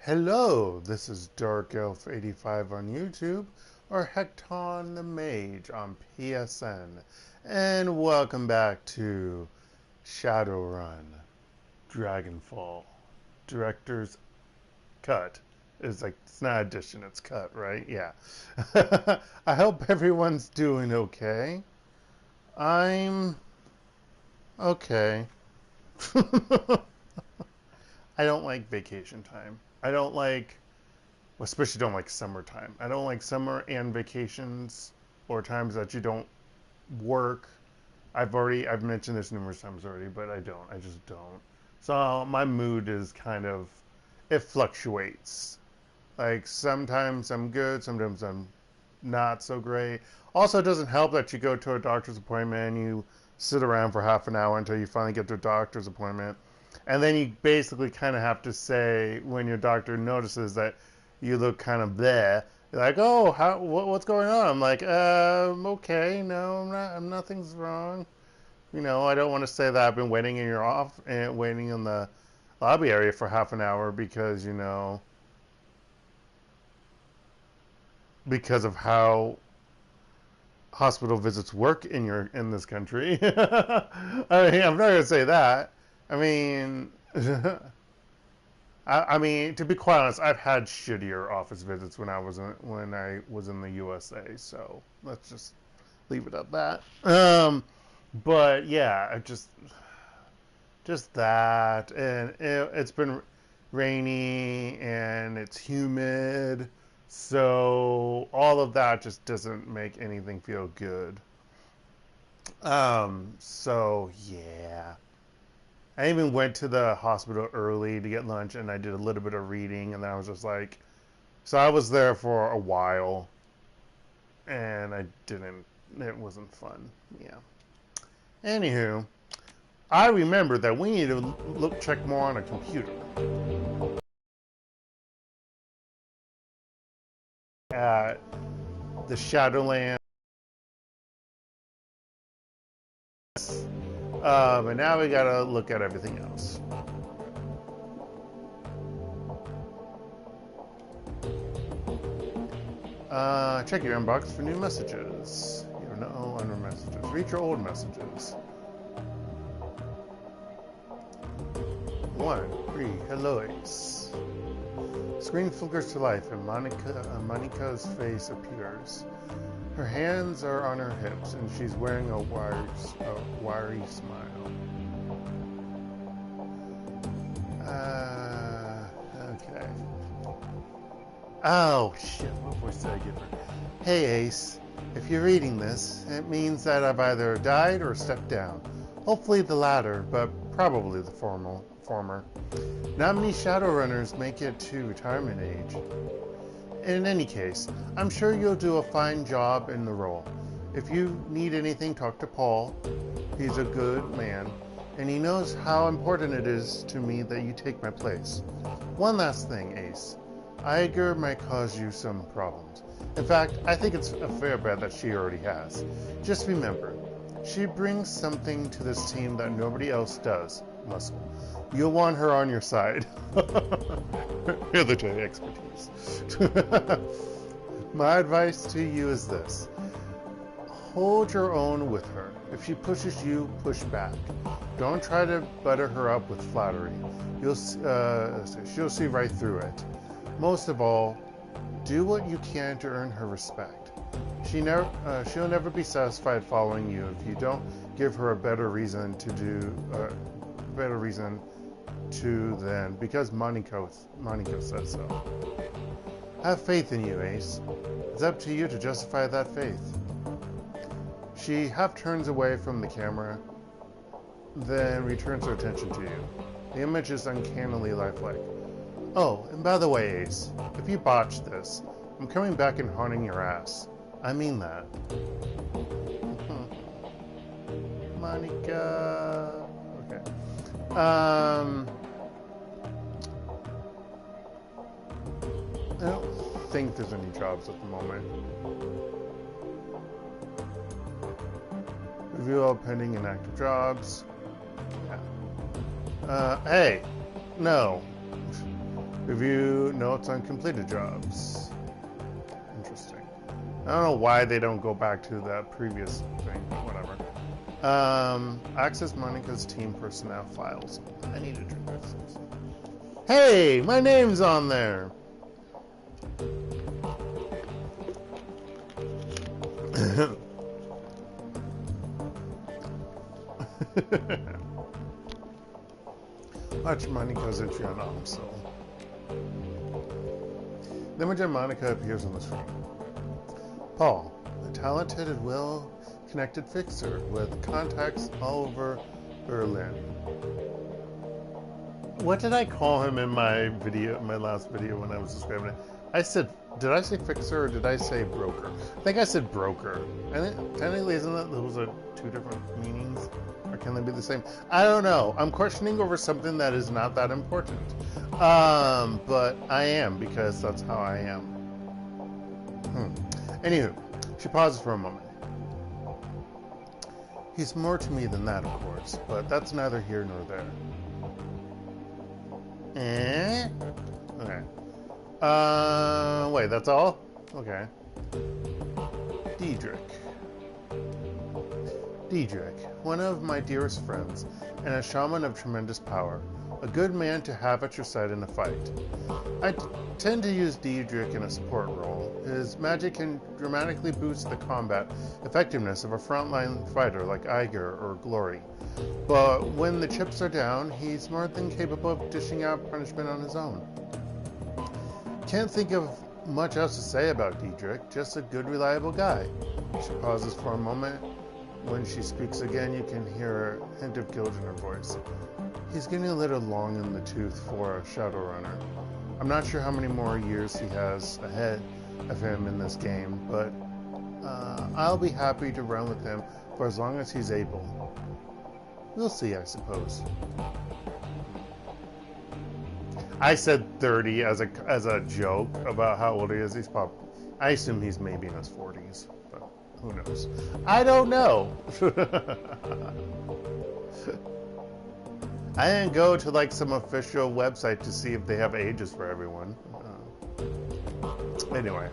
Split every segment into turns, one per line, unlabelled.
Hello, this is DarkElf85 on YouTube, or Hekton the Mage on PSN, and welcome back to Shadowrun, Dragonfall, Director's Cut. It's not edition, it's cut, right? Yeah. I hope everyone's doing okay. I'm okay. I don't like vacation time. I don't like especially don't like summertime. I don't like summer and vacations or times that you don't work. I've mentioned this numerous times already, but I just don't. So my mood is it fluctuates. Like sometimes I'm good, sometimes I'm not so great. Also, it doesn't help that you go to a doctor's appointment and you sit around for half an hour until you finally get to a doctor's appointment. And then you basically kind of have to say, when your doctor notices that you look kind of there, you're like, oh, what's going on? I'm like, okay, no, nothing's wrong. I don't want to say that I've been waiting waiting in the lobby area for half an hour because of how hospital visits work in this country. I'm not gonna say that. I mean, I mean, to be quite honest, I've had shittier office visits when I was in the USA. So let's just leave it at that. But yeah, just that, and it's been rainy and it's humid, so all of that just doesn't make anything feel good. So yeah. I even went to the hospital early to get lunch and I did a little bit of reading and then I was just like, so I was there for a while and it wasn't fun. Yeah. Anywho, I remember that we need to check more on a computer. At the Shadowlands. But now we gotta look at everything else. Check your inbox for new messages. You don't know under messages. Read your old messages. 1, 3, hello Ace. Screen flickers to life and Monica's face appears. Her hands are on her hips and she's wearing a wiry smile. Okay. Oh, shit, what voice did I give her? Hey, Ace. If you're reading this, it means that I've either died or stepped down. Hopefully the latter, but probably the former. Not many Shadowrunners make it to retirement age. In any case, I'm sure you'll do a fine job in the role. If you need anything, talk to Paul. He's a good man, and he knows how important it is to me that you take my place. One last thing, Ace. Iger might cause you some problems. In fact, I think it's a fair bet that she already has. Just remember, she brings something to this team that nobody else does. Muscle. You'll want her on your side. Military expertise. My advice to you is this. Hold your own with her. If she pushes you, push back. Don't try to butter her up with flattery. She'll see right through it. Most of all, do what you can to earn her respect. She'll never be satisfied following you if you don't give her a better reason to then, because Monica says so. Have faith in you, Ace. It's up to you to justify that faith. She half turns away from the camera, then returns her attention to you. The image is uncannily lifelike. Oh, and by the way, Ace, if you botch this, I'm coming back and haunting your ass. I mean that. Monica. Okay. I don't think there's any jobs at the moment. Review all pending and active jobs. Yeah. Hey, no. Review notes on completed jobs. Interesting. I don't know why they don't go back to that previous thing, but whatever. Access Monica's team personnel files. I need to drink this. Hey, my name's on there. Watch Monica's entry on also. The image of Monica appears on the screen. Paul, a talented and well-connected fixer with contacts all over Berlin. What did I call him in my last video when I was describing it? I said, did I say fixer or did I say broker? I think I said broker. And technically, isn't that those are two different meanings? Or can they be the same? I don't know. I'm questioning over something that is not that important. But I am, because that's how I am. Anywho, she pauses for a moment. He's more to me than that, of course, but that's neither here nor there. Okay. Wait, that's all? Okay. Diedrich, one of my dearest friends, and a shaman of tremendous power. A good man to have at your side in a fight. I tend to use Diedrich in a support role. His magic can dramatically boost the combat effectiveness of a frontline fighter like Iger or Glory. But when the chips are down, he's more than capable of dishing out punishment on his own. Can't think of much else to say about Diedrich, just a good, reliable guy. She pauses for a moment. When she speaks again, you can hear a hint of guilt in her voice. He's getting a little long in the tooth for a Shadowrunner. I'm not sure how many more years he has ahead of him in this game, but I'll be happy to run with him for as long as he's able. We'll see, I suppose. I said 30 as a joke about how old he is. I assume he's maybe in his 40s, but who knows? I don't know. I didn't go to like some official website to see if they have ages for everyone. Anyway,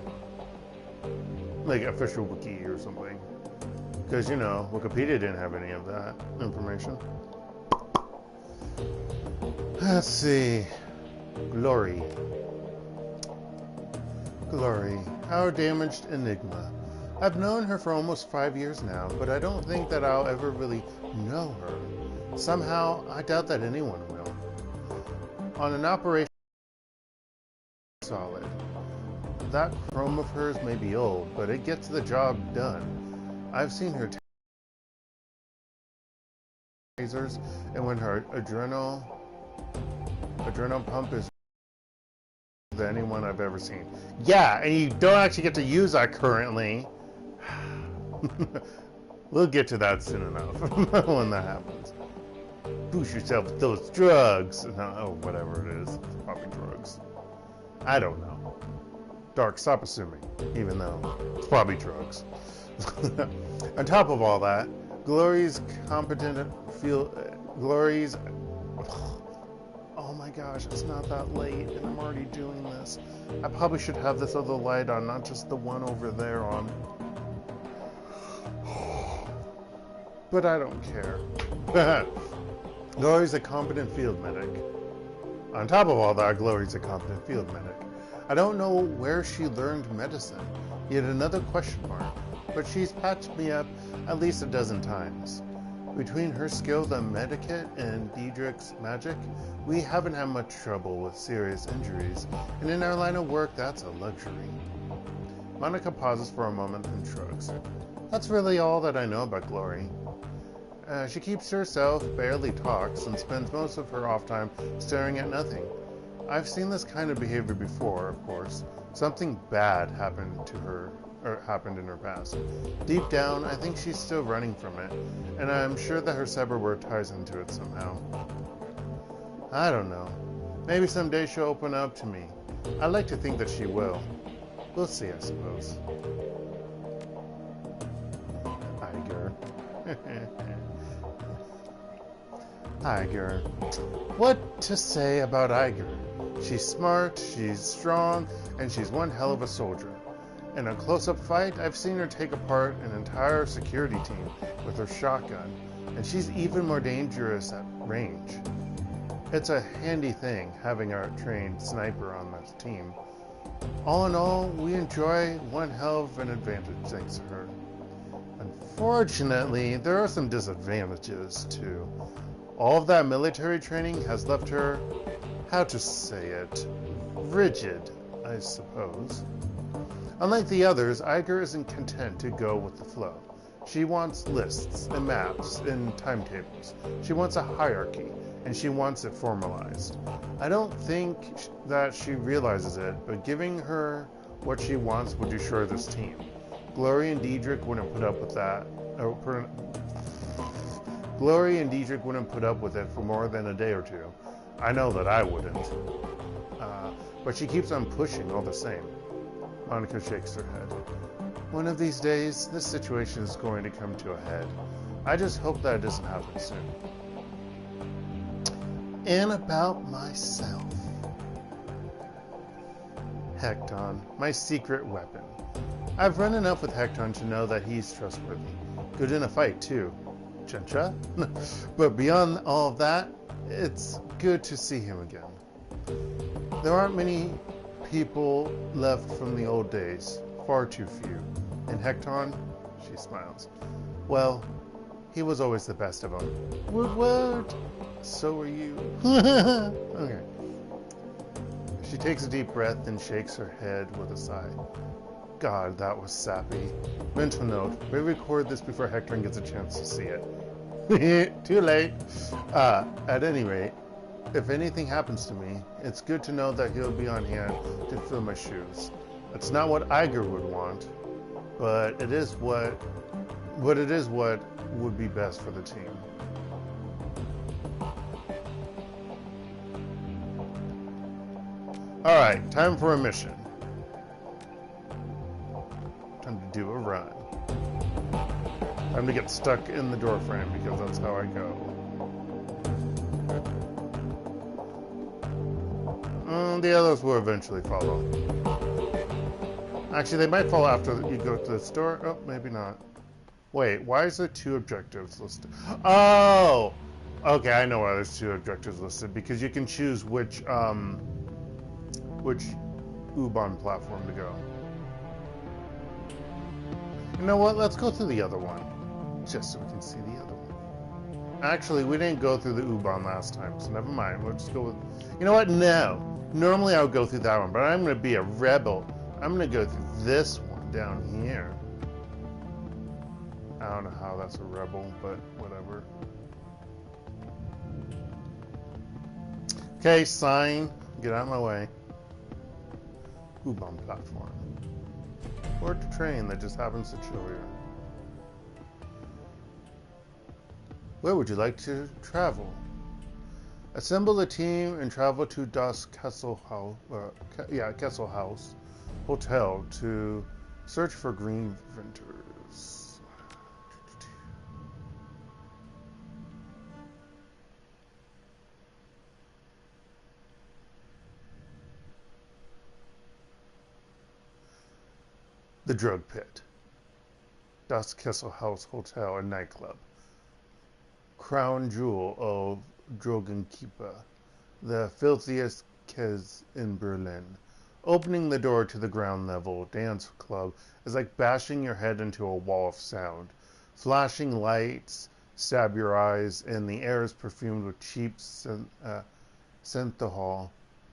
like official wiki or something, because you know Wikipedia didn't have any of that information. Let's see. Glory, our damaged enigma. I've known her for almost 5 years now, but I don't think that I'll ever really know her. Somehow, I doubt that anyone will. On an operation solid. That chrome of hers may be old, but it gets the job done. I've seen her tasers, and when her adrenal pump is than anyone I've ever seen. Yeah, and you don't actually get to use that currently. We'll get to that soon enough when that happens. Boost yourself with those drugs. Oh, whatever it is. It's probably drugs. I don't know. Dark, stop assuming, even though it's probably drugs. On top of all that, Glory's oh my gosh, it's not that late and I'm already doing this. I probably should have this other light on, not just the one over there on. But I don't care. Glory's a competent field medic. On top of all that, Glory's a competent field medic. I don't know where she learned medicine. Yet another question mark. But she's patched me up at least a dozen times. Between her skills on medikit and Diedrich's magic, we haven't had much trouble with serious injuries, and in our line of work, that's a luxury. Monica pauses for a moment and shrugs. That's really all that I know about Glory. She keeps to herself, barely talks, and spends most of her off time staring at nothing. I've seen this kind of behavior before, of course. Something bad happened to her, or happened in her past. Deep down, I think she's still running from it, and I'm sure that her cyberware ties into it somehow. I don't know. Maybe someday she'll open up to me. I'd like to think that she will. We'll see, I suppose. Iger. Iger. What to say about Iger? She's smart, she's strong, and she's one hell of a soldier. In a close-up fight, I've seen her take apart an entire security team with her shotgun, and she's even more dangerous at range. It's a handy thing having a trained sniper on the team. All in all, we enjoy one hell of an advantage thanks to her. Unfortunately, there are some disadvantages too. All of that military training has left her, how to say it, rigid, I suppose. Unlike the others, Iger isn't content to go with the flow. She wants lists and maps and timetables. She wants a hierarchy, and she wants it formalized. I don't think that she realizes it, but giving her what she wants would destroy this team. Glory and Diedrich wouldn't put up with that. Glory and Diedrich wouldn't put up with it for more than a day or two. I know that I wouldn't. But she keeps on pushing all the same. Monica shakes her head. One of these days, this situation is going to come to a head. I just hope that it doesn't happen soon. And about myself. Hekton, my secret weapon. I've run enough with Hekton to know that he's trustworthy. Good in a fight, too. Cha-cha? But beyond all of that, it's good to see him again. There aren't many people left from the old days. Far too few. And Hekton, she smiles. Well, he was always the best of them. What? So are you. Okay. She takes a deep breath and shakes her head with a sigh. God, that was sappy. Mental note, we record this before Hekton gets a chance to see it. Too late. At any rate, if anything happens to me, it's good to know that he'll be on hand to fill my shoes. It's not what Iger would want, but it is what would be best for the team. Alright, time for a mission. Time to do a run. Time to get stuck in the door frame because that's how I go. The others will eventually follow. Actually, they might follow after you go to the store. Oh, maybe not. Wait, why is there 2 objectives listed? Oh! Okay, I know why there's 2 objectives listed. Because you can choose which U-Bahn platform to go. You know what? Let's go through the other one. Just so we can see the other one. Actually, we didn't go through the U-Bahn last time, so never mind. We'll just go with... You know what? No. Normally I would go through that one, but I'm going to be a rebel. I'm going to go through this one down here. I don't know how that's a rebel, but whatever. Okay, sign. Get out of my way. U-Bahn platform. Or a train that just happens to chill here. Where would you like to travel? Assemble a team and travel to Das Kesselhaus Hotel to search for green venters. The Drug Pit. Das Kesselhaus Hotel and Nightclub. Crown jewel of Drogenkeeper, the filthiest Kez in Berlin. Opening the door to the ground level dance club is like bashing your head into a wall of sound. Flashing lights stab your eyes, and the air is perfumed with cheap synthahol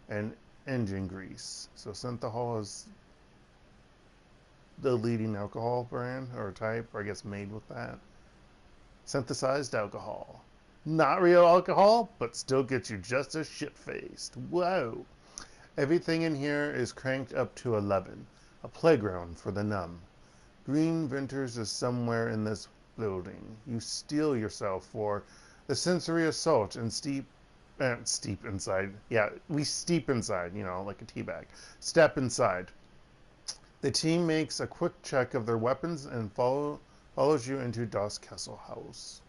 and engine grease. So synthahol is the leading alcohol brand or type, or I guess made with that. Synthesized alcohol. Not real alcohol, but still gets you just as shit-faced. Whoa. Everything in here is cranked up to 11. A playground for the numb. Green Venters is somewhere in this building. You steel yourself for the sensory assault and steep inside. Yeah, we steep inside, you know, like a tea bag. Step inside. The team makes a quick check of their weapons and follows you into Das Kesselhaus.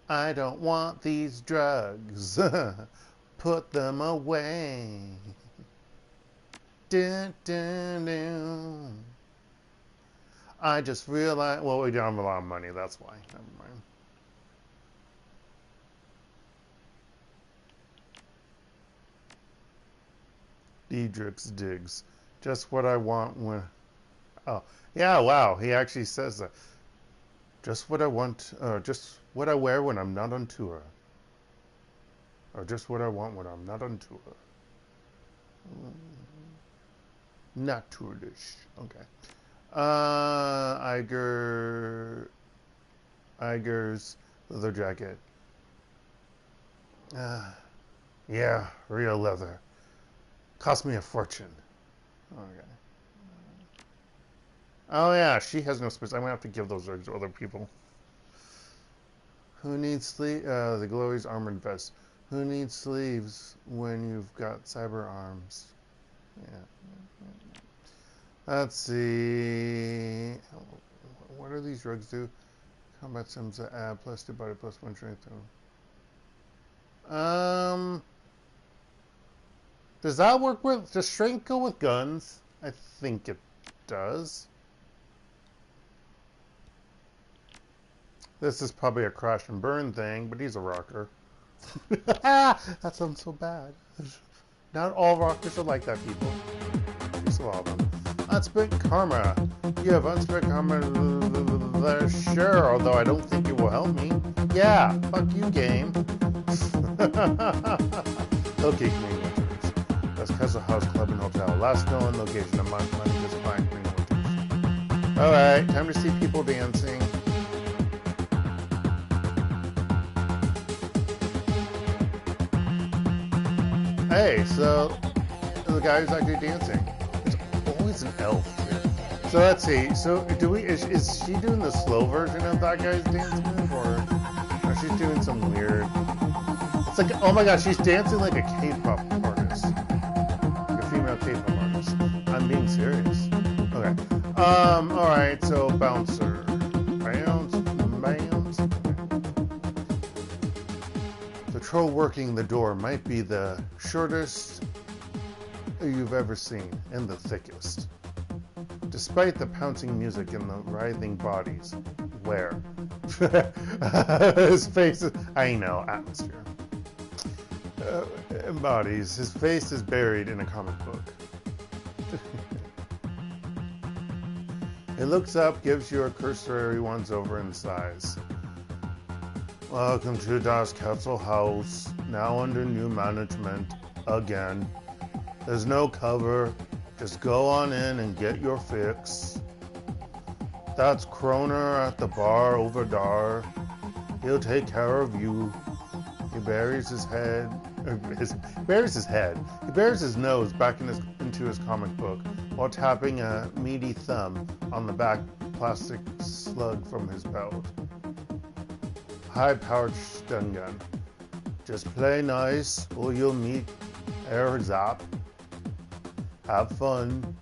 I don't want these drugs. Put them away. Dun, dun, dun. I just realized, well, we don't have a lot of money, that's why. Never mind. Diedrich's digs. Just what I want when... Oh, yeah, wow, he actually says that. Just what I want, just what I wear when I'm not on tour. Or just what I want when I'm not on tour. Not tourish. Okay. Iger's leather jacket. Yeah, real leather. Cost me a fortune. Okay. Oh yeah, she has no space. I'm gonna have to give those to other people. Who needs sleeve? The Glory's armored vest. Who needs sleeves when you've got cyber arms? Yeah. Let's see. What do these drugs do? Combat sims that add +2 body +1 strength. Does that work with? Does strength go with guns? I think it does. This is probably a crash and burn thing, but he's a rocker. That sounds so bad. Not all rockers are like that, people. Just a lot of them. Unspent karma. You have unspent karma. Sure, although I don't think it will help me. Yeah, fuck you, game. Okay, Green Winters. That's Castle House Club and Hotel. Last known location of money just fine, Green Winters. Alright, time to see people dancing. Hey, so the guy who's actually dancing. There's always an elf here. So let's see. So do we? Is she doing the slow version of that guy's dance move, or she's doing some weird? It's like, oh my god, she's dancing like a K-pop artist, like a female K-pop artist. I'm being serious. Okay. All right. So bouncer, bounce. The troll working the door might be the shortest you've ever seen and the thickest. Despite the pouncing music and the writhing bodies, where? His face is, I know, atmosphere. Bodies. His face is buried in a comic book. It looks up, gives you a cursory once over in size. Welcome to Das Castle House, now under new management, again. There's no cover, just go on in and get your fix. That's Kroner at the bar over there. He'll take care of you. He buries his head, he buries his nose back into his comic book while tapping a meaty thumb on the back plastic slug from his belt. High-powered stun gun. Just play nice, or you'll meet Air Zap. Have fun.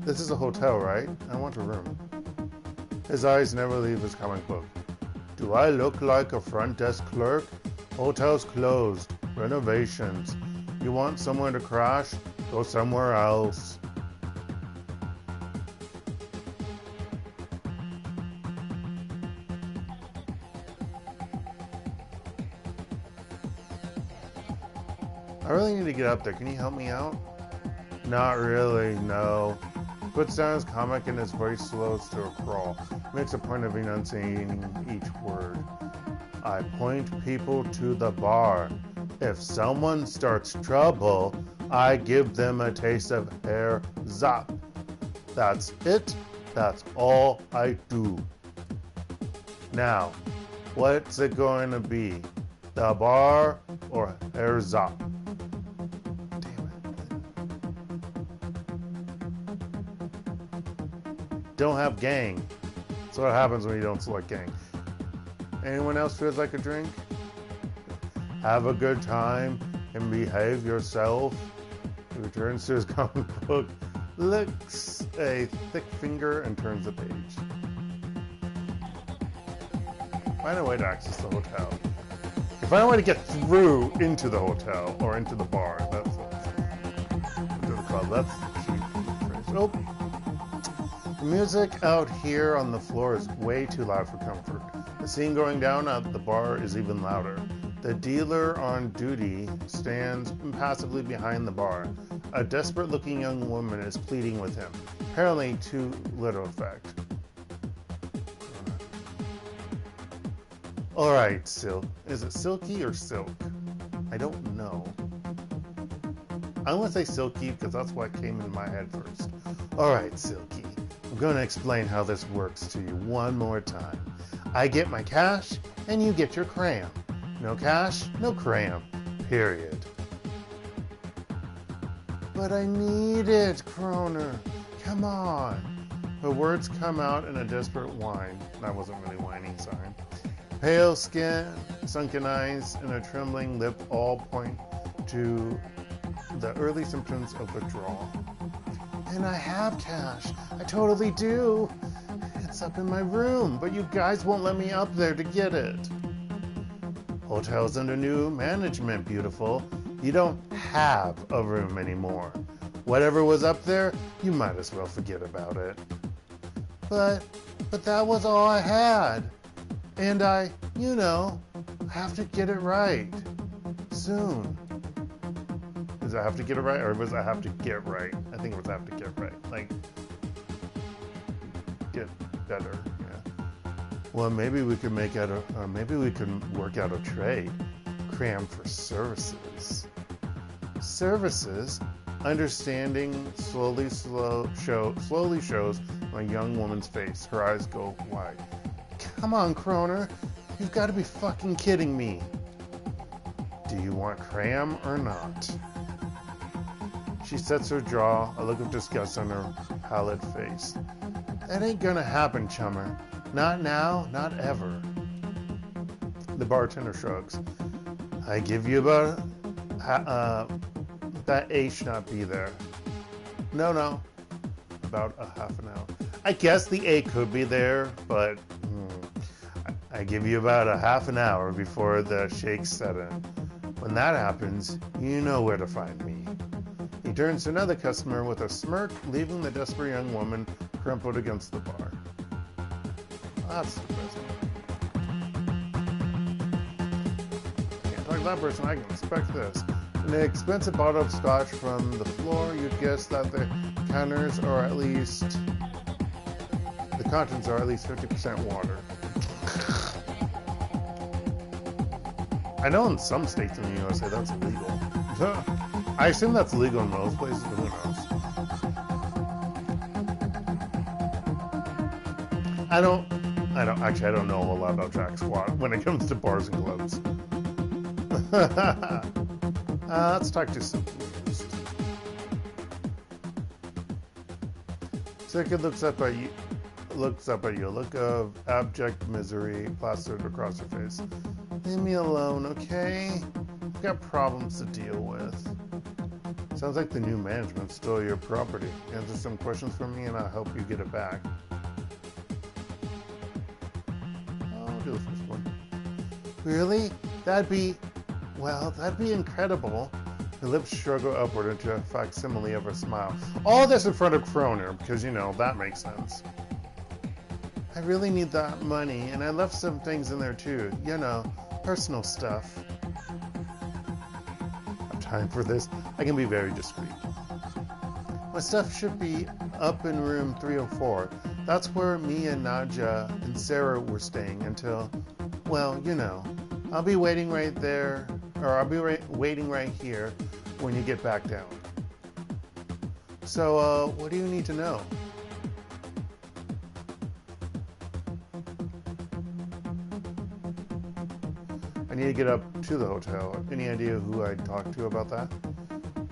This is a hotel, right? I want a room. His eyes never leave his comic book. Do I look like a front desk clerk? Hotel's closed. Renovations. You want somewhere to crash? Go somewhere else. I really need to get up there. Can you help me out? Not really, no. Puts down his comic and his voice slows to a crawl. Makes a point of enunciating each word. I point people to the bar. If someone starts trouble, I give them a taste of hair zap. That's it. That's all I do. Now, what's it going to be? The bar or hair zap? Don't have gang. That's what happens when you don't select gang. Anyone else feels like a drink? Have a good time and behave yourself. He returns to his comic book, licks a thick finger and turns the page. Find a way to access the hotel. Find a way to get through into the hotel or into the bar. That's into the club. That's the cheap phrase. Oh. The music out here on the floor is way too loud for comfort. The scene going down at the bar is even louder. The dealer on duty stands impassively behind the bar. A desperate-looking young woman is pleading with him, apparently to little effect. All right, Silk. Is it Silky or Silk? I don't know. I'm going to say Silky because that's what came into my head first. All right, Silky. I'm going to explain how this works to you one more time. I get my cash, and you get your cram. No cash, no cram. Period. But I need it, Kroner. Come on. Her words come out in a desperate whine. That wasn't really whining, sorry. Pale skin, sunken eyes, and a trembling lip all point to the early symptoms of withdrawal. And I have cash. I totally do. It's up in my room, but you guys won't let me up there to get it. Hotel's under new management, beautiful. You don't have a room anymore. Whatever was up there, you might as well forget about it. But that was all I had. And I, have to get it right. Soon. Does I have to get it right, or was I have to get right? I think it was have to get right. Like, get better, yeah. Well, maybe we could maybe we can work out a trade. Cram for services. Services? Understanding slowly shows my young woman's face. Her eyes go wide. Come on, Kroner. You've got to be fucking kidding me. Do you want cram or not? She sets her jaw, a look of disgust on her pallid face. That ain't gonna happen, chummer. Not now, not ever. The bartender shrugs. I give you about that A should not be there. No. About a half an hour. I guess the A could be there, but I give you about a half an hour before the shakes set in. When that happens, you know where to find me. He turns to another customer with a smirk, leaving the desperate young woman crumpled against the bar. That's depressing. Can't talk to that person, I can expect this. An expensive bottle of scotch from the floor, you'd guess that the counters are at least... the contents are at least 50% water. I know in some states in the USA that's illegal. I assume that's legal in most places, but who knows? I don't know a lot about Jack Squat when it comes to bars and clubs. Let's talk to some first. Second looks up at you, a look of abject misery plastered across her face. Leave me alone, okay? I've got problems to deal with. Sounds like the new management stole your property. Answer some questions for me and I'll help you get it back. I'll do the first one. Really? That'd be incredible. Her lips struggle upward into a facsimile of her smile. All this in front of Kroner, because, that makes sense. I really need that money, and I left some things in there too. Personal stuff. I have time for this. I can be very discreet. My stuff should be up in room 304. That's where me and Nadja and Sarah were staying until, I'll be waiting right there, or I'll be waiting right here when you get back down. So, what do you need to know? I need to get up to the hotel. Any idea who I'd talk to about that?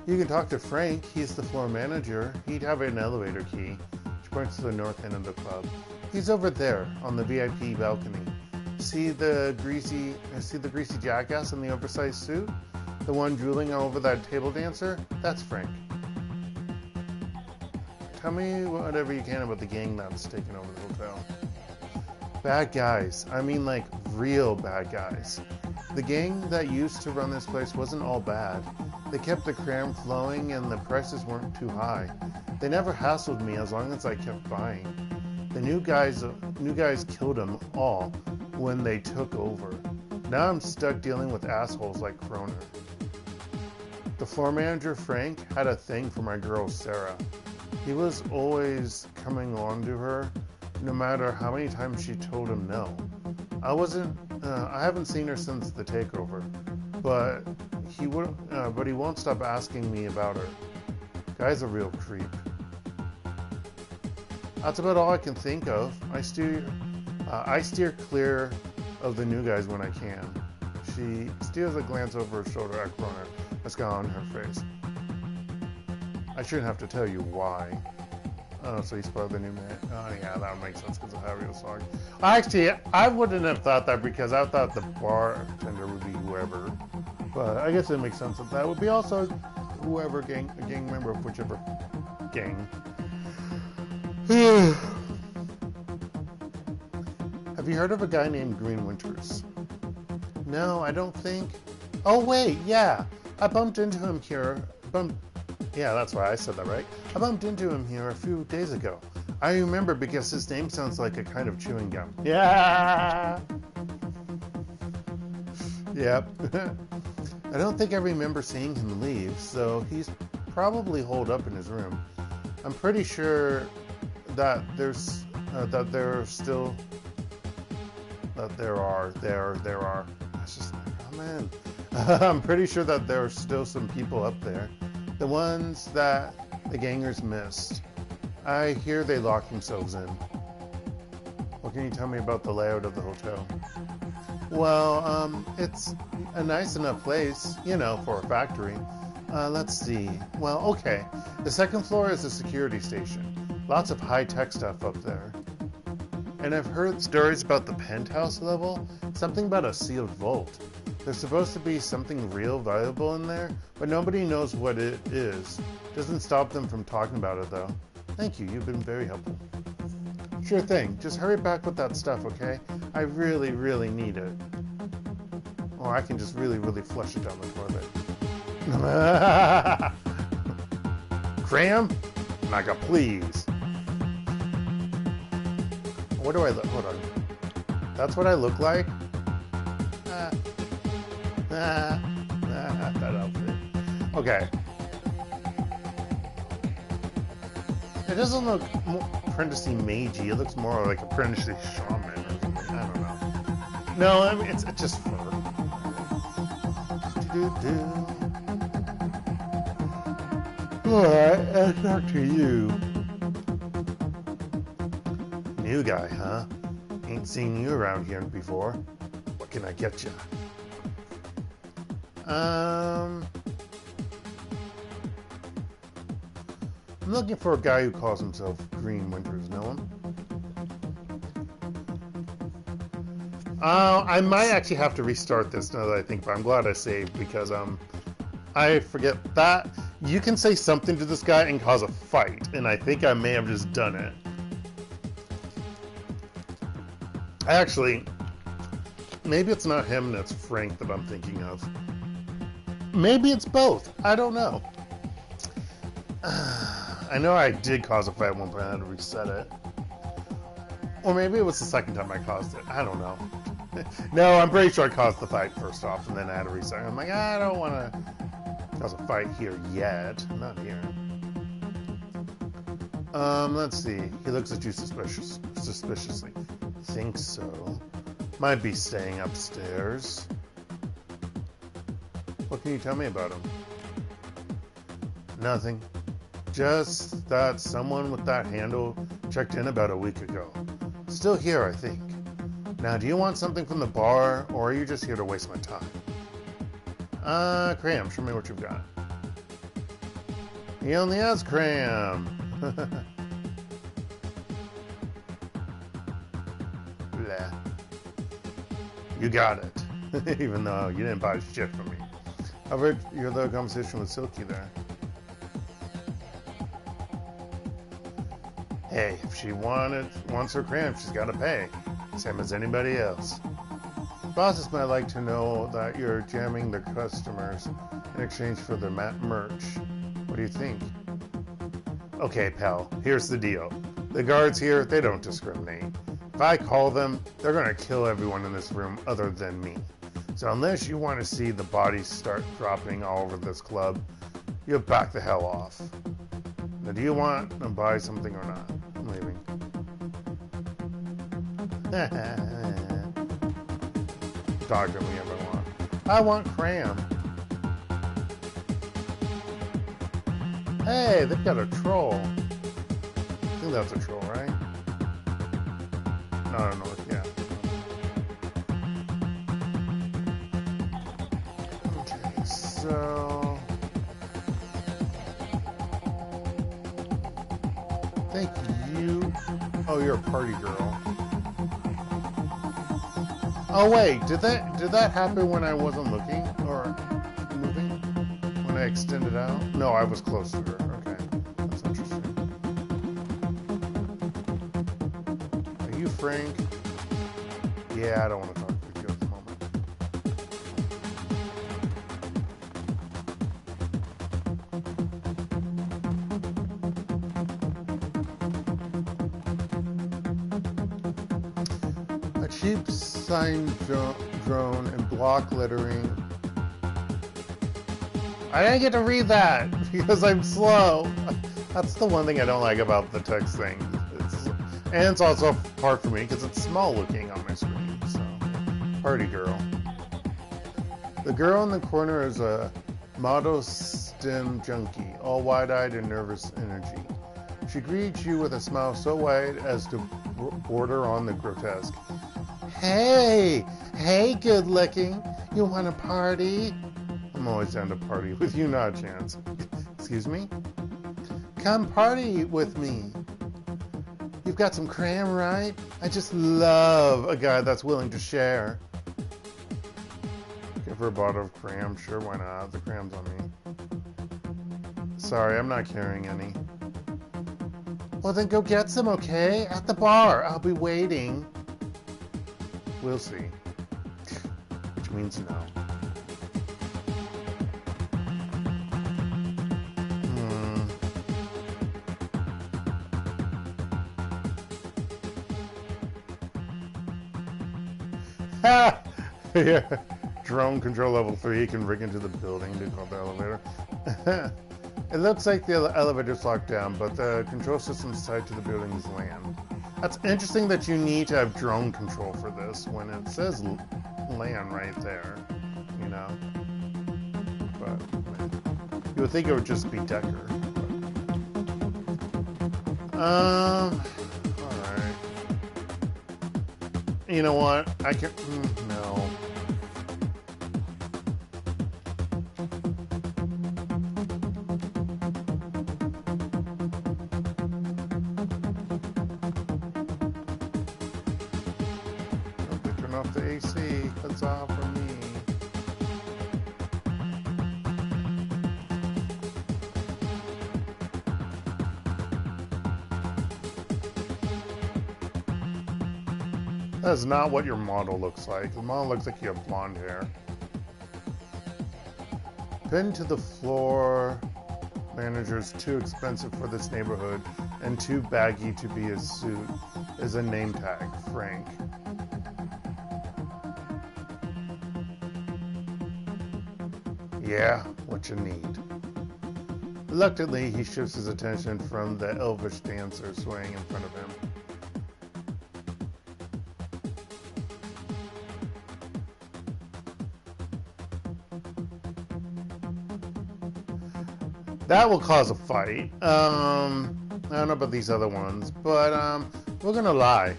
You can talk to Frank. He's the floor manager. He'd have an elevator key. She points to the north end of the club. He's over there on the VIP balcony. See the greasy jackass in the oversized suit? The one drooling over that table dancer? That's Frank. tell me whatever you can about the gang that's taken over the hotel. Bad guys. I mean, like, real bad guys. The gang that used to run this place wasn't all bad. They kept the cram flowing and the prices weren't too high. They never hassled me as long as I kept buying. The new guys killed them all when they took over. Now I'm stuck dealing with assholes like Kroner. The floor manager, Frank, had a thing for my girl, Sarah. He was always coming on to her, no matter how many times she told him no. I haven't seen her since the takeover, but he won't stop asking me about her. Guy's a real creep. That's about all I can think of. I steer clear of the new guys when I can. She steals a glance over her shoulder at Kroner that's got on her face. I shouldn't have to tell you why. Oh, so he's part of the new man. Oh, yeah, that would make sense because of how he was talking. Actually, I wouldn't have thought that because I thought the bartender would be whoever. But I guess it makes sense that that would be also whoever a gang member of whichever gang. Have you heard of a guy named Green Winters? No, I don't think. Oh, wait, yeah. I bumped into him here. Yeah, that's why I said that, right? I bumped into him here a few days ago. I remember because his name sounds like a kind of chewing gum. Yeah! Yep. I don't think I remember seeing him leave, so he's probably holed up in his room. I'm pretty sure that there are. It's just, oh man. I'm pretty sure that there are still some people up there. The ones that the gangers missed. I hear they locked themselves in. What can you tell me about the layout of the hotel? Well, it's a nice enough place, you know, for a factory. Let's see. Well, okay. The second floor is a security station. Lots of high-tech stuff up there. And I've heard stories about the penthouse level. Something about a sealed vault. There's supposed to be something real valuable in there, but nobody knows what it is. Doesn't stop them from talking about it, though. Thank you. You've been very helpful. Sure thing. Just hurry back with that stuff, okay? I really, really need it. Or I can just really, really flush it down the toilet. Cram? Naga, please. What do I look? Hold on. That's what I look like? That outfit. Okay. It doesn't look apprenticey magey. It looks more like apprenticey shaman or something. I don't know. No, I mean it's just fur. Alright, let's talk to you. New guy, huh? Ain't seen you around here before. What can I get you? I'm looking for a guy who calls himself Green Winters. Know him? I might actually have to restart this now that I think, but I'm glad I saved because I forget that you can say something to this guy and cause a fight, and I think I may have just done it. Actually, maybe it's not him and it's Frank that I'm thinking of. Maybe it's both. I don't know. I know I did cause a fight at one point. I had to reset it. Or maybe it was the second time I caused it. I don't know. No, I'm pretty sure I caused the fight first off, and then I had to reset. I'm like, I don't want to cause a fight here yet. Not here. Let's see. He looks at you suspiciously. Think so. Might be staying upstairs. What can you tell me about him? Nothing. Just that someone with that handle checked in about a week ago. Still here, I think. Now, do you want something from the bar, or are you just here to waste my time? Cram, show me what you've got. He only has Cram. Blah. You got it. Even though you didn't buy shit from me. I read your little conversation with Silky there. Hey, if she wants her cram, she's got to pay. Same as anybody else. Bosses might like to know that you're jamming their customers in exchange for their merch. What do you think? Okay, pal, here's the deal. The guards here, they don't discriminate. If I call them, they're gonna kill everyone in this room other than me. So unless you want to see the bodies start dropping all over this club, you'll back the hell off. Now, do you want to buy something or not? I'm leaving. Talk to me if I want. I want cram. Hey, they've got a troll. I think that's a troll, right? No, yeah. Okay, so... Thank you. Oh, you're a party girl. Oh wait, did that happen when I wasn't looking or moving? When I extended out? No, I was close to her. Okay, that's interesting. Are you Frank? Yeah, I don't want to talk with you at the moment. A cheap sign drone and block lettering. I didn't get to read that because I'm slow. That's the one thing I don't like about the text thing. And it's also hard for me because it's small looking on my screen. So, party girl. The girl in the corner is a model STEM junkie, all wide-eyed and nervous energy. She greets you with a smile so wide as to border on the grotesque. Hey, good looking. You want to party? I'm always down to party with you, not a chance. Excuse me? Come party with me. You've got some cram, right? I just love a guy that's willing to share. Give her a bottle of cram. Sure, why not? The cram's on me. Sorry, I'm not carrying any. Well, then go get some, okay? At the bar. I'll be waiting. We'll see. Which means no. Ha! Yeah. Drone control level 3 can rig into the building to call the elevator. It looks like the elevator's locked down, but the control system's tied to the building's LAN. That's interesting that you need to have drone control for this when it says LAN right there, you know. But you would think it would just be Decker. Alright. You know what? I can... no. Turn off the AC. That's off for me. That's not what your model looks like. The model looks like you have blonde hair. Pinned to the floor. Manager's too expensive for this neighborhood and too baggy to be his suit is a name tag, Frank. Yeah, what you need. Reluctantly, he shifts his attention from the elvish dancer swaying in front of him. That will cause a fight. I don't know about these other ones, but we're gonna lie.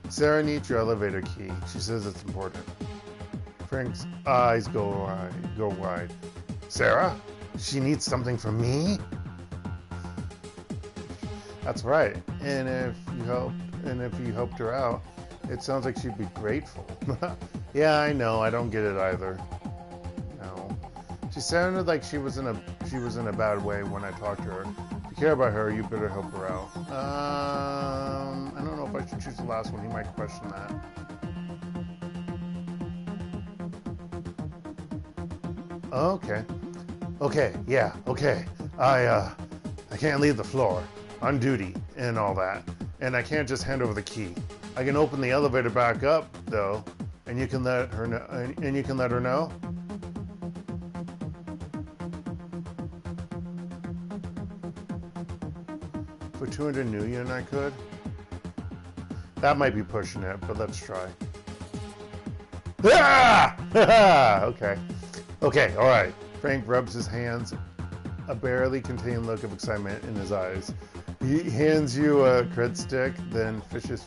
Sarah needs your elevator key. She says it's important. Frank's eyes go wide. Sarah? She needs something from me? That's right. And if you helped her out, it sounds like she'd be grateful. Yeah, I know. I don't get it either. No. She sounded like she was in a bad way when I talked to her you care about her, you better help her out. I don't know if I should choose the last one. He might question that. Okay. Okay, yeah, okay. I can't leave the floor on duty and all that. And I can't just hand over the key. I can open the elevator back up though, and you can let her know, and you can let her know. For 200 new yen I could. That might be pushing it, but let's try. Ah! Okay. Okay, alright. Frank rubs his hands, a barely contained look of excitement in his eyes. He hands you a cred stick, then fishes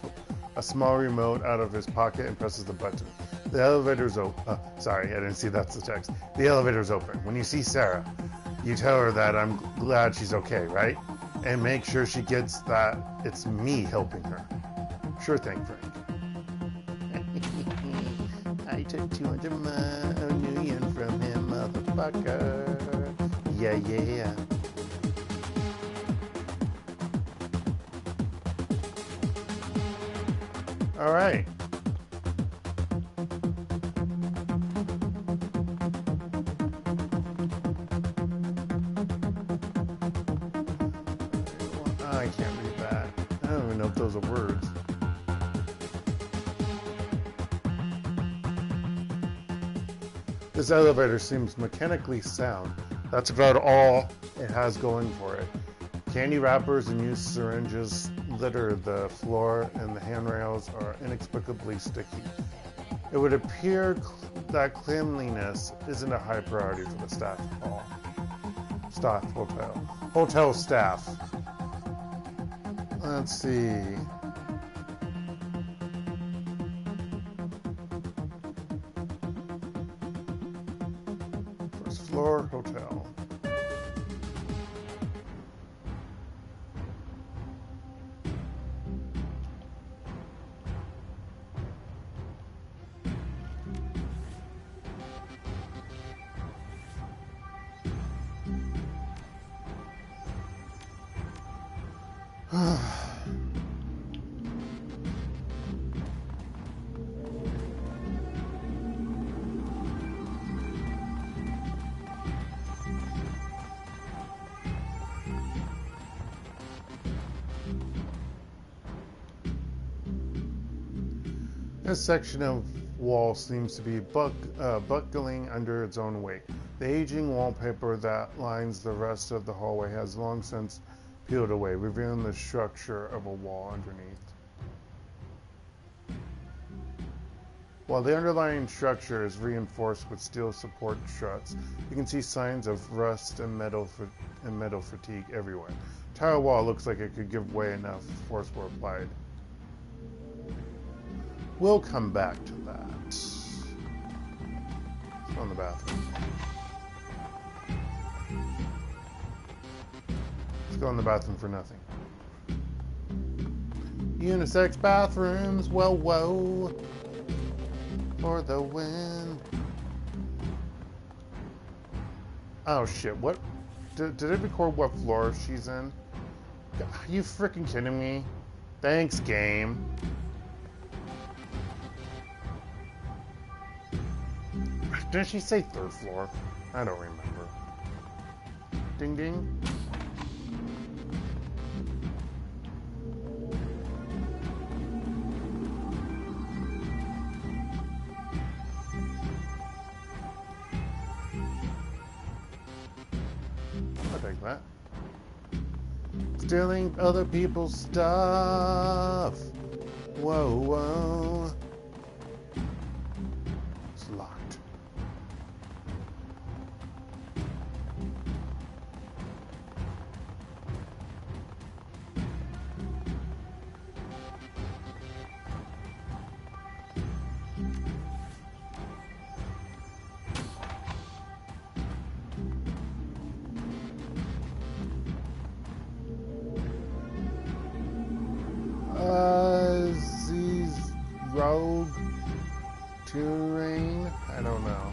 a small remote out of his pocket and presses the button. The elevator's open. Sorry, I didn't see that's the text. The elevator's open. When you see Sarah, you tell her that I'm glad she's okay, right? And make sure she gets that it's me helping her. Sure thing, Frank. I took 200 new yen from him, motherfucker. Yeah, yeah. All right. I can't read that. I don't even know if those are words. This elevator seems mechanically sound. That's about all it has going for it. Candy wrappers and used syringes litter the floor, and the handrails are inexplicably sticky. It would appear that cleanliness isn't a high priority for the hotel staff. Let's see. First floor, hotel. This section of wall seems to be buckling under its own weight. The aging wallpaper that lines the rest of the hallway has long since peeled away, revealing the structure of a wall underneath. While the underlying structure is reinforced with steel support struts, you can see signs of rust and metal fatigue everywhere. The entire wall looks like it could give way enough force were applied. We'll come back to that. Let's go in the bathroom. Let's go in the bathroom for nothing. Unisex bathrooms, whoa, whoa. For the win. Oh shit, what? Did it record what floor she's in? Are you freaking kidding me? Thanks, game. Did she say third floor? I don't remember. Ding ding. I'll take that. Stealing other people's stuff. Whoa, whoa. It's locked. Rogue terrain? I don't know.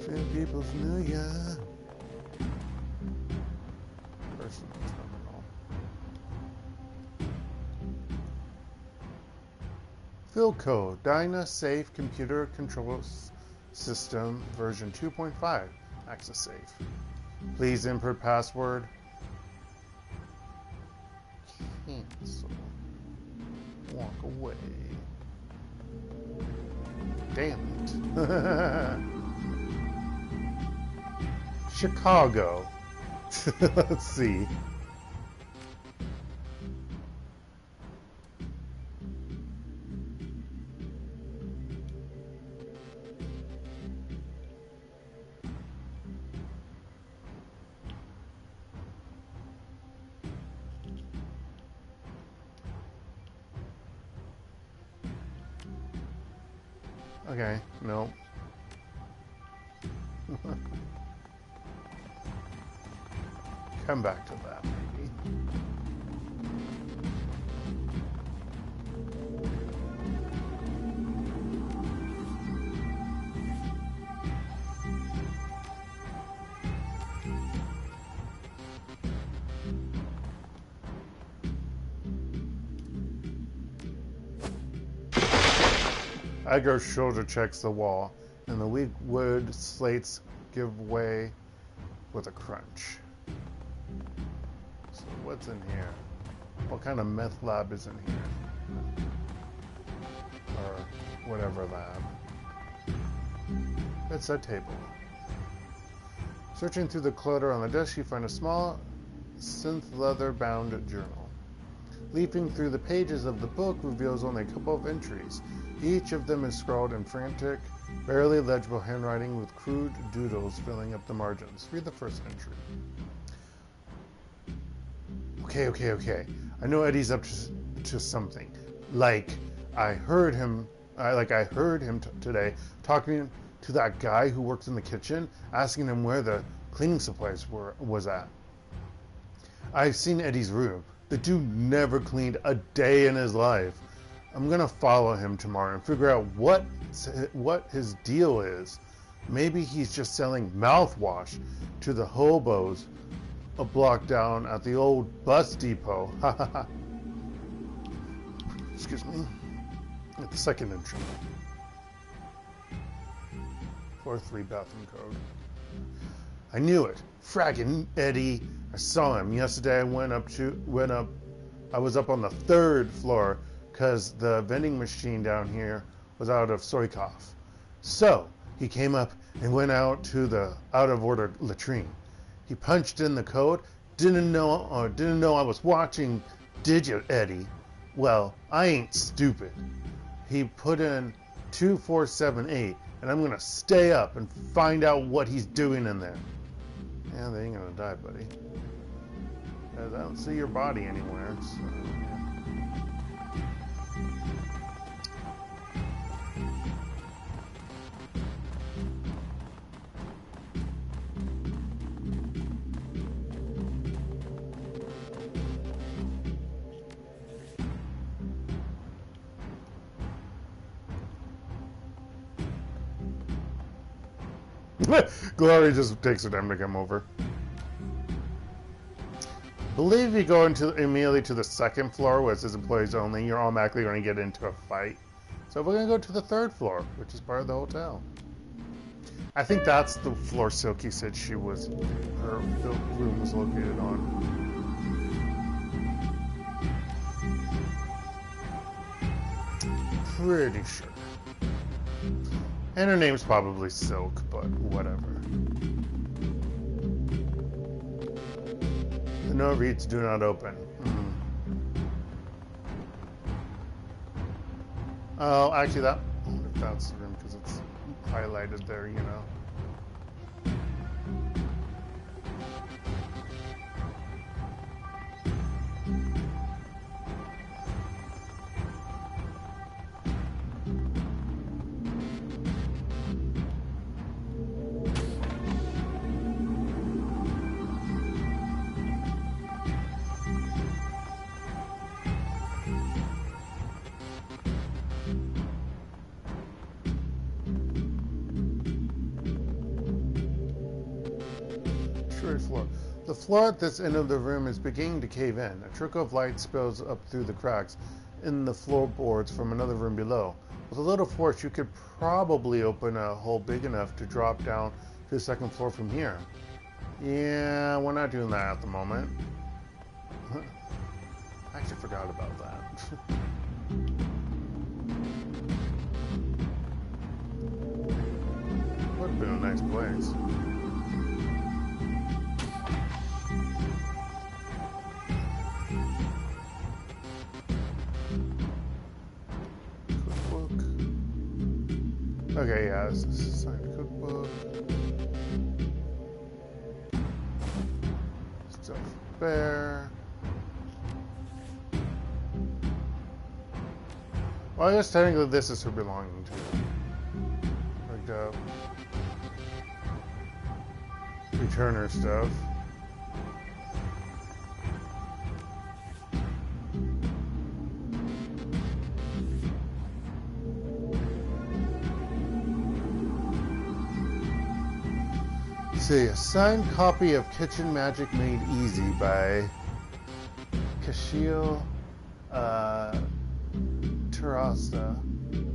New People's New Year. Personal terminal. Field code. Dyna Safe Computer Control System version 2.5. Access safe. Please input password. Cancel. Walk away. Damn it. Chicago. Let's see. Okay, no. Come back to that, maybe. Edgar's shoulder checks the wall, and the weak wood slates give way with a crunch. So what's in here? What kind of meth lab is in here? Or whatever lab. It's a table. Searching through the clutter on the desk, you find a small synth leather-bound journal. Leaping through the pages of the book reveals only a couple of entries. Each of them is scrawled in frantic, barely legible handwriting with crude doodles filling up the margins. Read the first entry. Okay. I know Eddie's up to something. I heard him today talking to that guy who works in the kitchen, asking him where the cleaning supplies was at. I've seen Eddie's room. The dude never cleaned a day in his life. I'm gonna follow him tomorrow and figure out what his deal is. Maybe he's just selling mouthwash to the hobos a block down at the old bus depot. Excuse me. At the second entry. 4-3 bathroom code. I knew it. Fraggin' Eddie. I saw him yesterday. I was up on the 3rd floor because the vending machine down here was out of soy cough. So he came up and went out to the out of order latrine. He punched in the code. Didn't know I was watching, did you, Eddie? Well, I ain't stupid. He put in 2478, and I'm gonna stay up and find out what he's doing in there. Yeah, they ain't gonna die, buddy. I don't see your body anywhere, so yeah. Glory just takes her time to come over. Believe you go immediately to the 2nd floor where it says employees only, you're automatically going to get into a fight. So we're going to go to the 3rd floor, which is part of the hotel. I think that's the floor Silky said her room was located on. Pretty sure. And her name's probably Silk, but whatever. The note reads, do not open. Oh, actually I wonder if that's the room because it's highlighted there, you know. sanctuary floor. The floor at this end of the room is beginning to cave in. A trickle of light spills up through the cracks in the floorboards from another room below. With a little force, you could probably open a hole big enough to drop down to the second floor from here. Yeah, we're not doing that at the moment. I actually forgot about that. Would have been a nice place. Cookbook. Okay, yeah, this is a signed cookbook. Stuff bear. Well, I guess technically this is her belonging to. Rigged up. Returner stuff. See, a signed copy of Kitchen Magic Made Easy by Kashio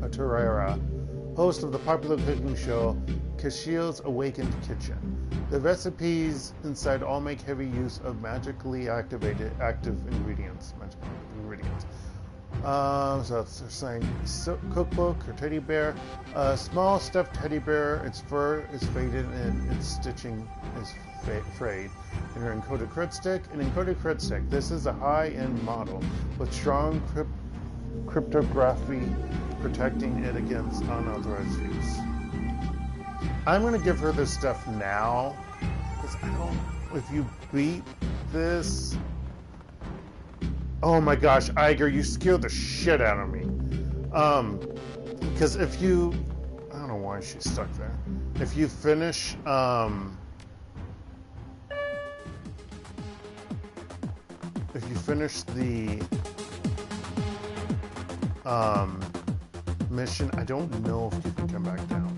Terera, host of the popular cooking show Kashio's Awakened Kitchen. The recipes inside all make heavy use of magically active ingredients. So that's a signed cookbook or teddy bear. A small stuffed teddy bear. Its fur is faded and its stitching is frayed. And her encoded crit stick. An encoded crit stick. This is a high-end model with strong cryptography protecting it against unauthorized use. I'm going to give her this stuff now because I don't. If you beat this. Oh my gosh, Iger, you scared the shit out of me. Because if you, I don't know why she's stuck there. If you finish, the mission, I don't know if you can come back down.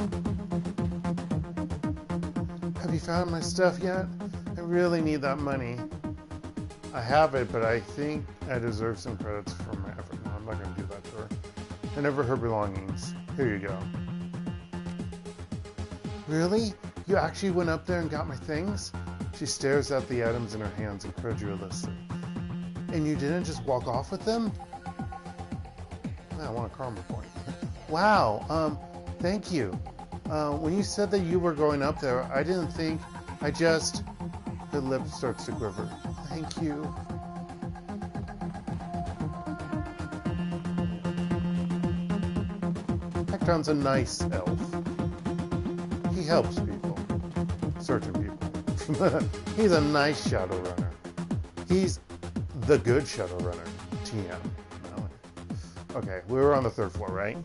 Have you found my stuff yet? I really need that money. I have it, but I think I deserve some credits for my effort. No, I'm not going to do that to her. I never her belongings. Here you go. Really? You actually went up there and got my things? She stares at the items in her hands incredulously. And you didn't just walk off with them? I want a karma point. Wow, thank you. When you said that you were going up there, I didn't think, her lip starts to quiver. Thank you. Hekton's a nice elf. He helps people. Certain people. He's a nice Shadowrunner. He's the good Shadowrunner. TM. Okay, we were on the third floor, right?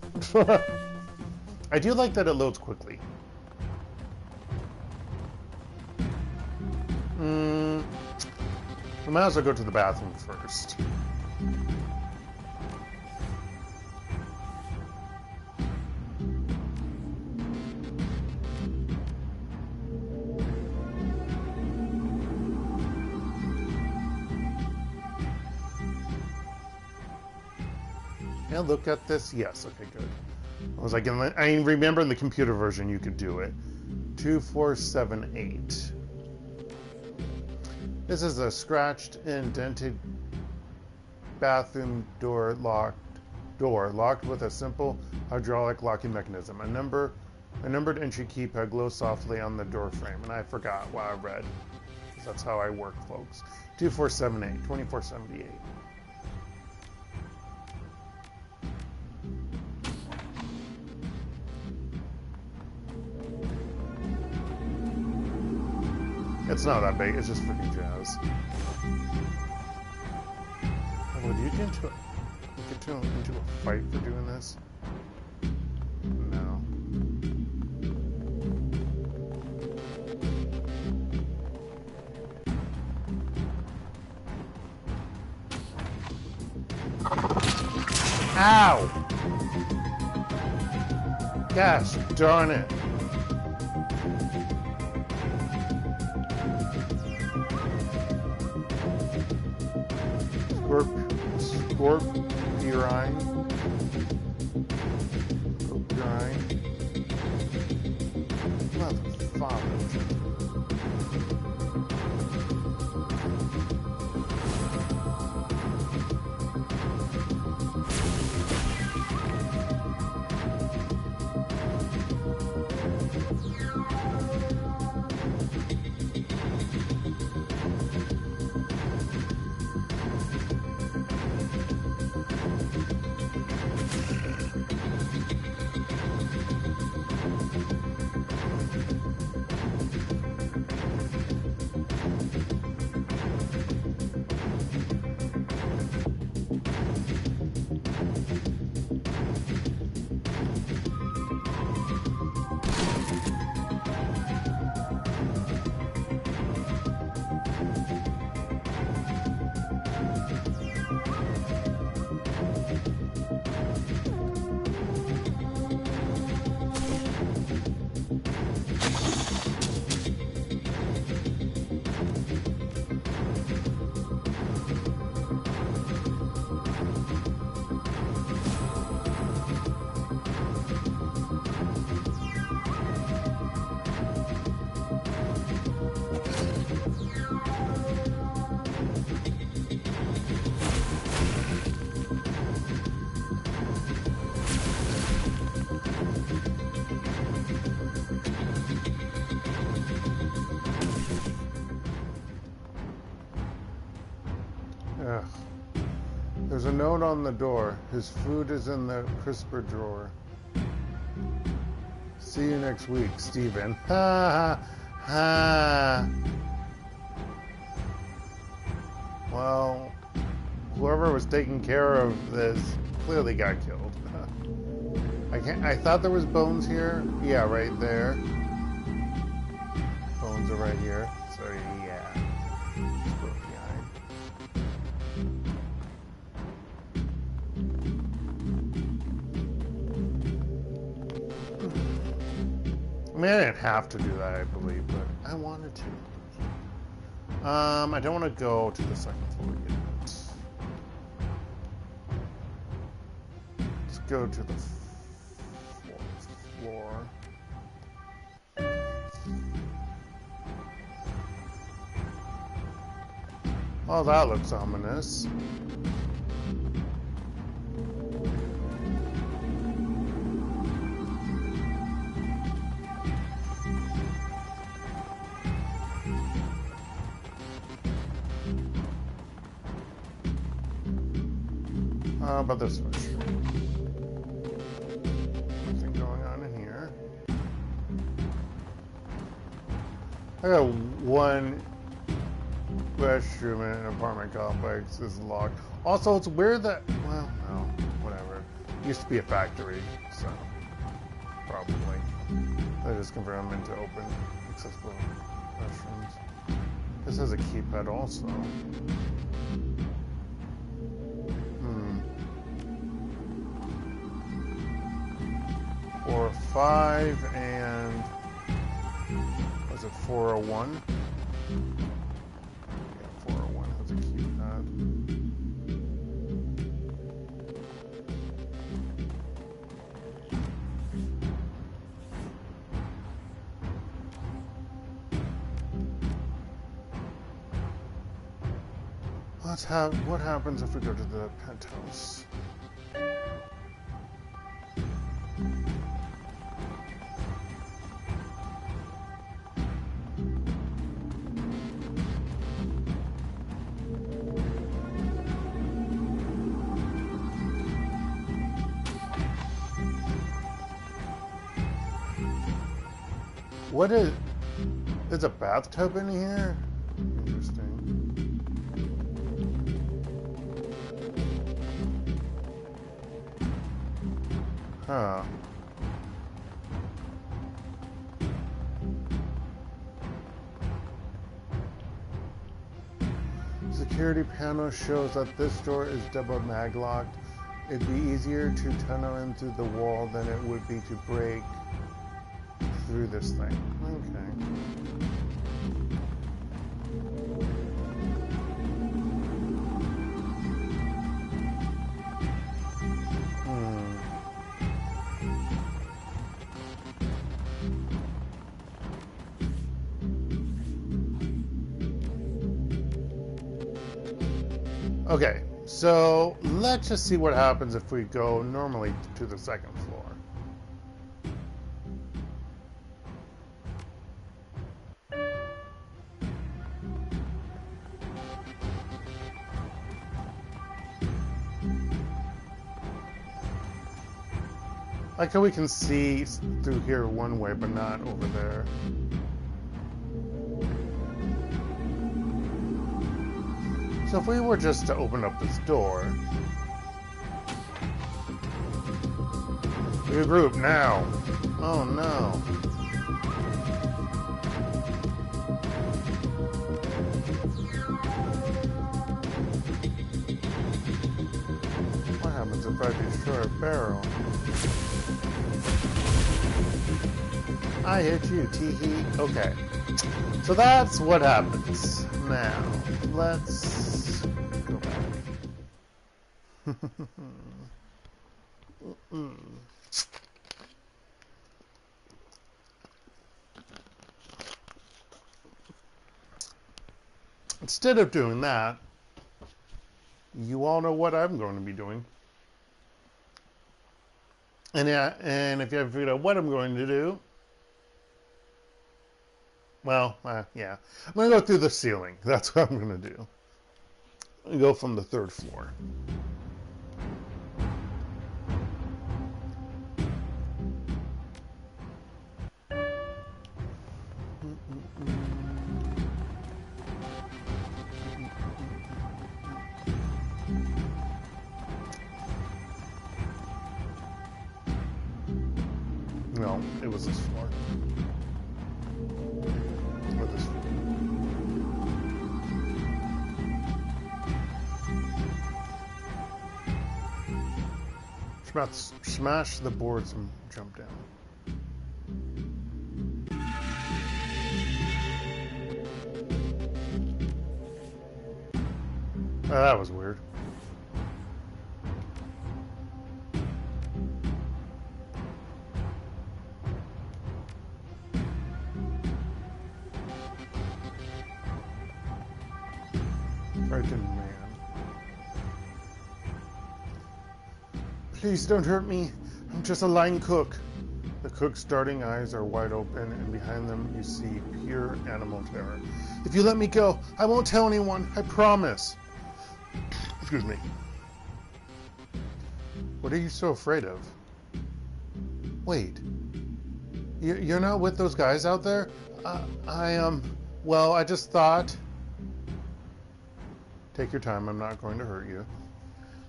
I do like that it loads quickly. We might as well go to the bathroom first. Can I look at this? Yes, okay, good. I was like, I remember in the computer version you could do it. 2478. This is a scratched and dented bathroom door locked with a simple hydraulic locking mechanism. A numbered entry keypad glows softly on the door frame, and I forgot what I read. That's how I work, folks. 2478, 2478. It's not that big, it's just freaking jazz. Would you get into a fight for doing this? No. Ow! Gosh darn it. Scorpirine. Motherfucker. Ugh. There's a note on the door. His food is in the crisper drawer. See you next week, Steven. Ha ha ha. Well, whoever was taking care of this clearly got killed. I thought there was bones here. Yeah, right there. Bones are right here. So yeah. Let's go behind. I mean, I didn't have to do that, I believe, but I wanted to. I don't want to go to the second floor yet. Let's go to the fourth floor. Oh, that looks ominous. How about this one? Nothing going on in here. I got one restroom in an apartment complex. This is locked. Also, it's weird that, well, no, whatever. It used to be a factory, so probably. They just converted them into open, accessible restrooms. This has a keypad also. 405 and was it 401? Yeah, 401 has a keypad. What happens if we go to the penthouse? What is... There's a bathtub in here? Interesting. Huh. Security panel shows that this door is double mag-locked. It'd be easier to tunnel in through the wall than it would be to break through this thing. Okay. Okay, so let's just see what happens if we go normally to the second floor. Like how we can see through here one way, but not over there. So if we were just to open up this door, regroup now. Oh no. What happens if I destroy a barrel? I hit you, tee-hee. Okay. So that's what happens. Now, let's go back. Instead of doing that, you all know what I'm going to be doing. And if you haven't figured out what I'm going to do, well, yeah. I'm going to go through the ceiling. That's what I'm going to do. I'm going to go from the third floor. No, it was this floor. Or this floor. Smash the boards and jump down. Oh, that was weird. Frightened man. Please don't hurt me. I'm just a line cook. The cook's darting eyes are wide open, and behind them you see pure animal terror. If you let me go, I won't tell anyone. I promise. Excuse me. What are you so afraid of? Wait. You're not with those guys out there? Well, I just thought... Take your time, I'm not going to hurt you.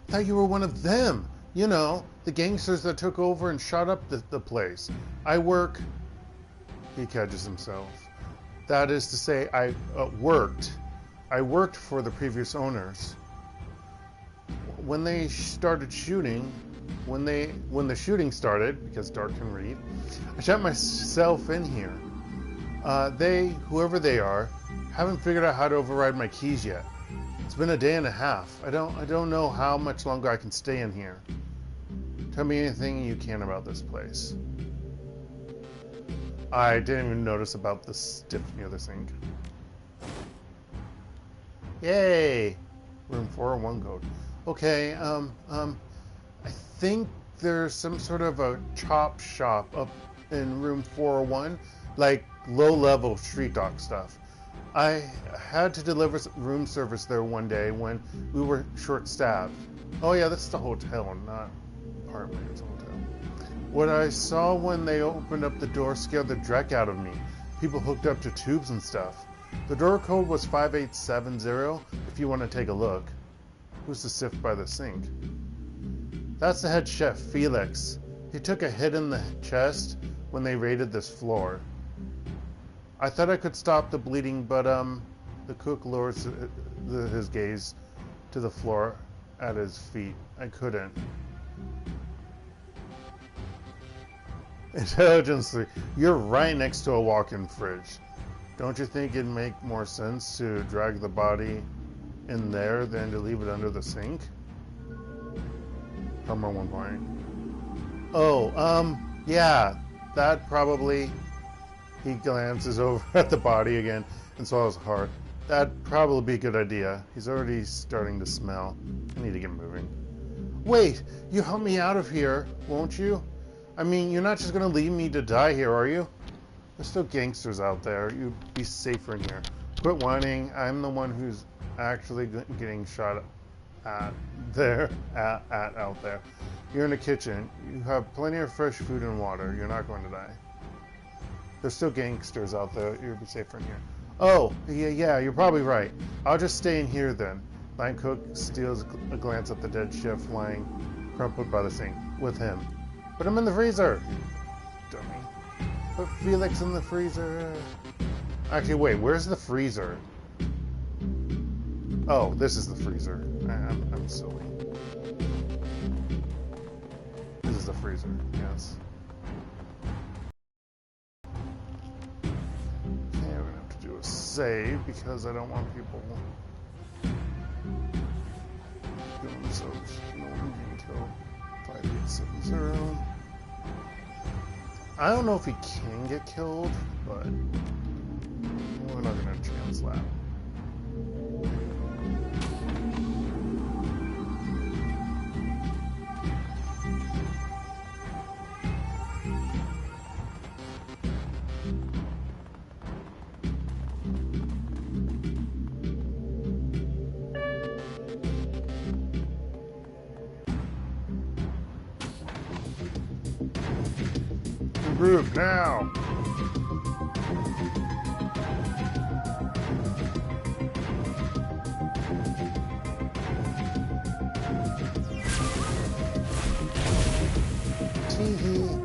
I thought you were one of them. You know, the gangsters that took over and shot up the place. I work... He catches himself. That is to say, I worked. I worked for the previous owners. When they started shooting, when the shooting started, because Dark can read, I shut myself in here. Whoever they are, haven't figured out how to override my keys yet. It's been a day and a half. I don't know how much longer I can stay in here. Tell me anything you can about this place. I didn't even notice about the stiff near the sink. Yay! Room 401 code. Okay, I think there's some sort of a chop shop up in room 401, like low-level street dog stuff. I had to deliver room service there one day when we were short-staffed. Oh yeah, that's the hotel, not apartment, it's a hotel. What I saw when they opened up the door scared the dreck out of me. People hooked up to tubes and stuff. The door code was 5870, if you want to take a look. Who's the sift by the sink? That's the head chef, Felix. He took a hit in the chest when they raided this floor. I thought I could stop the bleeding, but the cook lowers his gaze to the floor at his feet. I couldn't. Intelligently, you're right next to a walk-in fridge. Don't you think it'd make more sense to drag the body in there than to leave it under the sink? Come on, 1 point. Oh, yeah, that probably... He glances over at the body again and swallows hard. That'd probably be a good idea. He's already starting to smell. I need to get moving. Wait, you help me out of here, won't you? I mean, you're not just gonna leave me to die here, are you? There's still gangsters out there. You'd be safer in here. Quit whining. I'm the one who's actually getting shot at out there. You're in the kitchen. You have plenty of fresh food and water. You're not going to die. There's still gangsters out there. You'll be safer in here. Oh, yeah, you're probably right. I'll just stay in here then. Line cook steals a glance at the dead chef lying crumpled by the sink. With him. Put him in the freezer, you dummy. Put Felix in the freezer. Actually, wait, where's the freezer? Oh, this is the freezer. I'm silly. This is the freezer, yes. Okay, we're gonna have to do a save because I don't want people doing so. No one being killed. 5870. I don't know if he can get killed, but we're not gonna chance that. Group now. Tee-hee.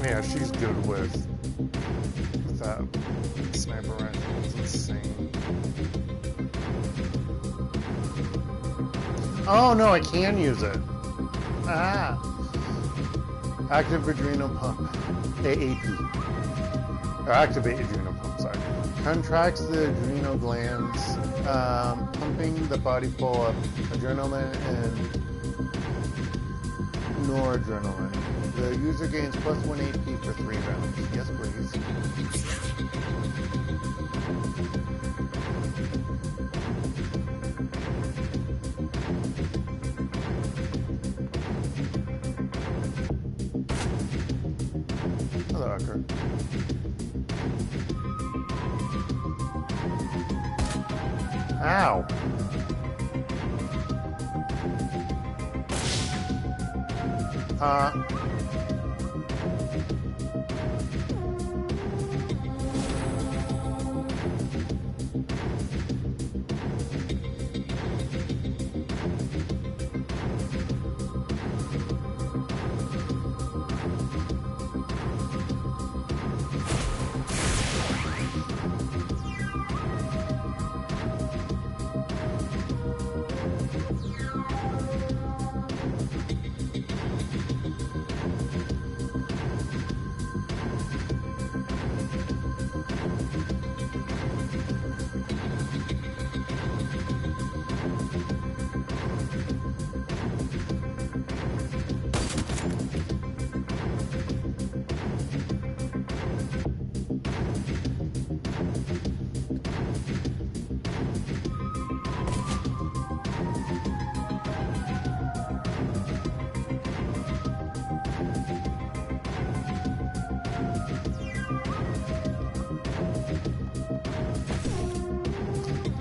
Yeah, she's good with that sniper rifle. It's insane. Oh no, I can use it. Ah. Active adrenal pump. AAP. Or activate adrenal pump, sorry. Contracts the adrenal glands, pumping the body full of adrenaline and noradrenaline. The user gains +1 AP for 3 rounds. Yes, please. Hello, Ucker. Ow!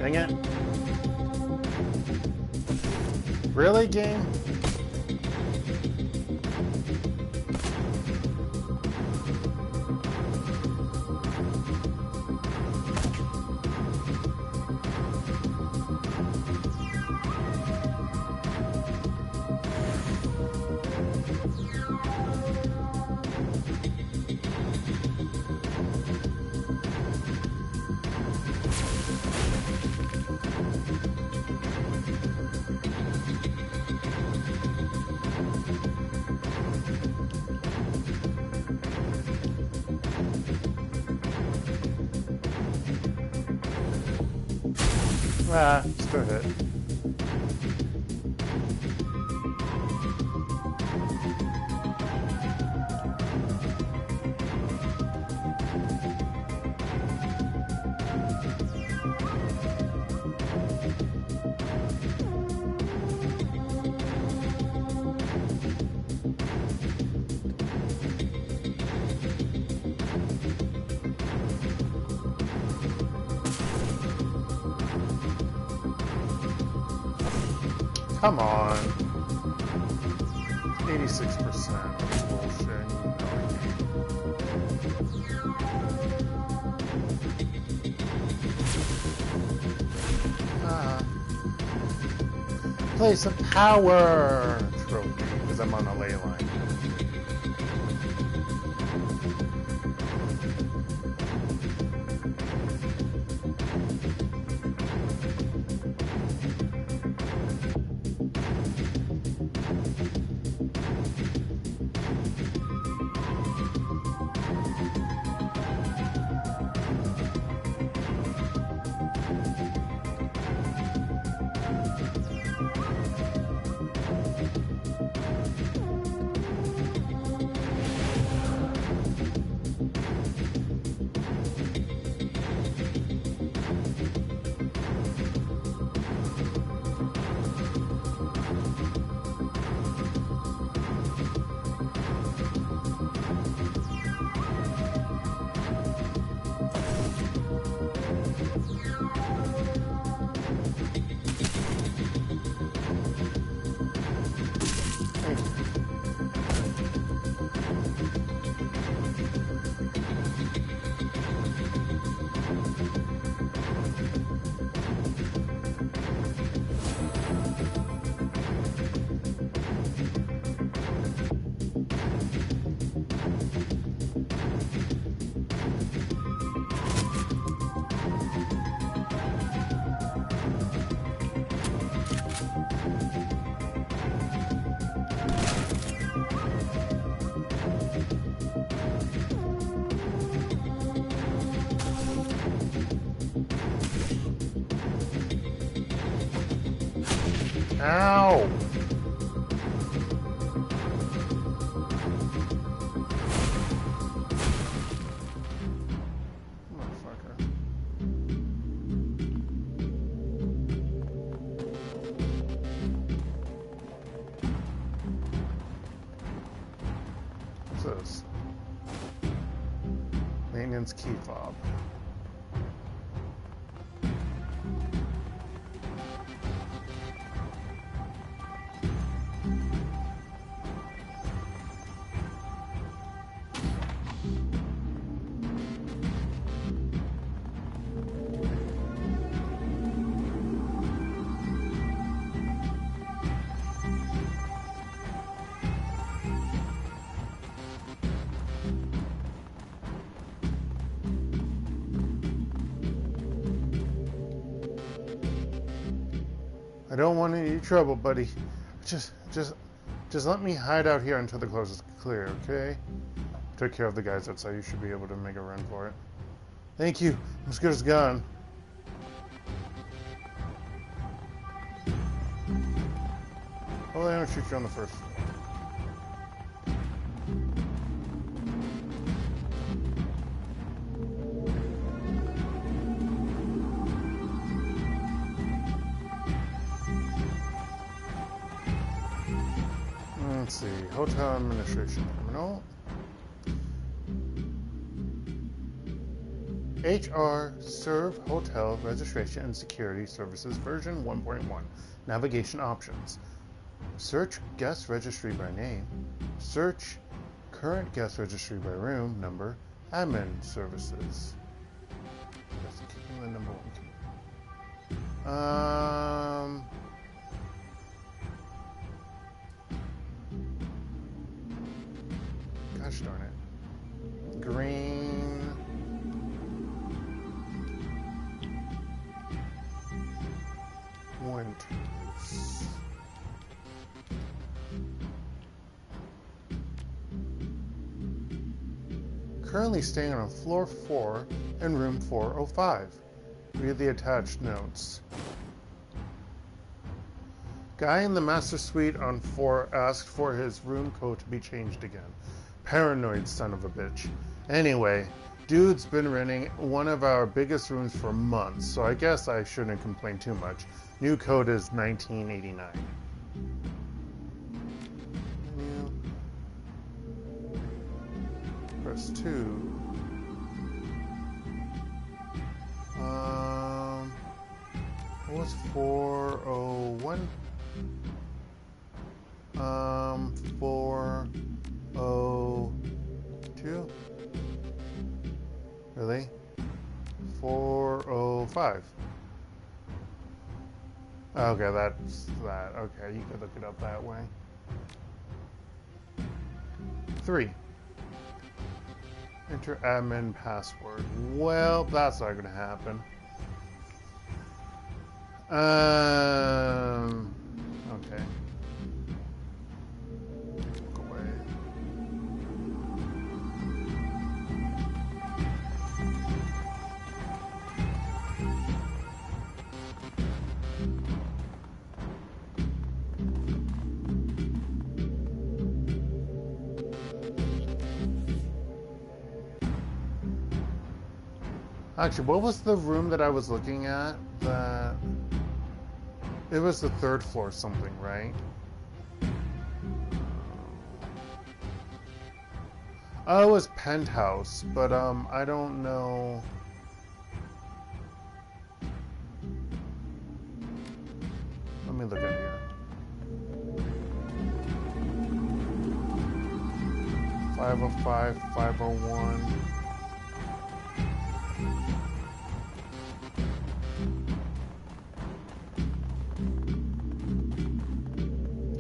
Dang it. Really, game? Ah, still hit. Come on. 86%. That's bullshit. Place of power trophy, because I'm on a ley line. Ow! Motherfucker. What's this? Maintenance key fob. I don't want any trouble, buddy. Just let me hide out here until the coast is clear, okay? Took care of the guys outside. You should be able to make a run for it. Thank you. I'm as good as gone. Well, I don't shoot you on the first floor. Let's see, Hotel Administration Terminal. HR Serve Hotel Registration and Security Services version 1.1. Navigation options. Search guest registry by name. Search current guest registry by room number. Admin services. That's keeping the number one key. Gosh darn it. Green. Winters. Currently staying on floor 4 in room 405. Read the attached notes. Guy in the master suite on 4 asked for his room code to be changed again. Paranoid son of a bitch. Anyway, dude's been renting one of our biggest rooms for months, so I guess I shouldn't complain too much. New code is 1989. Press 2. What was 401? 402? Really? 405. Okay, that's that. Okay, you could look it up that way. 3. Enter admin password. Well, that's not gonna happen. Okay. Go away. Actually, what was the room that I was looking at? That it was the 3rd floor something, right? Oh, it was penthouse, but I don't know. Let me look at here. 505, 501.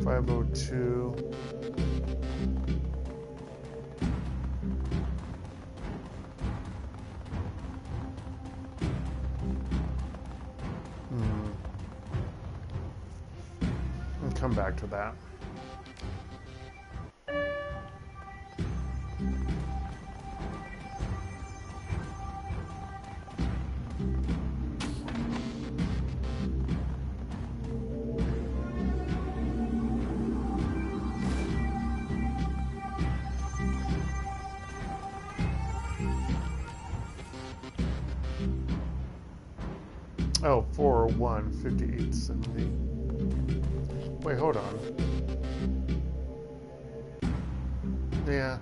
502. I'll come back to that. Oh, 401, 5870. Wait, hold on. Yeah.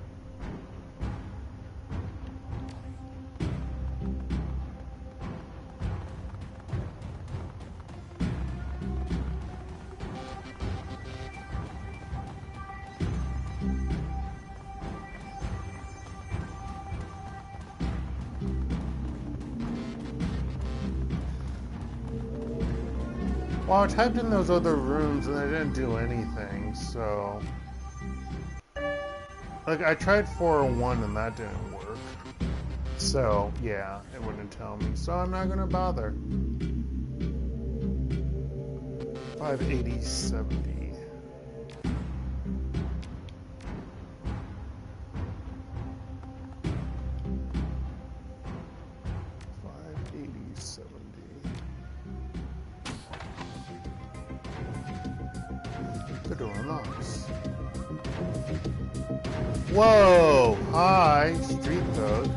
Well, I typed in those other rooms and they didn't do anything, so... Like, I tried 401 and that didn't work. So, yeah, it wouldn't tell me, so I'm not gonna bother. 58070. The door unlocks. Whoa! Hi, street thug.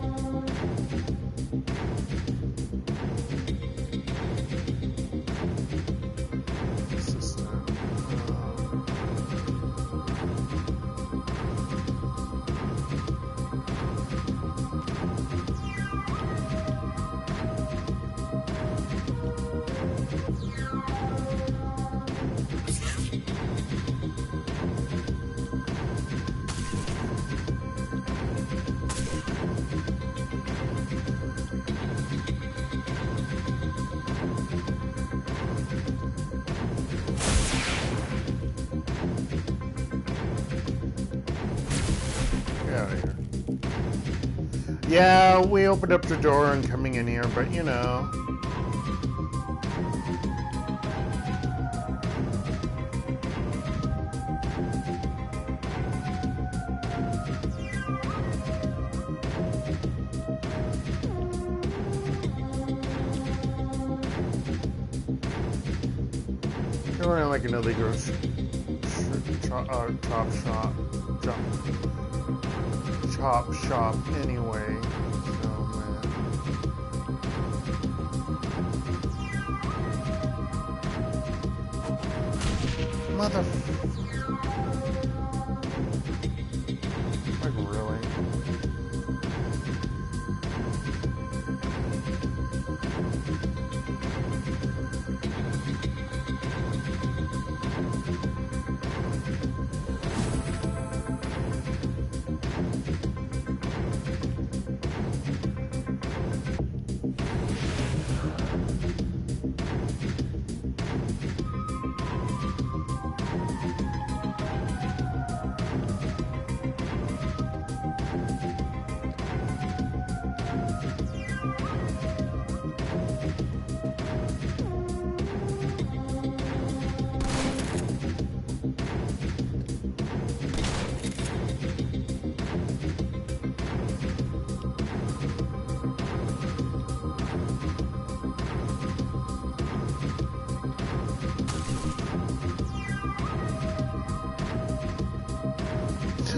Get out of here. Yeah, we opened up the door and coming in here, but you know. You're running like an illegal chop shop anyway. So man. Mother. Like really?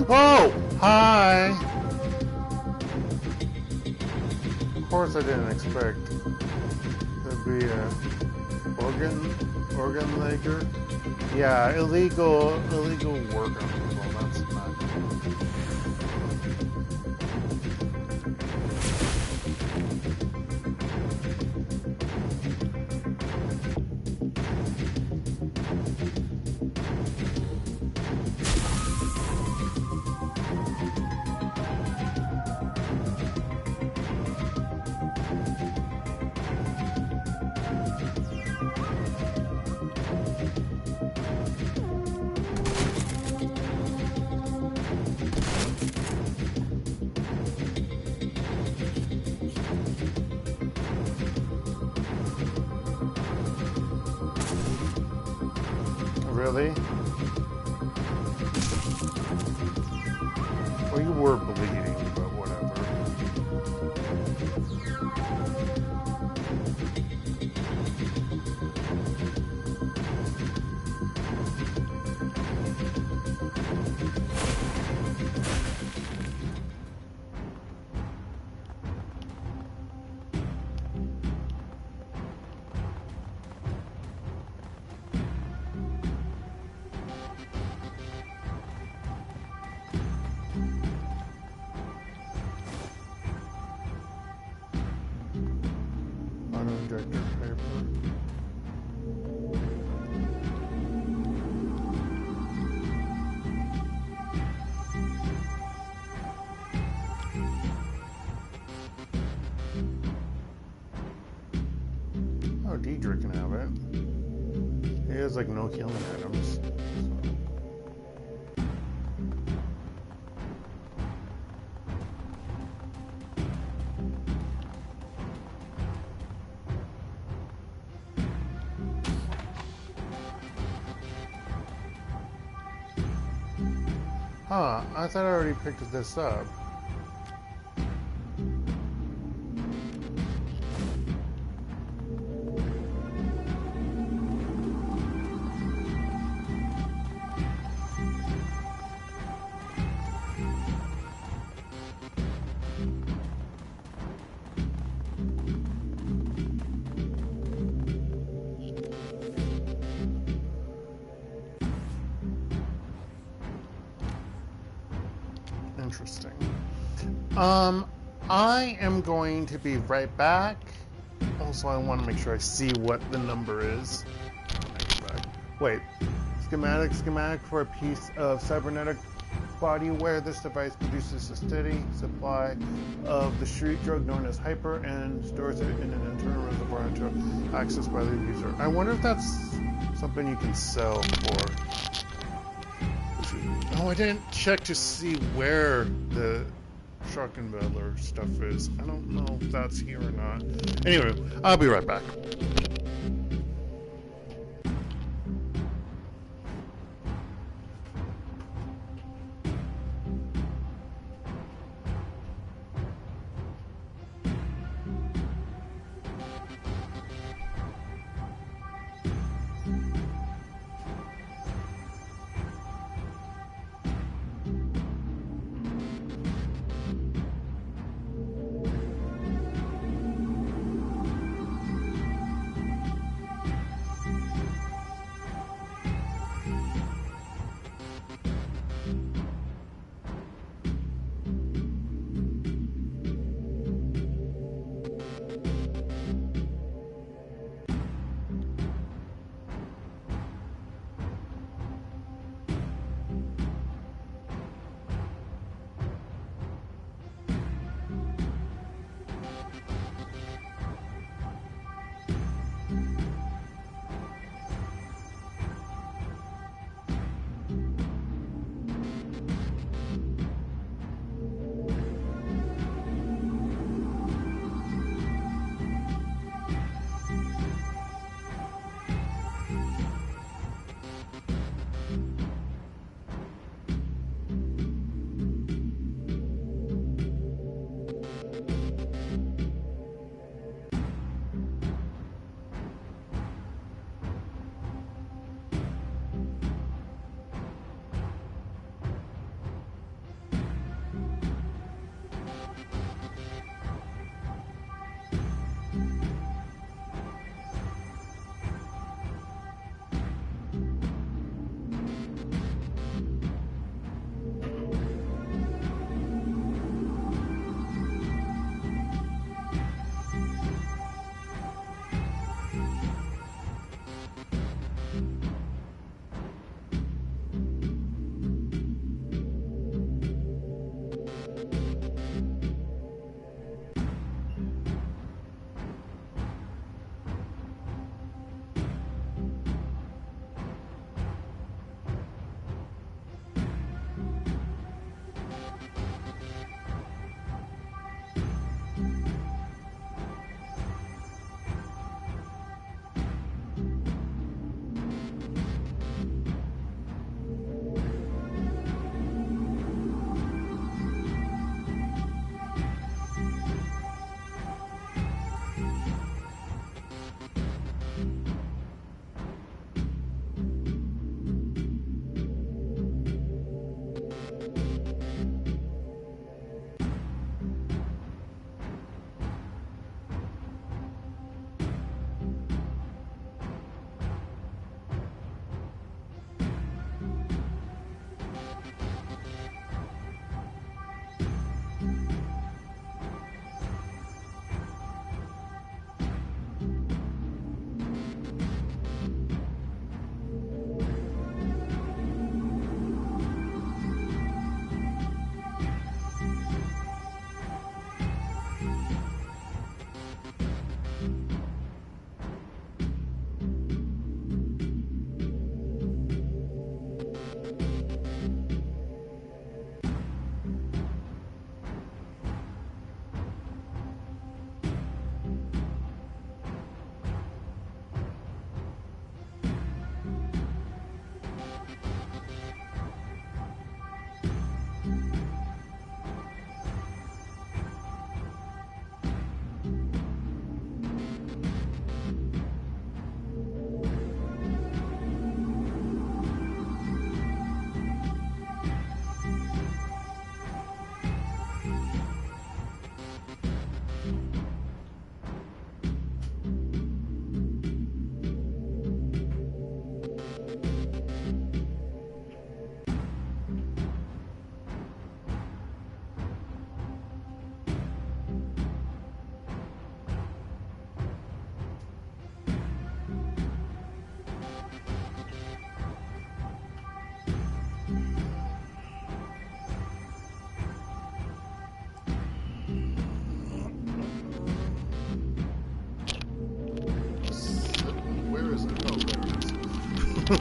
Oh! Hi! Of course I didn't expect to be a organ legger. Yeah, illegal work on people, that's not good. Really? Well, you were bleeding, but whatever. Auto-injector paper. Oh, Deidre can have it. He has like no healing items. Huh, I thought I already picked this up. Interesting. I am going to be right back. Also, I want to make sure I see what the number is. Wait. Schematic for a piece of cybernetic bodyware. This device produces a steady supply of the street drug known as hyper and stores it in an internal reservoir until accessed by the user. I wonder if that's something you can sell for. This is Oh, I didn't check to see where the shotgun battler stuff is. I don't know if that's here or not. Anyway, I'll be right back.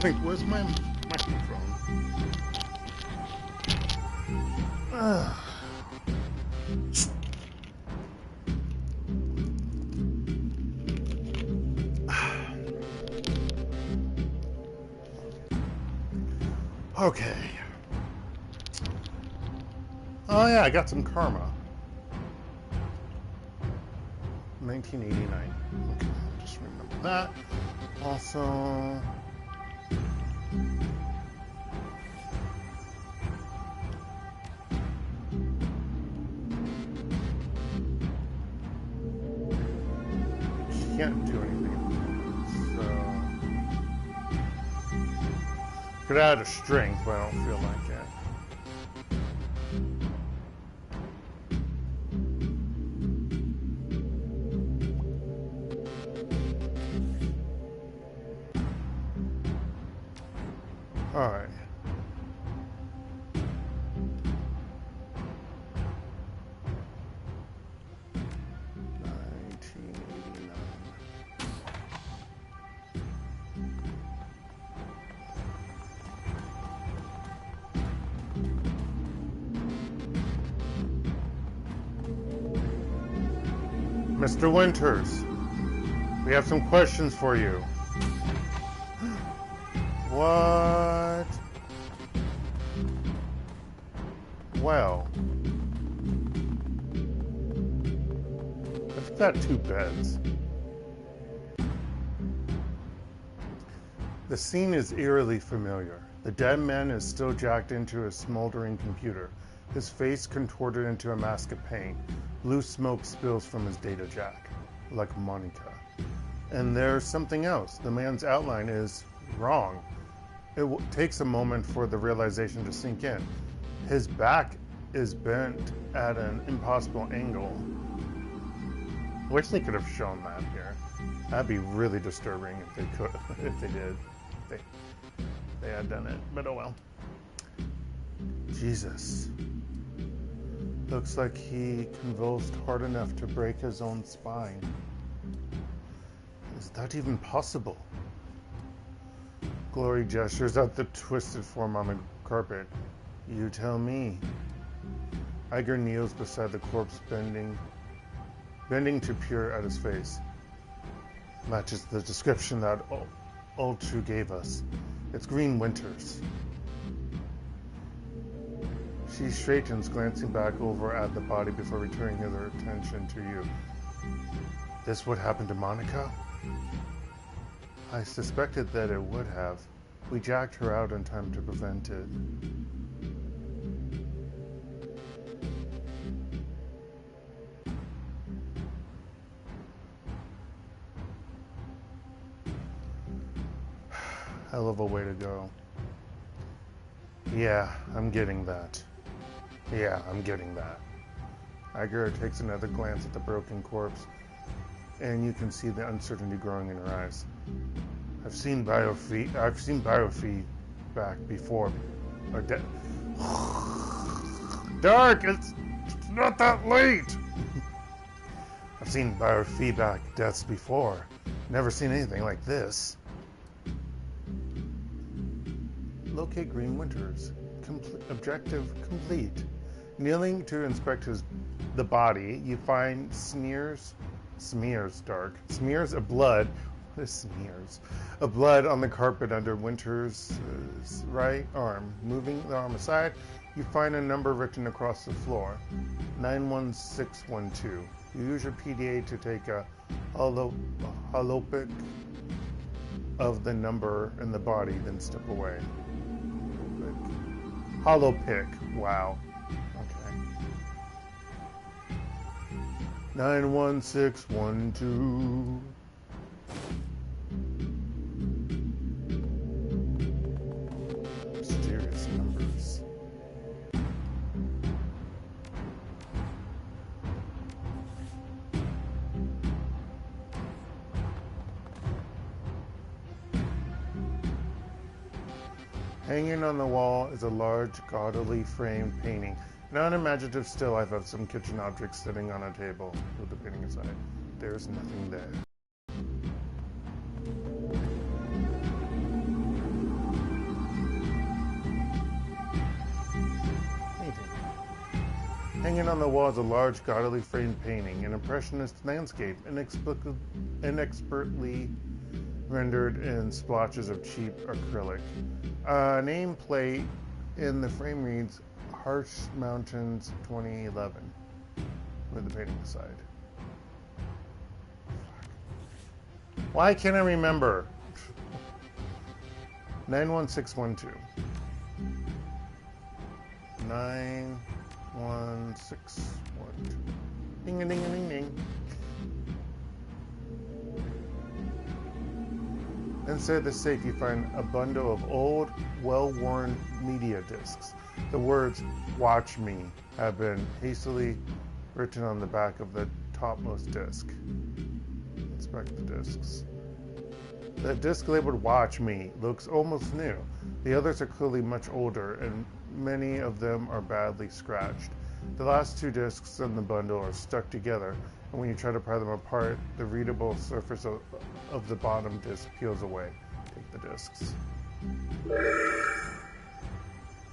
Like, where's my microphone? Okay. Oh yeah, I got some karma. 1989. Okay, just remember that. Also, can't do anything. So could add a strength, but I don't feel like it. All right. Mr. Winters, we have some questions for you. What? Well, I've got 2 beds. The scene is eerily familiar. The dead man is still jacked into a smoldering computer, his face contorted into a mask of pain. Blue smoke spills from his data jack, like Monica. And there's something else. The man's outline is wrong. It takes a moment for the realization to sink in. His back is bent at an impossible angle. Wish they could have shown that here. That'd be really disturbing if they could, if they did. They had done it, but oh well. Jesus. Looks like he convulsed hard enough to break his own spine. Is that even possible? Glory gestures at the twisted form on the carpet. You tell me. Iger kneels beside the corpse, bending to peer at his face. Matches the description that Ultru gave us. It's Green Winters. She straightens, glancing back over at the body before returning her attention to you. This would happen to Monica? I suspected that it would have. We jacked her out in time to prevent it. Hell of a way to go. Yeah, I'm getting that. Iger takes another glance at the broken corpse, and you can see the uncertainty growing in her eyes. I've seen biofeedback before. Dark, it's not that late. I've seen biofeedback deaths before. Never seen anything like this. Locate Green Winters. Objective complete. Kneeling to inspect the body, you find smears of blood. Of blood on the carpet under Winters' right arm. Moving the arm aside, you find a number written across the floor. 91612. You use your PDA to take a holopic of the number in the body, then step away. Holopic. Wow. Okay. 91612. Mysterious numbers. Hanging on the wall is a large, gaudily framed painting. An unimaginative still life of some kitchen objects sitting on a table, with the painting aside. There's nothing there. Anything. Hanging on the wall is a large, gaudily framed painting, an impressionist landscape, inexpertly rendered in splotches of cheap acrylic. A nameplate in the frame reads Harsh Mountains 2011 with the painting aside. Why can't I remember? 91612. 91612. Ding a ding a ding ding. Inside the safe, you find a bundle of old, well-worn media discs. The words, "Watch Me," have been hastily written on the back of the topmost disc. Inspect the discs. The disc labeled "Watch Me" looks almost new. The others are clearly much older, and many of them are badly scratched. The last two discs in the bundle are stuck together, and when you try to pry them apart, the readable surface of the bottom disc peels away. Take the discs.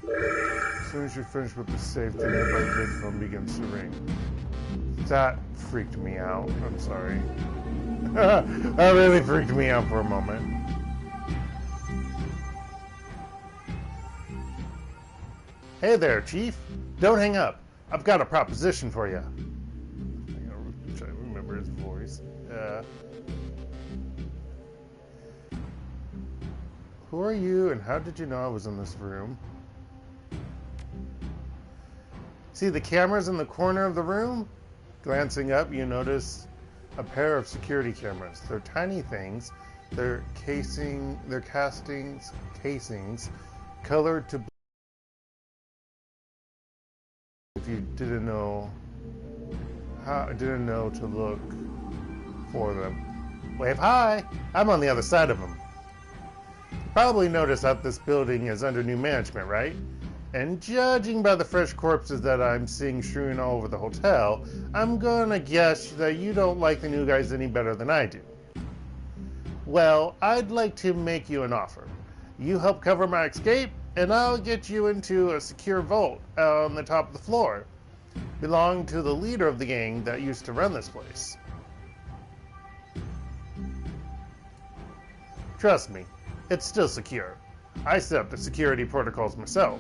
As soon as you're finished with the safe, the nearby grid phone begins to ring. That freaked me out. I'm sorry. That really freaked me out for a moment. Hey there, Chief. Don't hang up. I've got a proposition for you. I'm trying to remember his voice. Who are you, and how did you know I was in this room? See the cameras in the corner of the room? Glancing up, you notice a pair of security cameras. They're tiny things. They're casings colored to blue. If you didn't know to look for them. Wave hi! I'm on the other side of them. You probably noticed that this building is under new management, right? And judging by the fresh corpses that I'm seeing strewn all over the hotel, I'm gonna guess that you don't like the new guys any better than I do. Well, I'd like to make you an offer. You help cover my escape, and I'll get you into a secure vault on the top of the floor. Belonged to the leader of the gang that used to run this place. Trust me, it's still secure. I set up the security protocols myself.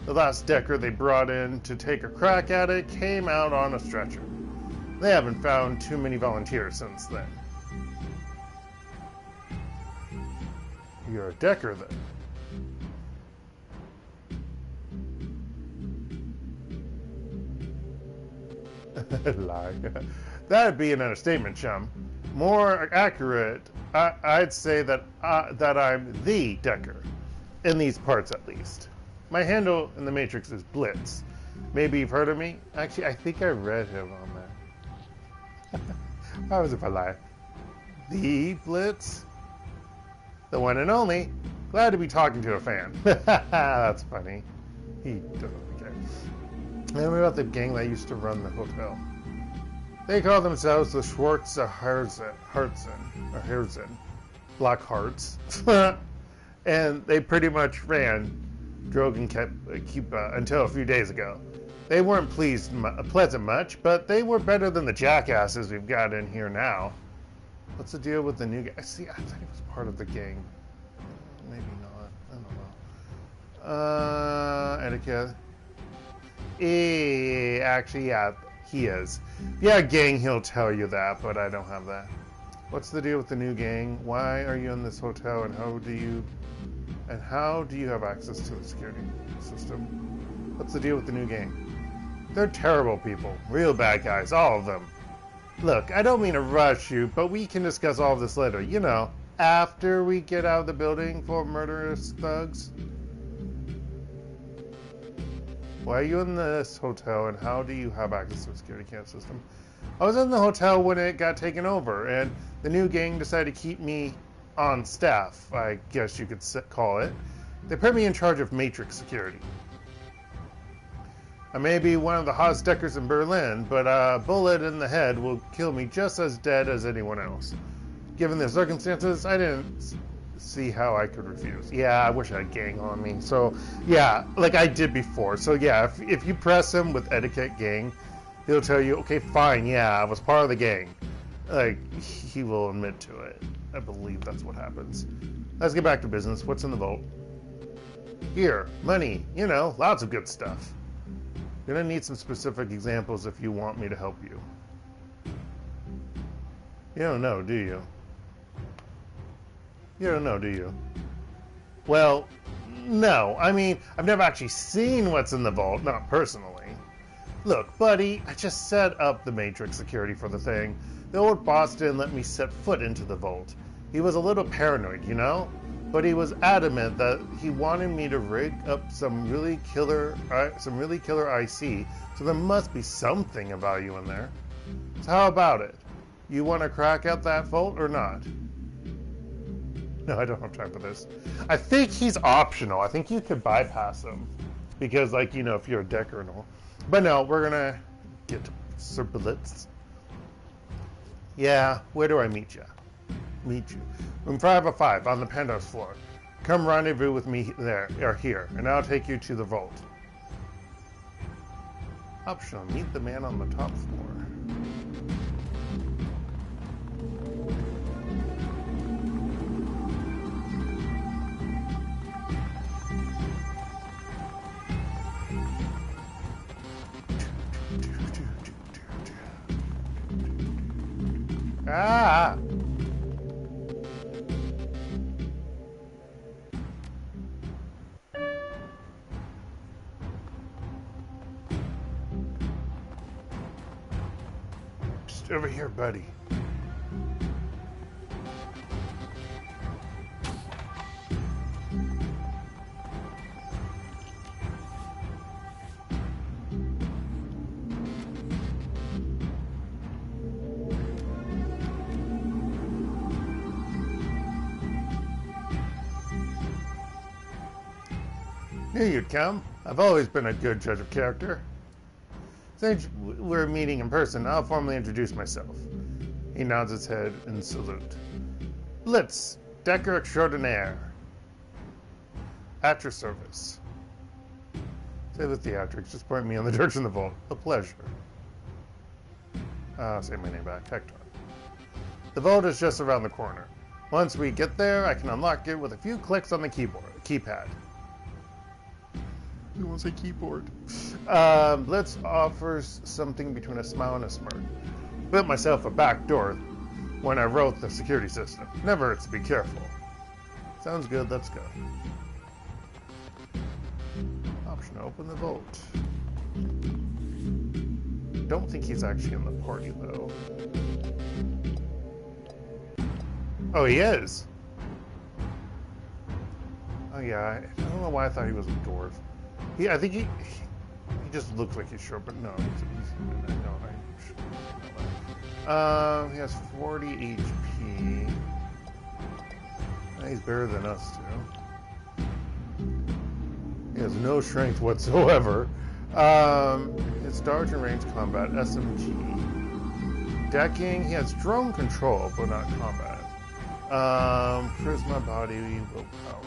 The last Decker they brought in to take a crack at it came out on a stretcher. They haven't found too many volunteers since then. You're a Decker then. Lie. That'd be an understatement, chum. More accurate, I'd say that I'm the Decker. In these parts, at least. My handle in the Matrix is Blitz. Maybe you've heard of me? Actually, I think I read him on that. How was it if I lie? The Blitz? The one and only. Glad to be talking to a fan. That's funny. He doesn't care. Tell me about the gang that used to run the hotel. They call themselves the Schwarz-Herzen, Black Hearts. And they pretty much ran Dragonfall until a few days ago. They weren't pleasant much, but they were better than the jackasses we've got in here now. What's the deal with the new guy? See, I thought he was part of the gang. Maybe not. I don't know. Etiquette. Actually, yeah, he is. Yeah, gang, he'll tell you that, but I don't have that. What's the deal with the new gang? Why are you in this hotel, and how do you have access to the security system? What's the deal with the new gang? They're terrible people. Real bad guys, all of them. Look, I don't mean to rush you, but we can discuss all of this later. You know, after we get out of the building full of murderous thugs. Why are you in this hotel, and how do you have access to the security camera system? I was in the hotel when it got taken over, and the new gang decided to keep me on staff, I guess you could call it. They put me in charge of Matrix security. I may be one of the hottest Deckers in Berlin, but a bullet in the head will kill me just as dead as anyone else. Given the circumstances, I didn't see how I could refuse. Yeah, I wish I had gang on me. So, yeah, like I did before. So, yeah, if you press him with etiquette gang, he'll tell you, okay, fine, yeah, I was part of the gang. Like, he will admit to it. I believe that's what happens. Let's get back to business. What's in the vault? Here, money, you know, lots of good stuff. You're gonna need some specific examples if you want me to help you. You don't know, do you? You don't know, do you? Well, no. I mean, I've never actually seen what's in the vault, not personally. Look, buddy, I just set up the Matrix security for the thing. The old boss didn't let me set foot into the vault. He was a little paranoid, you know? But he was adamant that he wanted me to rig up some really killer IC, so there must be something of value in there. So how about it? You want to crack out that vault or not? No, I don't have time for this. I think he's optional. I think you could bypass him. Because, like, you know, if you're a decker and all. But no, we're gonna get to Sir Blitz. Yeah, where do I meet you? Meet you. Room 505 on the penthouse floor. Come rendezvous with me there, or here, and I'll take you to the vault. Optional, meet the man on the top floor. Ah! Just over here, buddy. Knew you'd come. I've always been a good judge of character. Since we're meeting in person, I'll formally introduce myself. He nods his head in salute. Blitz, Decker extraordinaire. At your service. Say the theatrics, just point me in the direction of the vault. A pleasure. Say my name back, Hekton. The vault is just around the corner. Once we get there, I can unlock it with a few clicks on the keypad. I want to say keyboard. Blitz offers something between a smile and a smirk. Built myself a back door when I wrote the security system. Never hurts to be careful. Sounds good, let's go. Option to open the vault. Don't think he's actually in the party though. Oh, he is. Oh yeah, I don't know why I thought he was a dwarf. I think he just looks like he's short, but no, he has 40 HP. He's better than us too. He has no strength whatsoever. It's dodge and range combat, SMG. Decking, he has drone control, but not combat. Charisma, body, willpower.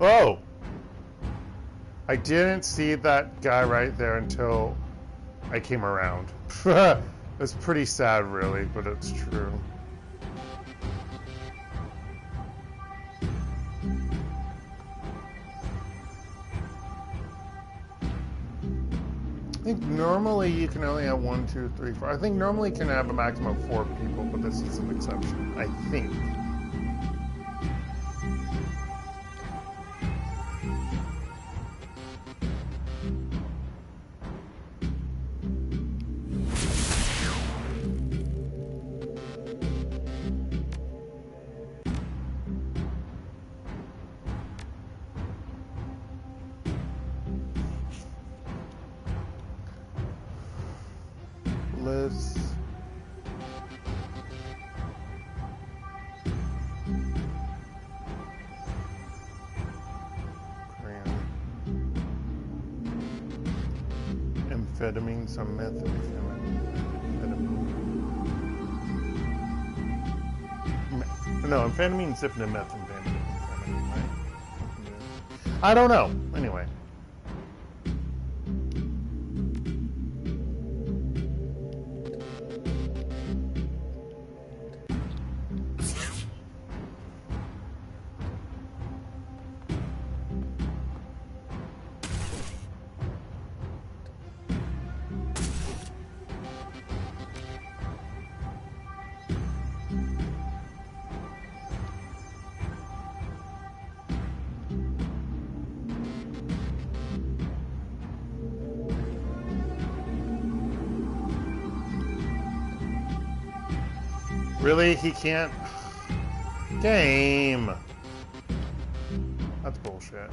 Oh! I didn't see that guy right there until I came around. It's pretty sad, really, but it's true. I think normally you can only have 1, 2, 3, 4. I think normally you can have a maximum of 4 people, but this is an exception, I think. amphetamine, some methamphetamine. No, amphetamine, different than methamphetamine, right? I don't know. Anyway. Really? He can't? Game! That's bullshit.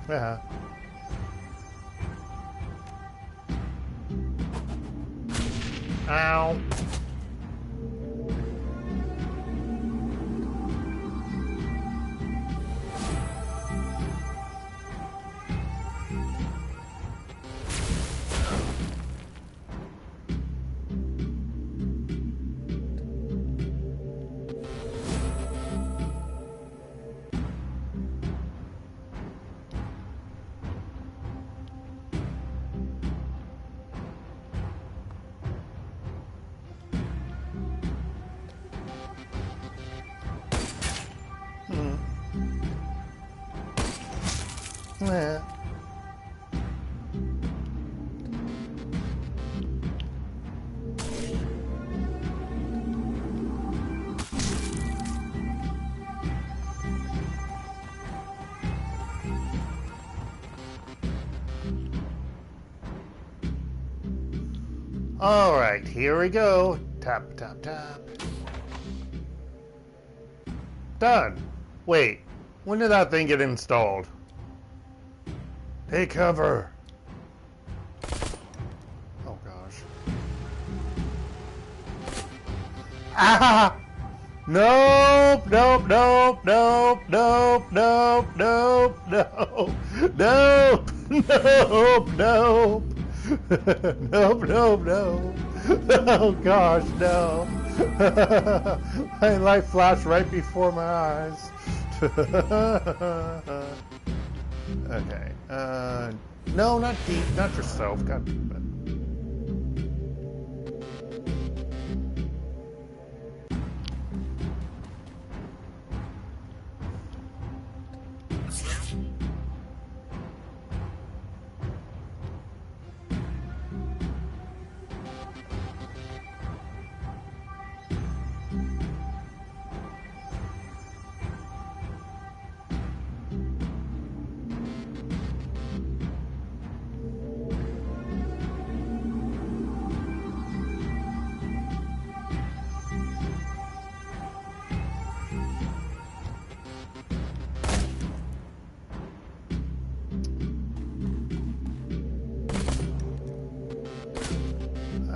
Yeah. Ow. Yeah. All right, here we go. Tap, tap, tap. Done. Wait, when did that thing get installed? Take cover. Oh gosh. Ah! Nope, nope, nope, nope, nope, nope, nope, nope, nope, nope, nope. Nope, nope, nope. Oh gosh, no. My life flashed right before my eyes. Okay. No, not deep, not yourself. God damn it.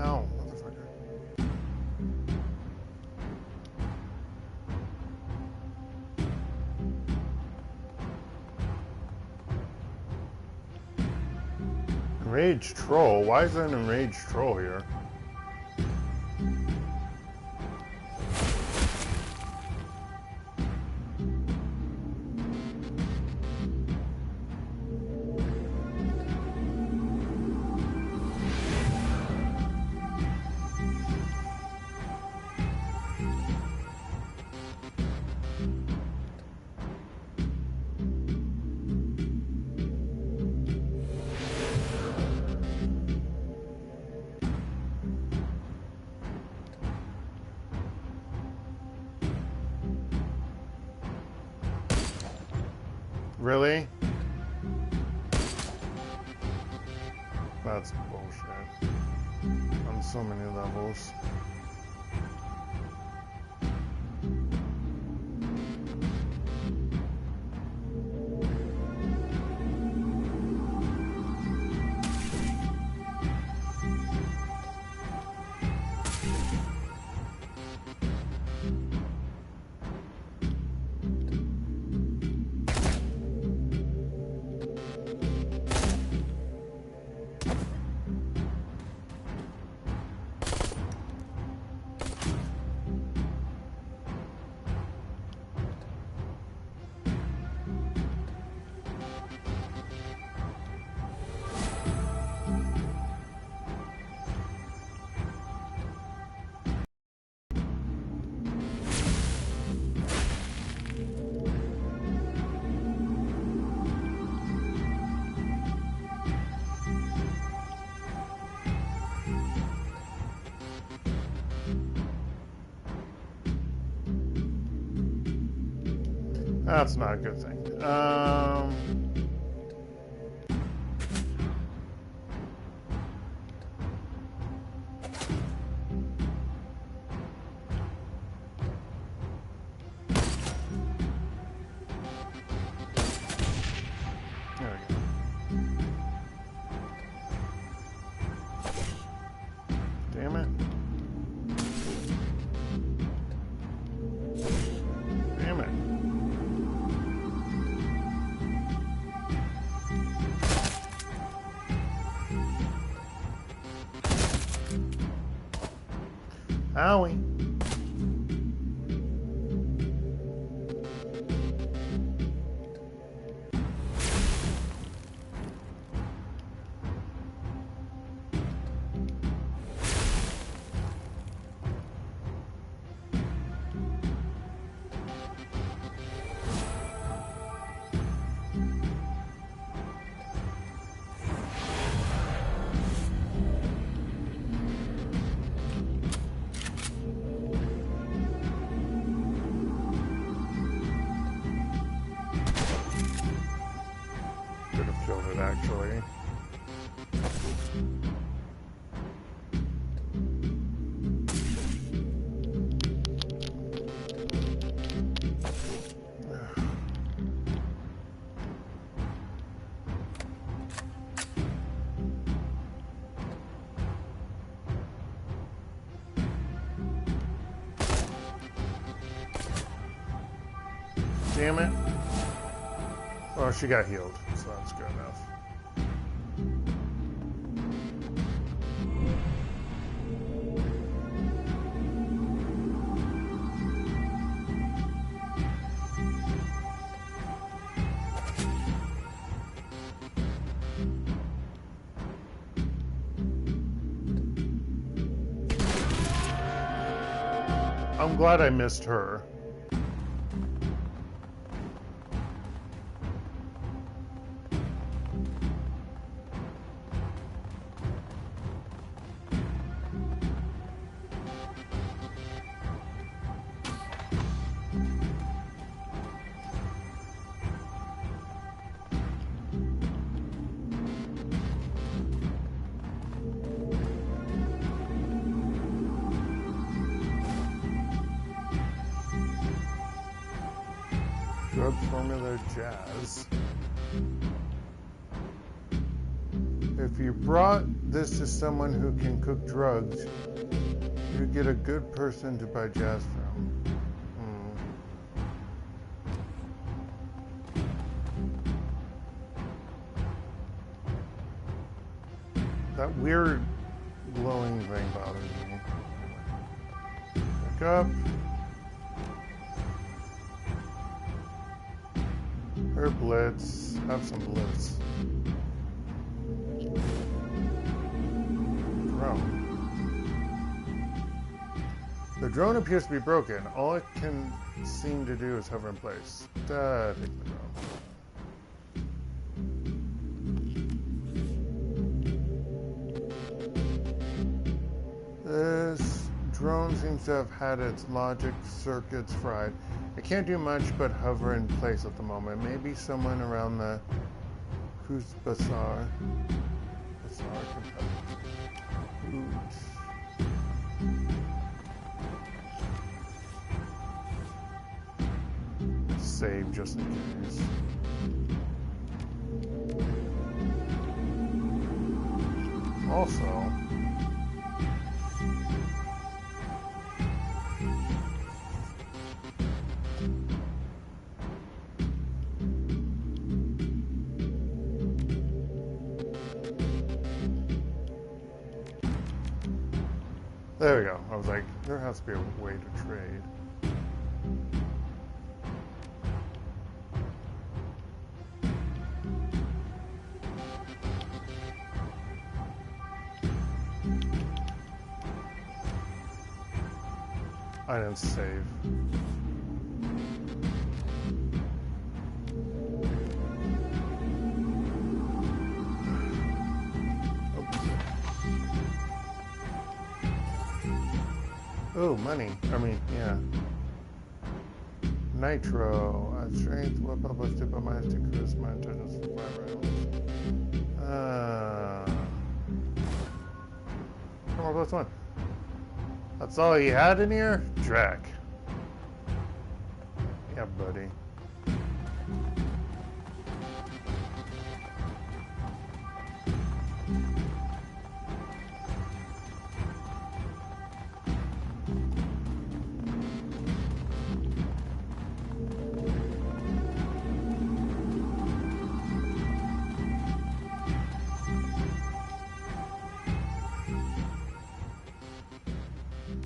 Ow, motherfucker. Enraged troll? Why is there an enraged troll here? Really? That's bullshit. On so many levels. That's not a good thing. There we go. Damn it. Damn it. Owie. Could have killed it actually. Damn it. Well, she got healed, so that's good enough. I'm glad I missed her. Drug formula jazz. If you brought this to someone who can cook drugs, you'd get a good person to buy jazz from. That weird glowing thing bothers me. Back up. Her blitz. Have some blitz. Drone. The drone appears to be broken. All it can seem to do is hover in place. Take the drone. This drone seems to have had its logic circuits fried. It can't do much but hover in place at the moment. Maybe someone around the Bazaar can help. Oops. Save just in case. Also, there we go. I was like, there has to be a way to trade. I didn't save. Oh, money. I mean, yeah. Nitro. strength, weapon plus 2 by minus 2 charisma, intelligence, 5 Come on, plus 1. That's all he had in here? Drac. Yeah, buddy.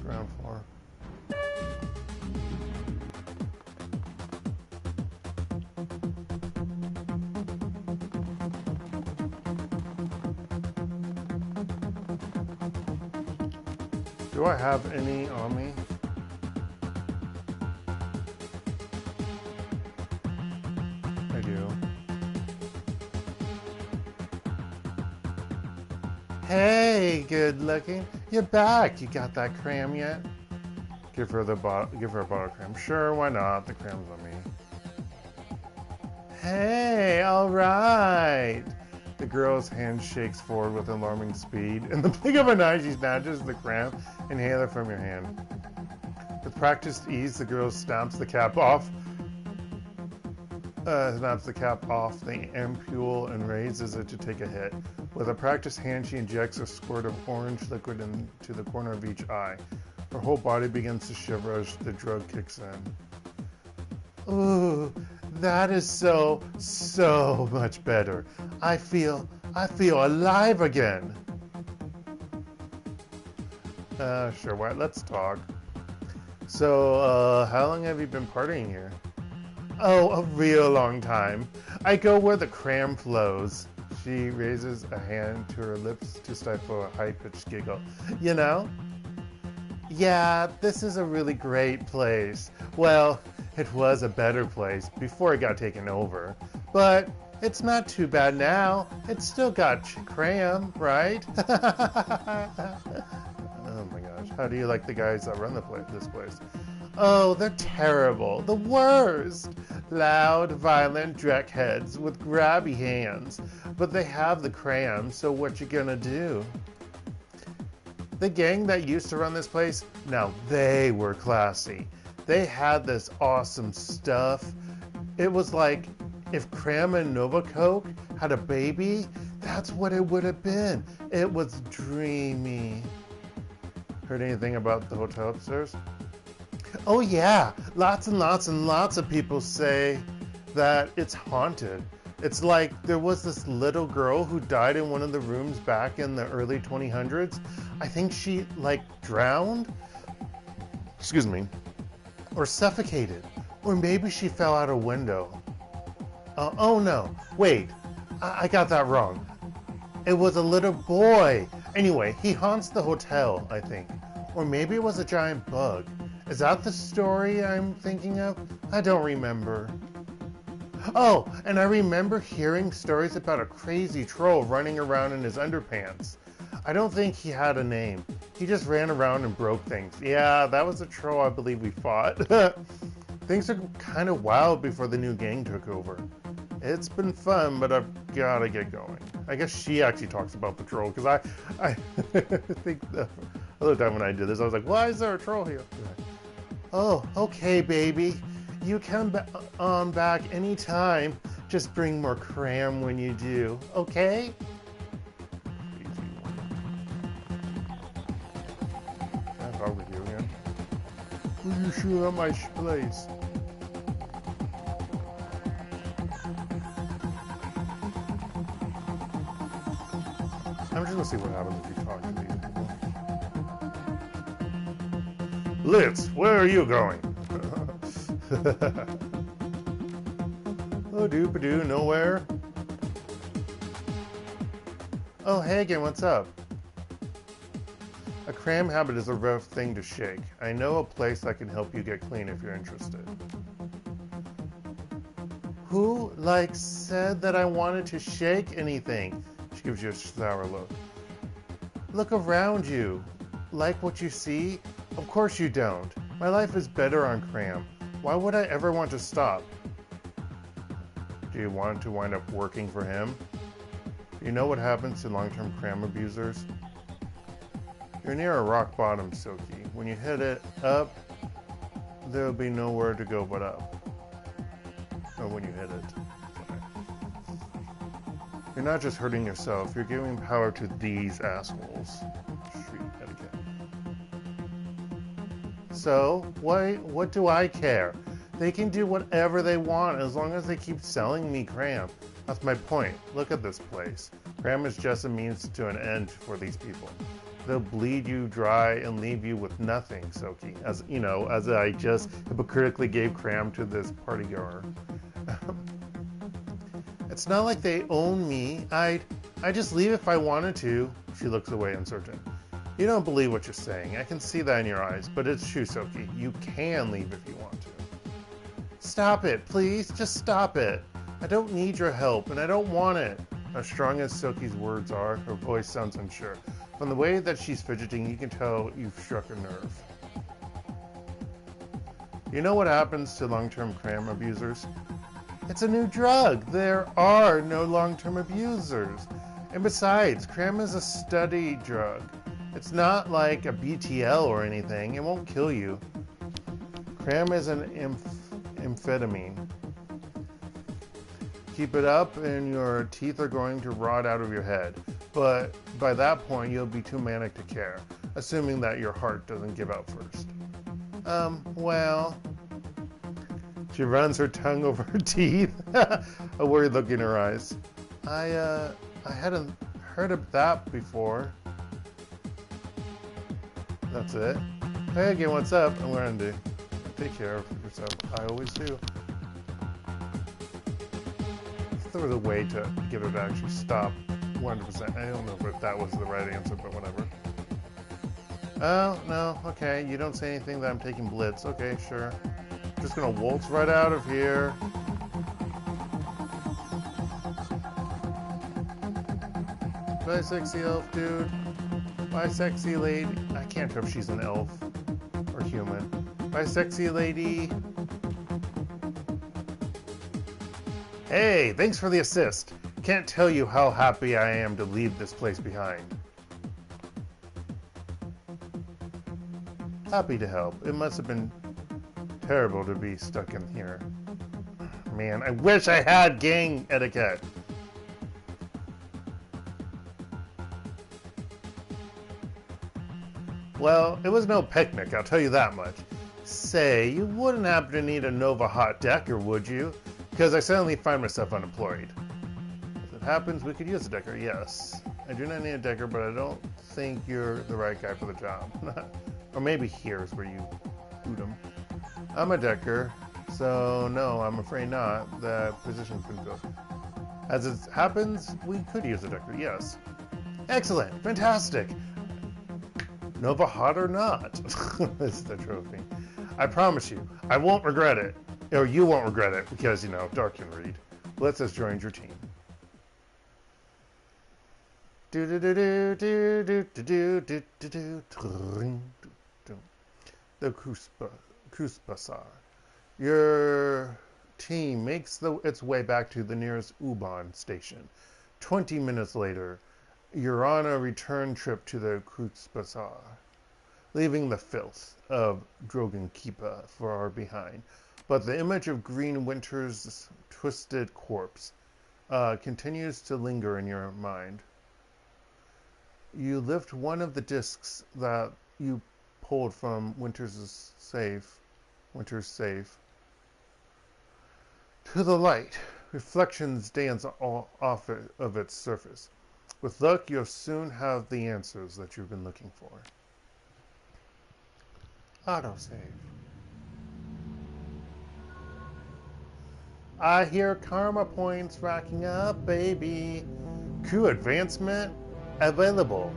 Ground floor. Do I have any on me? I do. Hey, good looking. You're back. You got that cram yet? Give her a bottle of cram. Sure, why not? The cram's on me. Hey, all right. The girl's hand shakes forward with alarming speed. In the blink of an eye, she snatches the cram inhaler from your hand. With practiced ease, the girl snaps the cap off the ampule and raises it to take a hit. With a practiced hand, she injects a squirt of orange liquid into the corner of each eye. Her whole body begins to shiver as the drug kicks in. Ooh, that is so much better. I feel alive again. Sure, what? Let's talk. So, how long have you been partying here? Oh, a real long time. I go where the cram flows. She raises a hand to her lips to stifle a high-pitched giggle. You know? Yeah, this is a really great place. Well, it was a better place before it got taken over. But it's not too bad now. It's still got cram, right? Oh my gosh. How do you like the guys that run this place? Oh, they're terrible. The worst. Loud, violent dreckheads with grabby hands. But they have the cram, so what you gonna do? The gang that used to run this place, now they were classy. They had this awesome stuff. It was like if Cram and Nova Coke had a baby, that's what it would have been. It was dreamy. Heard anything about the hotel upstairs? Oh yeah, lots and lots of people say that it's haunted. It's like there was this little girl who died in one of the rooms back in the early 2000s. I think she drowned, excuse me, or suffocated, or maybe she fell out a window. Oh no, wait, I got that wrong. It was a little boy. Anyway, he haunts the hotel, I think. Or maybe it was a giant bug. Is that the story I'm thinking of? I don't remember. Oh, and I remember hearing stories about a crazy troll running around in his underpants. I don't think he had a name. He just ran around and broke things. Yeah, that was a troll I believe we fought. Things are kind of wild before the new gang took over. It's been fun, but I've got to get going. I guess she actually talks about the troll, because I think the other time when I did this, I was like, why is there a troll here? Oh, okay, baby. You come on back anytime. Just bring more cram when you do, okay? Can I talk with you again? Will you show up my place? I'm just gonna see what happens if you talk to these people. Litz, where are you going? Oh, doop-a-doo, nowhere. Oh, hey again, what's up? A cram habit is a rough thing to shake. I know a place that can help you get clean if you're interested. Who, said that I wanted to shake anything? She gives you a sour look. Look around you. Like what you see? Of course you don't. My life is better on cram. Why would I ever want to stop? Do you want to wind up working for him? You know what happens to long-term cram abusers? You're near a rock bottom, Silky. When you hit it up, there'll be nowhere to go but up. Or when you hit it. You're not just hurting yourself, you're giving power to these assholes. Street etiquette. So, what do I care? They can do whatever they want as long as they keep selling me cram. That's my point. Look at this place. Cram is just a means to an end for these people. They'll bleed you dry and leave you with nothing, Soki. As you know, as I just hypocritically gave cram to this party goer. It's not like they own me. I'd just leave if I wanted to. She looks away uncertain. You don't believe what you're saying. I can see that in your eyes, but it's true, Soki. You can leave if you want to. Stop it, please. Just stop it. I don't need your help, and I don't want it. As strong as Soki's words are, her voice sounds unsure. From the way that she's fidgeting, you can tell you've struck a nerve. You know what happens to long-term cram abusers? It's a new drug. There are no long-term abusers. And besides, cram is a study drug. It's not like a BTL or anything. It won't kill you. Cram is an amphetamine. Keep it up and your teeth are going to rot out of your head. But by that point, you'll be too manic to care, assuming that your heart doesn't give out first. Well... She runs her tongue over her teeth, a worried look in her eyes. I hadn't heard of that before. That's it. Hey again, what's up? I'm going to take care of yourself. I always do. If there was a way to get her to actually stop 100%. I don't know if that was the right answer, but whatever. Oh, no, okay. You don't say anything that I'm taking blitz. Okay, sure. Just gonna waltz right out of here. Bye, sexy elf dude. Bye, sexy lady. I can't tell if she's an elf or human. Bye, sexy lady. Hey, thanks for the assist. Can't tell you how happy I am to leave this place behind. Happy to help. It must have been terrible to be stuck in here. Man, I wish I had gang etiquette. Well, it was no picnic, I'll tell you that much. Say, you wouldn't happen to need a Nova hot decker, would you? Because I suddenly find myself unemployed. If it happens, we could use a decker, yes. I do not need a decker, but I don't think you're the right guy for the job. Or maybe here's where you boot him. I'm a decker, so no, I'm afraid not. The position's been filled. As it happens, we could use a decker, yes. Excellent, fantastic. Nova hot or not? This is the trophy. I promise you, I won't regret it. Or you won't regret it, because, you know, Dark can read. Let's just join your team. The Kuspasar. Your team makes its way back to the nearest U-Bahn station. 20 minutes later, you're on a return trip to the Kuspasar, leaving the filth of Drogenkeeper far behind. But the image of Green Winter's twisted corpse continues to linger in your mind. You lift one of the discs that you pulled from Winter's safe to the light. Reflections dance off of its surface. With luck, you'll soon have the answers that you've been looking for. Autosave. I hear karma points racking up, baby. Crew advancement available.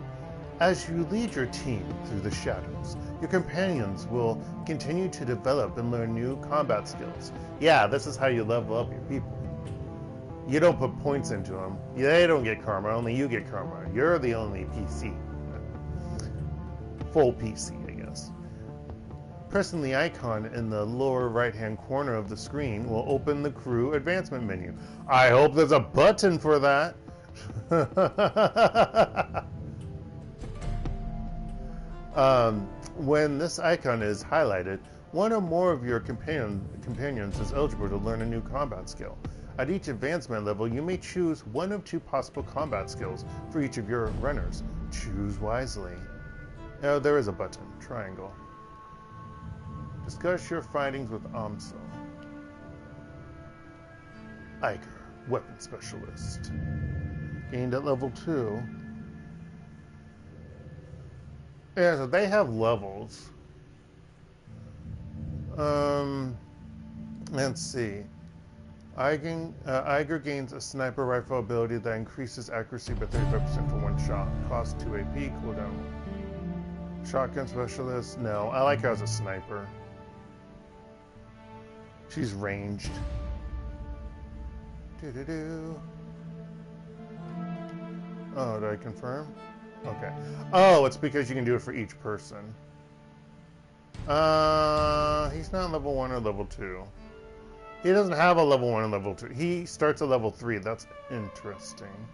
As you lead your team through the shadows, your companions will continue to develop and learn new combat skills. Yeah, this is how you level up your people. You don't put points into them. They don't get karma, only you get karma. You're the only PC. Full PC, I guess. Pressing the icon in the lower right-hand corner of the screen will open the crew advancement menu. I hope there's a button for that. When this icon is highlighted, one or more of your companions is eligible to learn a new combat skill. At each advancement level, you may choose one of two possible combat skills for each of your runners. Choose wisely. Oh, there is a button. Triangle. Discuss your findings with Amso. Iker, Weapon Specialist. Gained at level 2. Yeah, so they have levels. Let's see. Iger gains a sniper rifle ability that increases accuracy by 35% for one shot. Cost 2 AP, cooldown. Shotgun Specialist? No, I like her as a sniper. She's ranged. Doo-doo-doo. Oh, did I confirm? Okay. Oh, it's because you can do it for each person. He's not level 1 or level 2. He doesn't have a level 1 and level 2. He starts at level 3. That's interesting.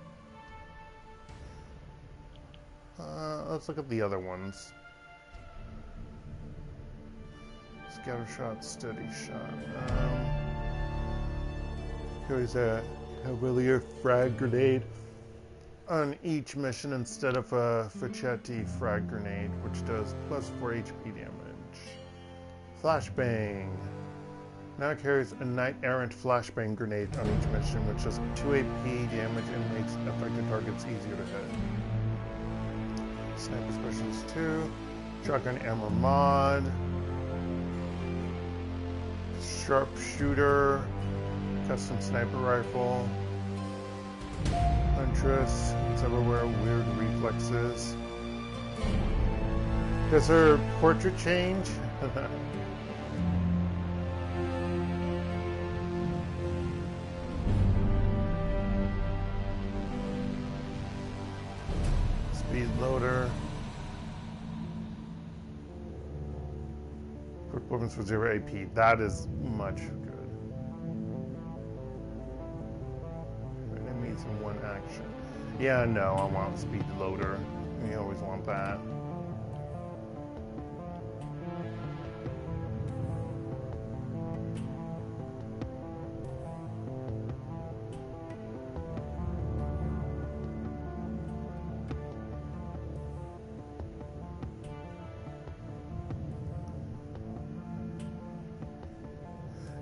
Let's look at the other ones. Scatter shot, steady shot. Carries a Cavalier frag grenade on each mission instead of a Facchetti frag grenade, which does plus 4 HP damage. Flashbang. Now carries a Knight Errant flashbang grenade on each mission, which does 2 AP damage and makes affected targets easier to hit. Sniper Specialist 2. Shotgun Ammo Mod. Sharpshooter. Custom Sniper Rifle. Huntress. It's everywhere. Weird reflexes. Does her portrait change? Speed loader. Quick weapons for 0 AP. That is much good. Enemies in one action. Yeah, no, I want speed loader. You always want that.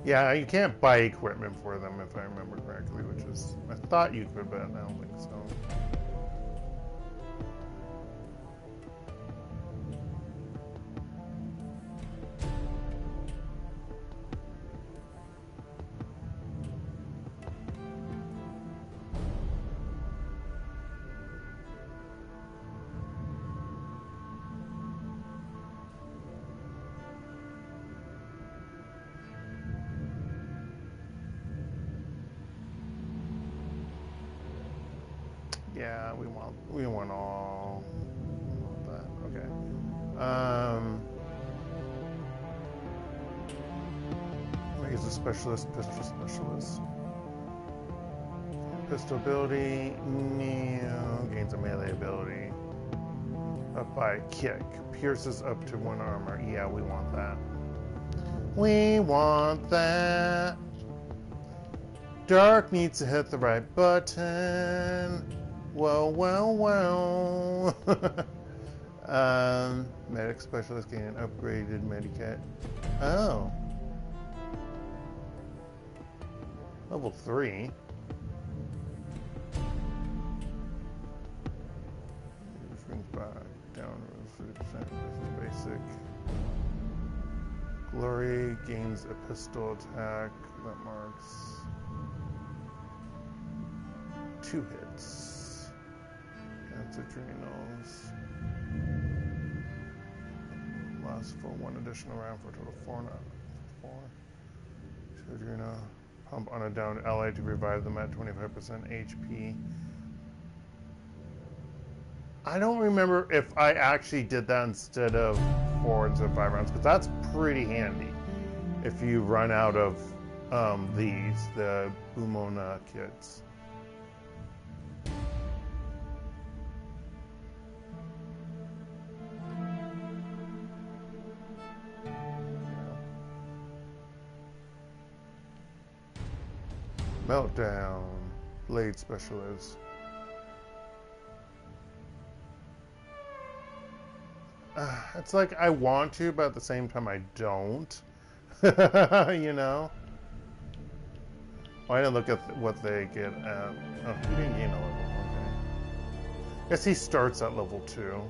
Yeah, you can't buy equipment for them if I remember correctly, which is, I thought you could, but I don't think so. Yeah, we want all that. Okay. He's a specialist, pistol specialist. Pistol ability, gains a melee ability. Up by a kick, pierces up to 1 armor. Yeah, we want that. We want that. Dark needs to hit the right button. Whoa, whoa, whoa. Medic specialist gain an upgraded medikit. Oh. Level 3. Brings back down 30%. This is basic. Glory gains a pistol attack that marks 2 hits. That's adrenals. Lasts for 1 additional round for a total of 4. So adrenal. Pump on a downed ally to revive them at 25% HP. I don't remember if I actually did that instead of 4 instead of 5 rounds, because that's pretty handy if you run out of the Bumona kits. Meltdown, Blade Specialist. It's like I want to, but at the same time I don't. You know? Why didn't look at what they get at? Oh, he didn't gain a level. Okay. Guess he starts at level 2.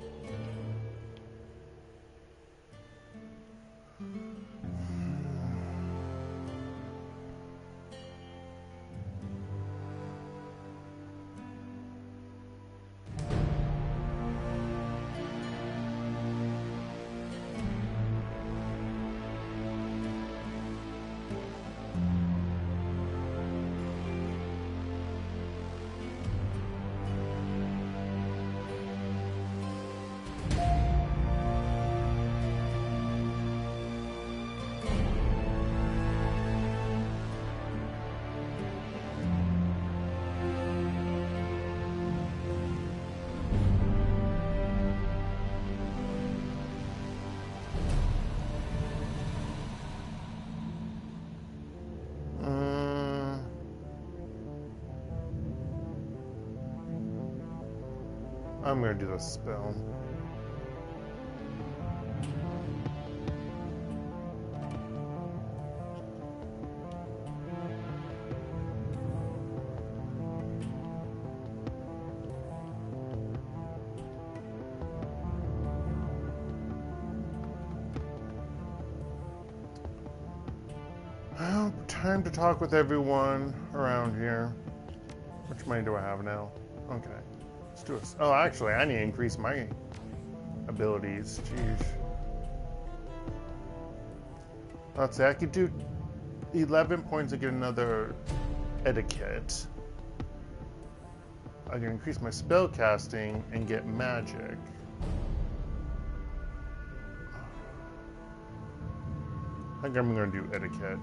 I'm gonna do the spell. Well, time to talk with everyone around here. Which money do I have now? Okay. Let's do it. Oh, actually, I need to increase my abilities. Jeez. Let's see, I could do 11 points to get another etiquette. I can increase my spell casting and get magic. I think I'm going to do etiquette.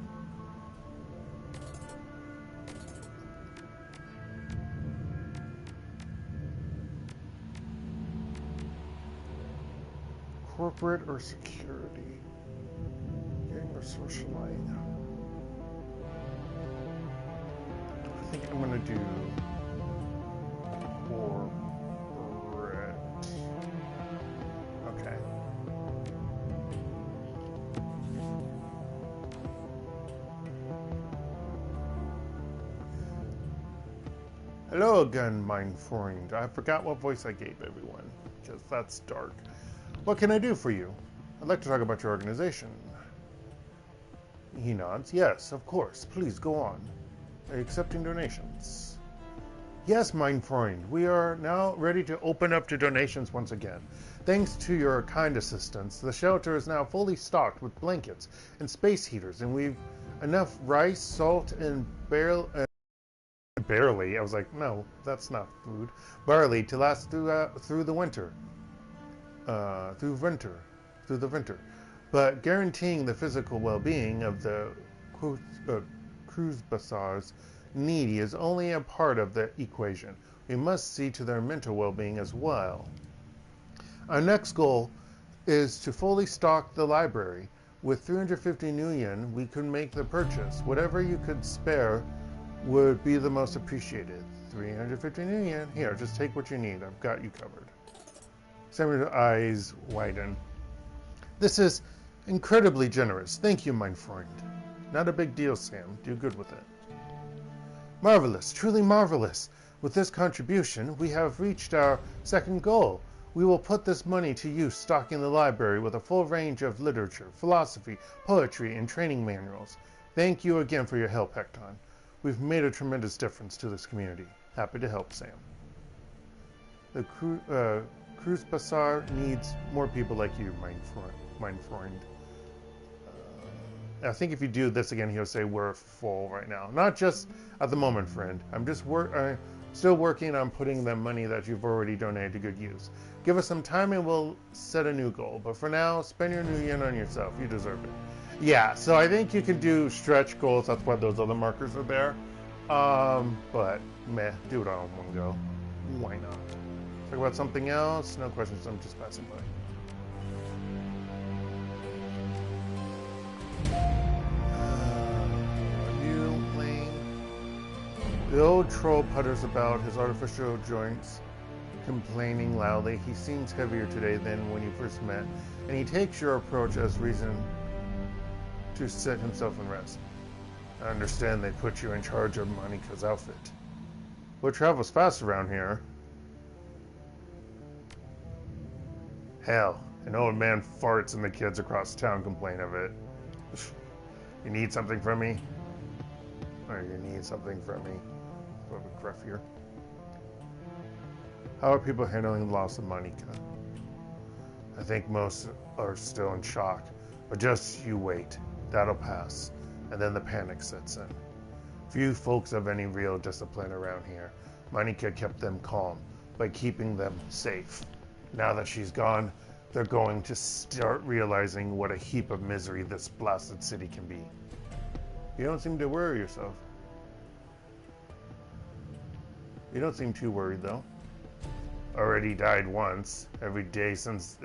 Corporate or security? Gang or socialite? I think I'm gonna do corporate. Okay. Hello again, mine friend. I forgot what voice I gave everyone, because that's dark. What can I do for you? I'd like to talk about your organization. He nods. Yes, of course. Please go on. Are you accepting donations? Yes, mein Freund. We are now ready to open up to donations once again. Thanks to your kind assistance, the shelter is now fully stocked with blankets and space heaters, and we've enough rice, salt, and barley. I was like, no, that's not food. Barley to last through the winter. Through the winter, but guaranteeing the physical well-being of the cruise bazaar's needy is only a part of the equation. We must see to their mental well-being as well. Our next goal is to fully stock the library. With 350 new yen, we could make the purchase. Whatever you could spare would be the most appreciated. 350 new yen. Here, just take what you need. I've got you covered. Samuel's eyes widen. This is incredibly generous. Thank you, mein Freund. Not a big deal, Sam. Do good with it. Marvelous, truly marvelous. With this contribution, we have reached our second goal. We will put this money to use stocking the library with a full range of literature, philosophy, poetry, and training manuals. Thank you again for your help, Hekton. We've made a tremendous difference to this community. Happy to help, Sam. The Cruise Bazaar needs more people like you, mein Freund. I think if you do this again, he'll say we're full right now. Not just at the moment, friend. I'm just Still working on putting the money that you've already donated to good use. Give us some time and we'll set a new goal. But for now, spend your new yen on yourself. You deserve it. Yeah, so I think you can do stretch goals. That's why those other markers are there. But meh, do it all in one go. Why not? Talk about something else? No questions, I'm just passing by. The old troll putters about, his artificial joints complaining loudly. He seems heavier today than when you first met, and he takes your approach as reason to set himself in rest. I understand they put you in charge of Monika's outfit. What travels fast around here? Hell, an old man farts and the kids across town complain of it. You need something from me? Or you need something from me? A little bit gruffier. How are people handling the loss of Monika? I think most are still in shock, but just you wait. That'll pass, and then the panic sets in. Few folks have any real discipline around here. Monika kept them calm by keeping them safe. Now that she's gone, they're going to start realizing what a heap of misery this blasted city can be. You don't seem to worry yourself. You don't seem too worried, though. Already died once. Every day since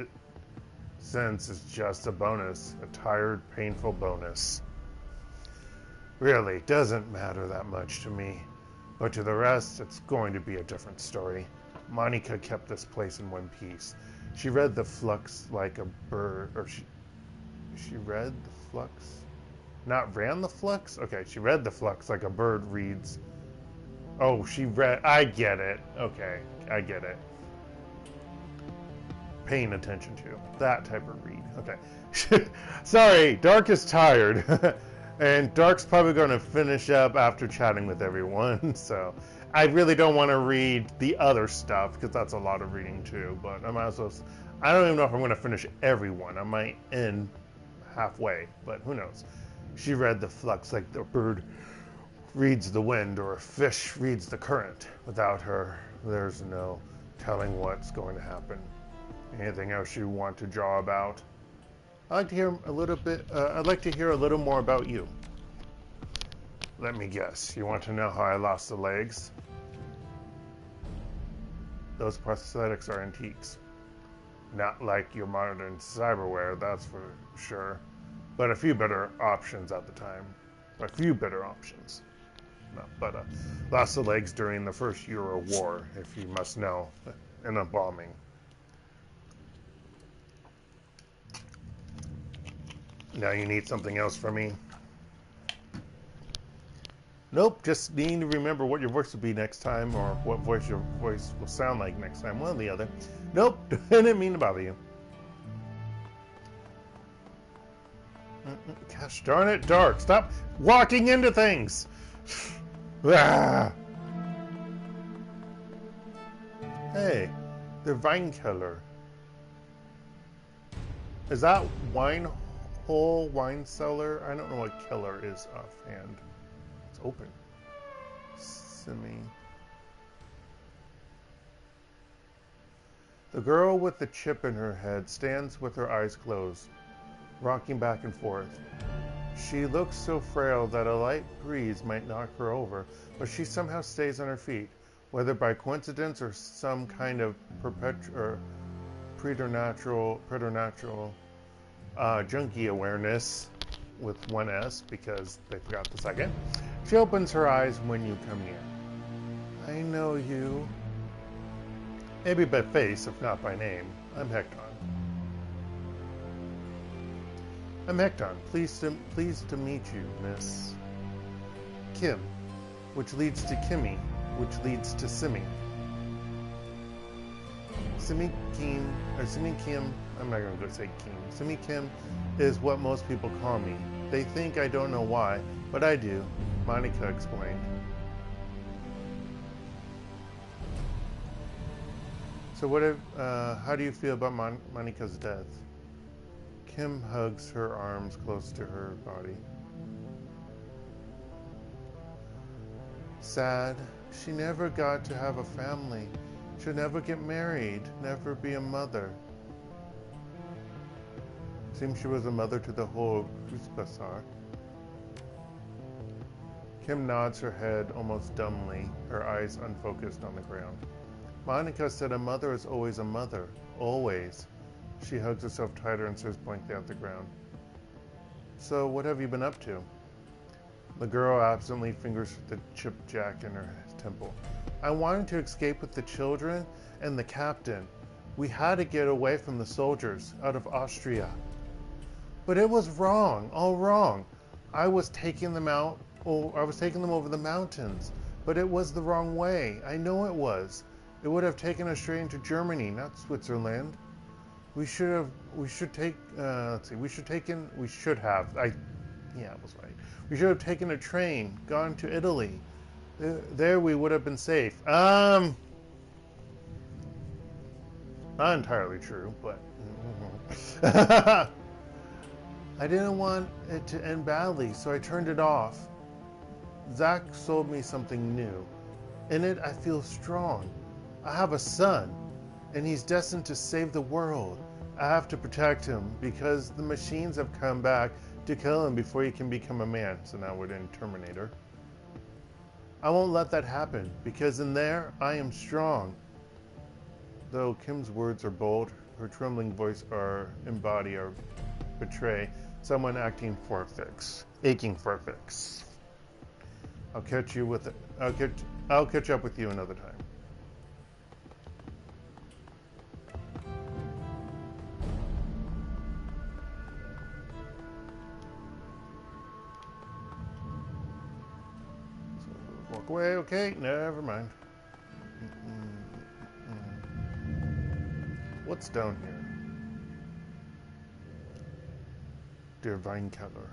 is just a bonus. A tired, painful bonus. Really, doesn't matter that much to me. But to the rest, it's going to be a different story. Monika kept this place in one piece. She read the flux like a bird, or she read the flux? Not ran the flux? Okay, she read the flux like a bird reads. Oh, she read. I get it. Okay, I get it. Paying attention to. That type of read. Okay. Sorry, Dark is tired. And Dark's probably going to finish up after chatting with everyone. So I really don't want to read the other stuff because that's a lot of reading too. But I might as well. I don't even know if I'm going to finish everyone. I might end halfway, but who knows. She read the flux like the bird reads the wind or a fish reads the current. Without her, there's no telling what's going to happen. Anything else you want to draw about? I'd like to hear a little bit. I'd like to hear a little more about you. Let me guess. You want to know how I lost the legs? Those prosthetics are antiques. Not like your modern cyberware, that's for sure. But a few better options at the time. A few better options. No, but lost the legs during the first Euro War, if you must know, in a bombing. Now you need something else from me? Nope, just need to remember what your voice will be next time, or what voice your voice will sound like next time, one or the other. Nope, didn't mean to bother you. Gosh darn it, Dark, stop walking into things! Ah. Hey, they're vine killer. Is that wine cellar? I don't know what killer is offhand. It's open. The girl with the chip in her head stands with her eyes closed, rocking back and forth. She looks so frail that a light breeze might knock her over, but she somehow stays on her feet, whether by coincidence or some kind of preternatural junkie awareness with one S, because they forgot the second. She opens her eyes when you come near. I know you. Maybe by face, if not by name. I'm Hekton. I'm Hekton. Pleased to meet you, Miss Kim, which leads to Kimmy, which leads to Simmy. Simmy Kim, I'm not going to go say Kim. Simmy Kim is what most people call me. They think I don't know why, but I do, Monika explained. So how do you feel about Monika's death? Kim hugs her arms close to her body. Sad, She never got to have a family. She'll never get married, never be a mother. Seems she was a mother to the whole Cruspassar. Kim nods her head almost dumbly, her eyes unfocused on the ground. Monica said a mother is always a mother. Always. She hugs herself tighter and stares blankly at the ground. So, what have you been up to? The girl absently fingers the chipped jack in her temple. I wanted to escape with the children and the captain. We had to get away from the soldiers, out of Austria. But it was wrong, all wrong. I was taking them out, I was taking them over the mountains. But it was the wrong way. I know it was. It would have taken us straight into Germany, not Switzerland. I was right. We should have taken a train, gone to Italy. There we would have been safe. Not entirely true, but... I didn't want it to end badly, so I turned it off. Zach sold me something new. In it, I feel strong. I have a son, and he's destined to save the world. I have to protect him, because the machines have come back to kill him before he can become a man. So now we're in Terminator. I won't let that happen, because in there, I am strong. Though Kim's words are bold, her trembling voice betray someone aching for a fix. I'll catch up with you another time. So, walk away. Okay, never mind. What's down here? Divine Keller.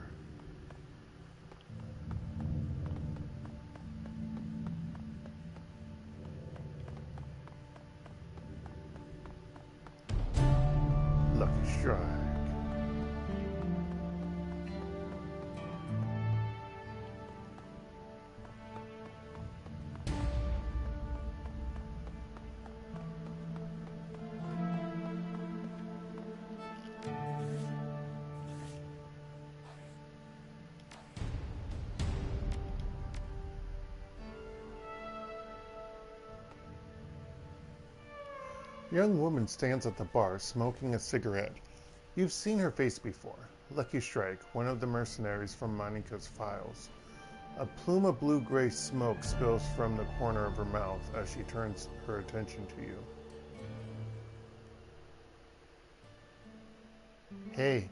Lucky strike. A young woman stands at the bar, smoking a cigarette. You've seen her face before. Lucky Strike, one of the mercenaries from Monica's files. A plume of blue-gray smoke spills from the corner of her mouth as she turns her attention to you. Hey.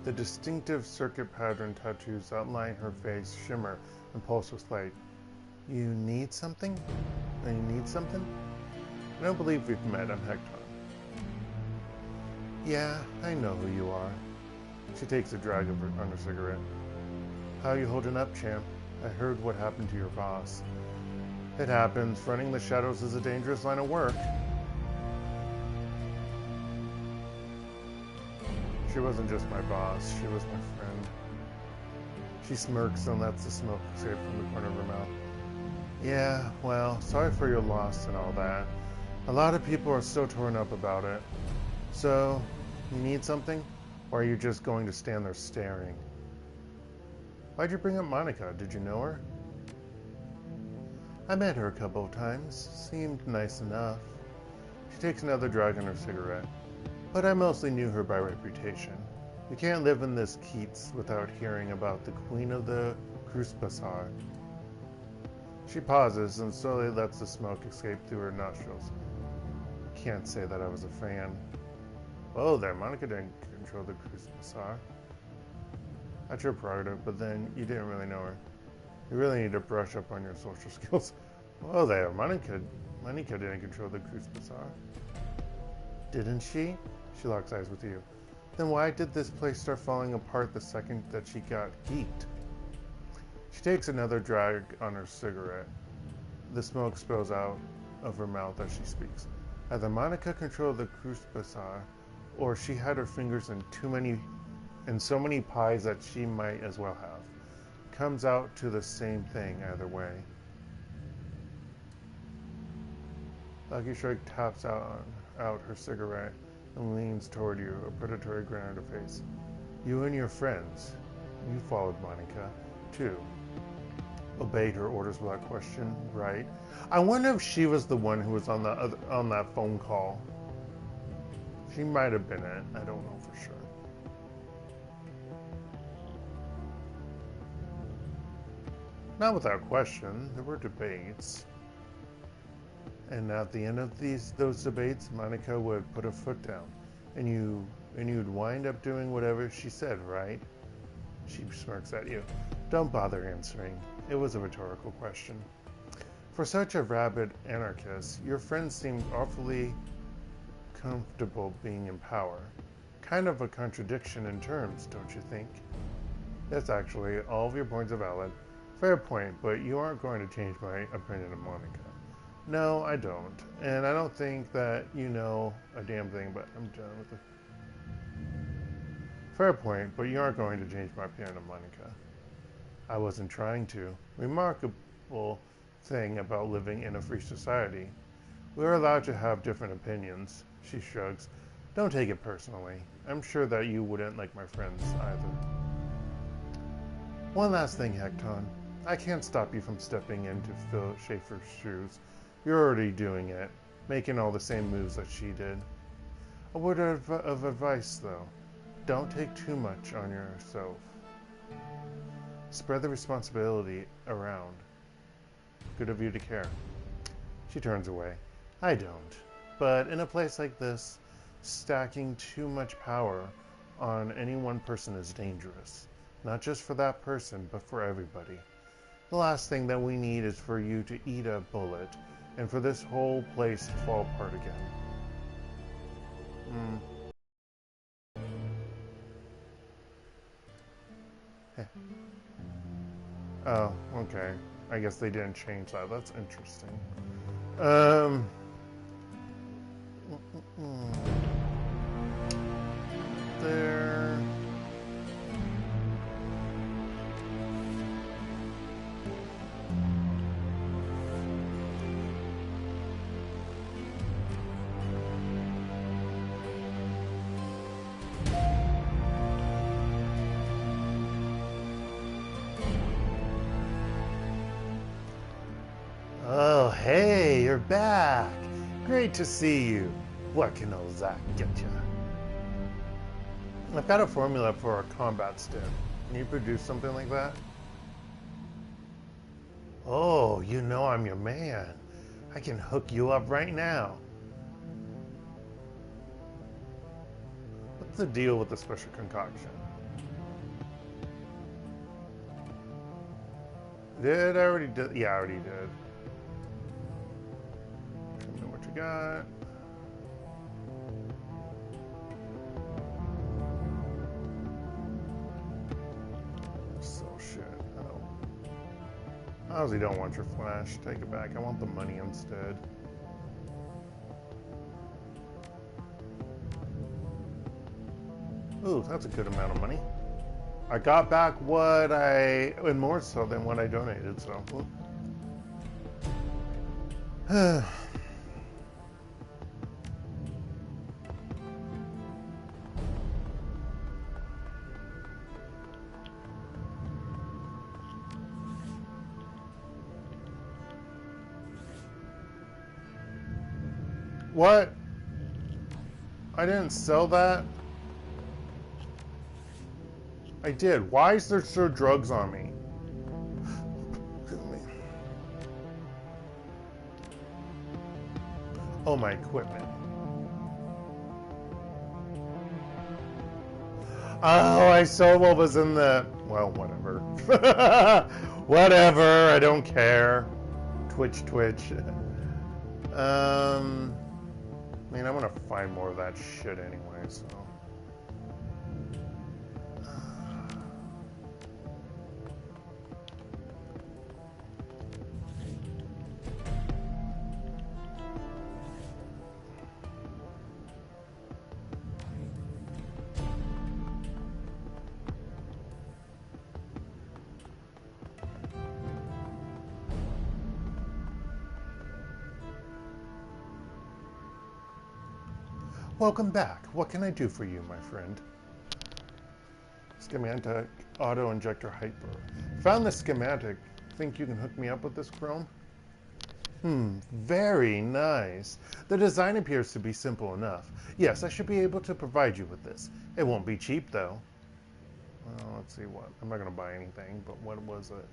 The distinctive circuit pattern tattoos outline her face shimmer and pulse with light. You need something? You need something? I don't believe we've met. I'm Hekton. Yeah, I know who you are. She takes a drag on her cigarette. How you holding up, champ? I heard what happened to your boss. It happens. Running the shadows is a dangerous line of work. She wasn't just my boss. She was my friend. She smirks and lets the smoke escape from the corner of her mouth. Yeah, well, sorry for your loss and all that. A lot of people are so torn up about it. So, you need something? Or are you just going to stand there staring? Why'd you bring up Monica? Did you know her? I met her a couple of times. Seemed nice enough. She takes another drag on her cigarette. But I mostly knew her by reputation. You can't live in this Keats without hearing about the Queen of the Cruspassar. She pauses and slowly lets the smoke escape through her nostrils. Can't say that I was a fan. Whoa there, Monica didn't control the Cruspassar. That's your prerogative, but then you didn't really know her. You really need to brush up on your social skills. Whoa there, Monica didn't control the Cruspassar. Didn't she? She locks eyes with you. Then why did this place start falling apart the second that she got geeked? She takes another drag on her cigarette. The smoke spills out of her mouth as she speaks. Either Monica controlled the Cruspassar, or she had her fingers in so many pies that she might as well have. Comes out to the same thing either way. Lucky Strike taps out her cigarette and leans toward you, a predatory grin on her face. You and your friends. You followed Monica, too. Obeyed her orders without question, right? I wonder if she was the one who was on that phone call. She might have been it. I don't know for sure. Not without question. There were debates. And at the end of those debates, Monica would put her foot down. And you'd wind up doing whatever she said, right? She smirks at you. Don't bother answering. It was a rhetorical question. For such a rabid anarchist, your friend seemed awfully comfortable being in power. Kind of a contradiction in terms, don't you think? Yes, actually, all of your points are valid. Fair point, but you aren't going to change my opinion of Monica. No, I don't. And I don't think that you know a damn thing, but I'm done with it. Fair point, but you aren't going to change my opinion of Monica. I wasn't trying to. Remarkable thing about living in a free society. We're allowed to have different opinions. She shrugs. Don't take it personally. I'm sure that you wouldn't like my friends either. One last thing, Hekton. I can't stop you from stepping into Phil Schaefer's shoes. You're already doing it, making all the same moves that she did. A word of advice, though. Don't take too much on yourself. Spread the responsibility around. Good of you to care. She turns away. I don't. But in a place like this, stacking too much power on any one person is dangerous. Not just for that person, but for everybody. The last thing that we need is for you to eat a bullet and for this whole place to fall apart again. Oh, okay. I guess they didn't change that. That's interesting. There. Oh, hey, you're back. Great to see you. What can old Zach get you? I've got a formula for a combat stim. Can you produce something like that? Oh, you know I'm your man. I can hook you up right now. What's the deal with the special concoction? Did I already did? Yeah, I already did. Tell me what you got. So shit. I honestly don't want your flash. Take it back. I want the money instead. Ooh, that's a good amount of money. I got back and more so than what I donated, so. What? I didn't sell that? I did. Why is there still drugs on me? Oh, my equipment. Oh, I sold what was in the... Well, whatever. Whatever, I don't care. Twitch. I mean, I'm gonna find more of that shit anyway, so... Welcome back. What can I do for you, my friend? Schematic auto-injector hyper. Found this schematic. Think you can hook me up with this chrome? Very nice. The design appears to be simple enough. Yes, I should be able to provide you with this. It won't be cheap, though. Well, let's see what. I'm not going to buy anything, but what was it?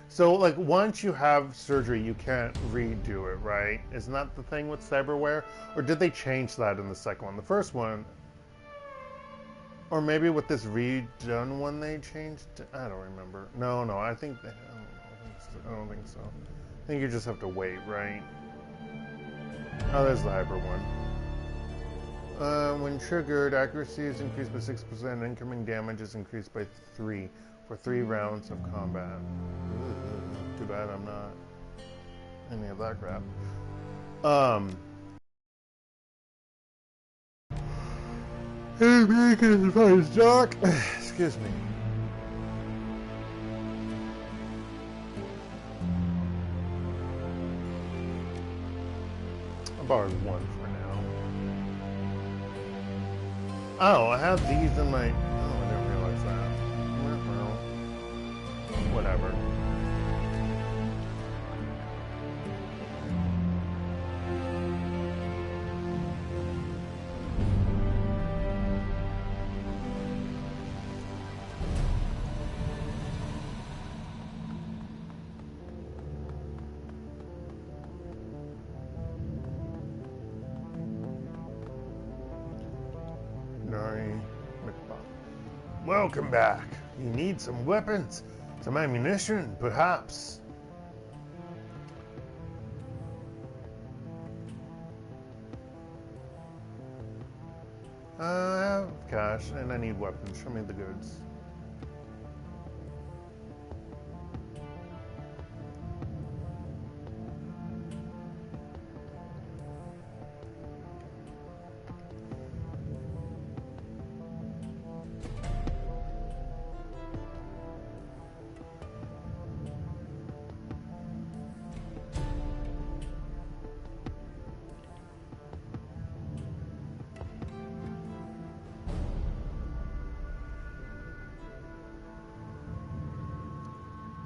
So, like, once you have surgery, you can't redo it, right? Isn't that the thing with cyberware? Or did they change that in the second one? The first one, or maybe with this redone one they changed? I don't remember. No, I think, I don't think so. I think you just have to wait, right? Oh, there's the hyper one. When triggered, accuracy is increased by 6%, incoming damage is increased by 3 for 3 rounds of combat. Too bad I'm not any of that crap. Hey, Megan, as far as Doc. Excuse me. I borrowed one for now. Oh, I have these in my. Oh, I didn't realize that. Well, whatever. Welcome back. You need some weapons? Some ammunition, perhaps? I have cash and I need weapons. Show me the goods.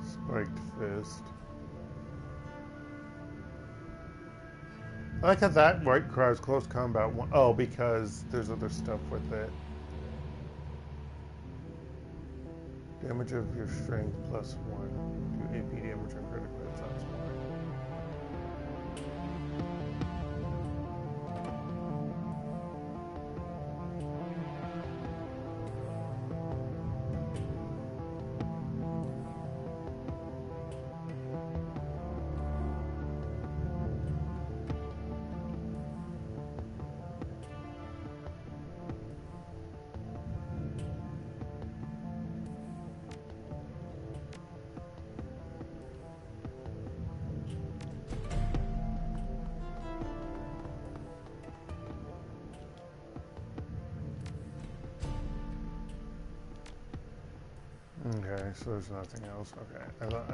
Spiked fist. I like how that right requires close combat. Oh, because there's other stuff with it. Damage of your strength plus 1. Do AP damage or critical hits. That's why. Okay, so there's nothing else. Okay, I thought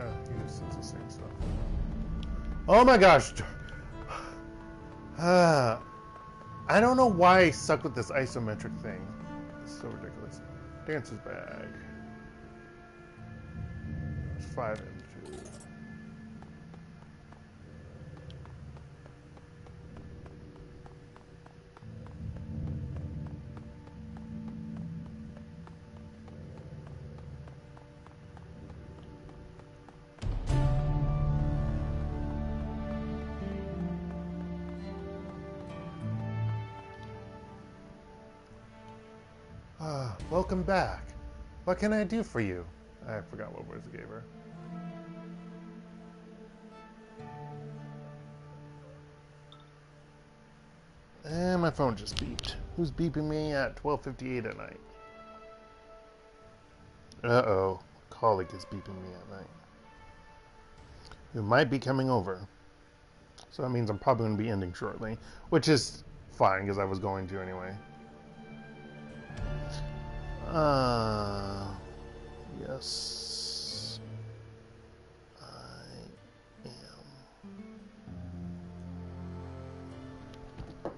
it's the same stuff. Oh my gosh! I don't know why I suck with this isometric thing. It's so ridiculous. Dancer's bag. It's 5 and 2. Welcome back. What can I do for you? I forgot what words I gave her. And my phone just beeped. Who's beeping me at 12:58 at night? Uh-oh. A colleague is beeping me at night. Who might be coming over. So that means I'm probably going to be ending shortly, which is fine because I was going to anyway. Yes, I am.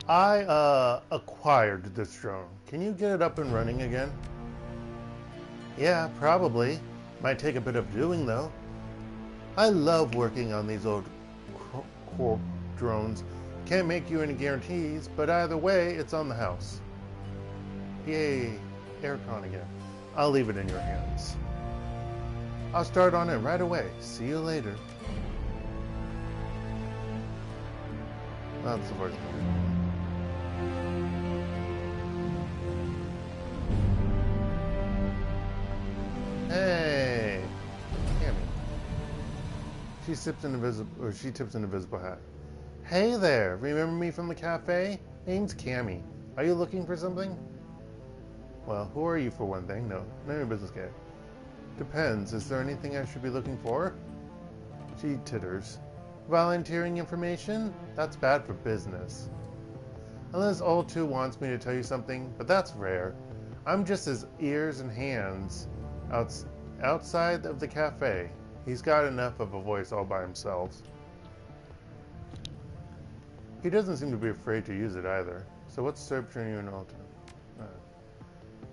I acquired this drone. Can you get it up and running again? Yeah, probably. Might take a bit of doing though. I love working on these old corp drones. Can't make you any guarantees, but either way, it's on the house. Yay, aircon again. I'll leave it in your hands. I'll start on it right away. See you later. That's the voice. Hey, Cammy. She tips an invisible hat. Hey there, remember me from the cafe? Name's Cammy. Are you looking for something? Well, who are you for one thing? No, none of your business, kid. Depends. Is there anything I should be looking for? She titters. Volunteering information? That's bad for business. Unless All2 wants me to tell you something, but that's rare. I'm just his ears and hands outside of the cafe. He's got enough of a voice all by himself. He doesn't seem to be afraid to use it either. So what's the story between you and All2?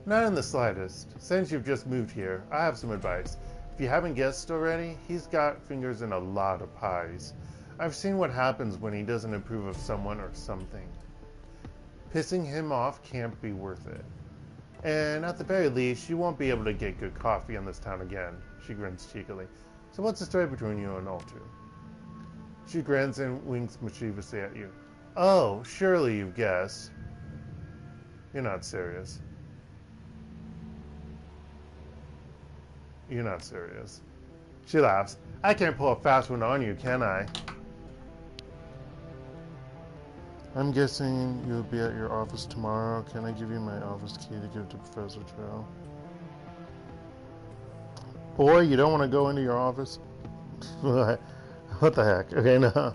Not in the slightest. Since you've just moved here, I have some advice. If you haven't guessed already, he's got fingers in a lot of pies. I've seen what happens when he doesn't approve of someone or something. Pissing him off can't be worth it. And at the very least, you won't be able to get good coffee in this town again. She grins cheekily. So what's the story between you and All2? She grins and winks mischievously at you. Oh, surely you've guessed. You're not serious. You're not serious. She laughs. I can't pull a fast one on you, can I? I'm guessing you'll be at your office tomorrow. Can I give you my office key to give to Professor Trail? Boy, you don't want to go into your office? What the heck? Okay, no.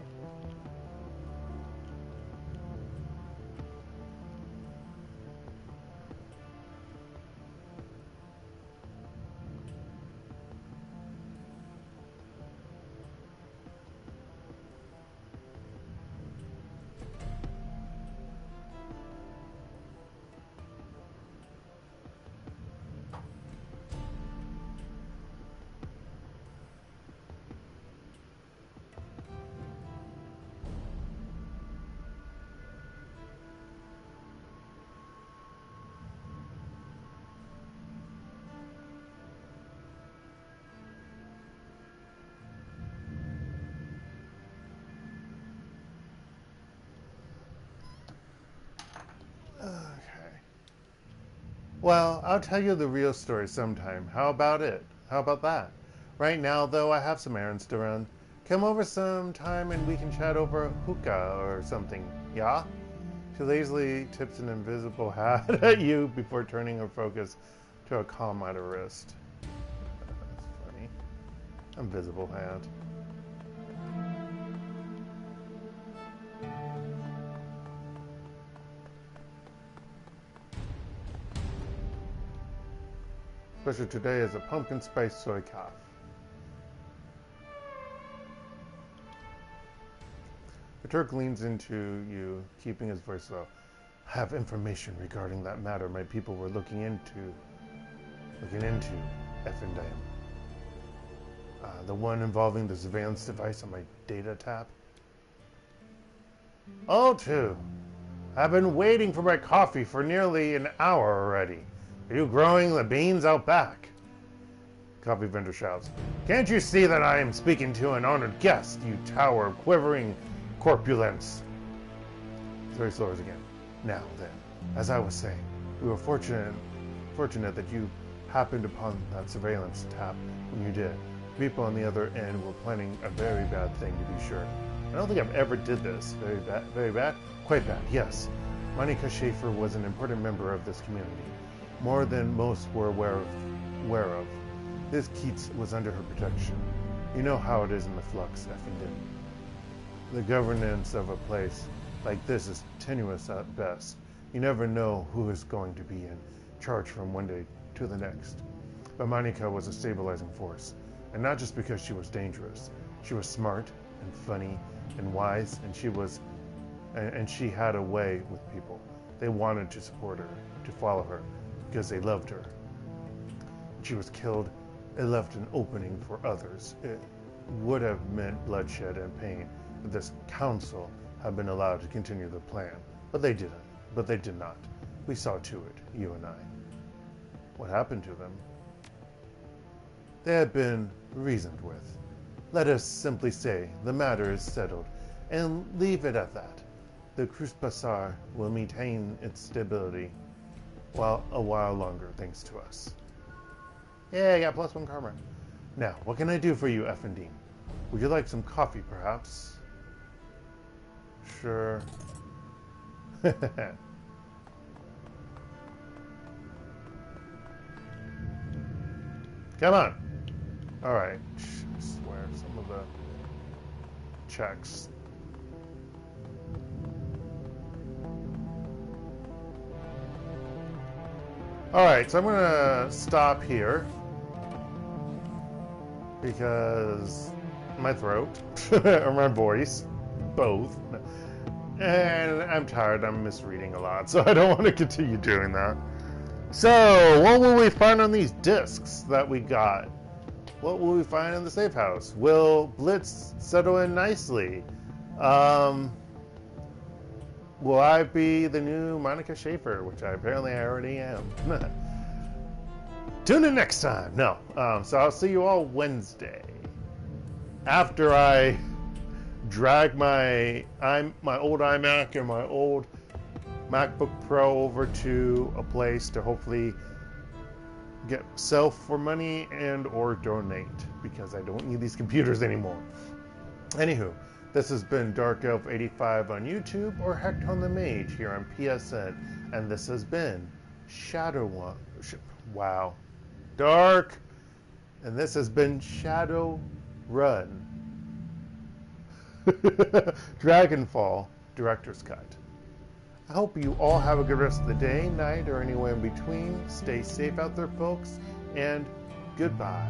Well, I'll tell you the real story sometime. How about it? How about that? Right now, though, I have some errands to run. Come over sometime and we can chat over a hookah or something, yeah? She lazily tips an invisible hat at you before turning her focus to a calm at her wrist. That's funny. Invisible hat. Special today is a pumpkin spice soy coffee. The Turk leans into you, keeping his voice low. I have information regarding that matter my people were looking into effing damn. The one involving the surveillance device on my data tap. All2. I've been waiting for my coffee for nearly an hour already. Are you growing the beans out back? Coffee vendor shouts. Can't you see that I am speaking to an honored guest, you tower of quivering corpulence? Very slow again. Now then, as I was saying, we were fortunate that you happened upon that surveillance tap when you did. People on the other end were planning a very bad thing, to be sure. I don't think I've ever did this. Very bad? Very bad? Quite bad, yes. Monica Schaefer was an important member of this community. More than most were aware of. This Keats was under her protection. You know how it is in the Flux, Effington. The governance of a place like this is tenuous at best. You never know who is going to be in charge from one day to the next. But Monica was a stabilizing force, and not just because she was dangerous. She was smart and funny and wise, and she had a way with people. They wanted to support her, to follow her, because they loved her. She was killed. It left an opening for others. It would have meant bloodshed and pain if this council had been allowed to continue the plan. But they didn't. But they did not. We saw to it, you and I. What happened to them? They had been reasoned with. Let us simply say the matter is settled, and leave it at that. The Cruspassar will maintain its stability a while longer, thanks to us. Yeah, I got +1 karma. Now, what can I do for you, Effendine? Would you like some coffee, perhaps? Sure. Come on. All right. I swear, some of the checks. All right, so I'm gonna stop here because my throat or my voice, both, and I'm tired. I'm misreading a lot, so I don't want to continue doing that. So, what will we find on these discs that we got? What will we find in the safe house? Will Blitz settle in nicely? Will I be the new Monica Schaefer, which I already am? Tune in next time. No, so I'll see you all Wednesday after I drag my old iMac and my old MacBook Pro over to a place to hopefully sell for money and or donate, because I don't need these computers anymore. Anywho, this has been DarkElf85 on YouTube or HektontheMage here on PSN, and this has been Shadowrun. Wow, Dark, and this has been Shadowrun. Dragonfall Director's Cut. I hope you all have a good rest of the day, night, or anywhere in between. Stay safe out there, folks, and goodbye.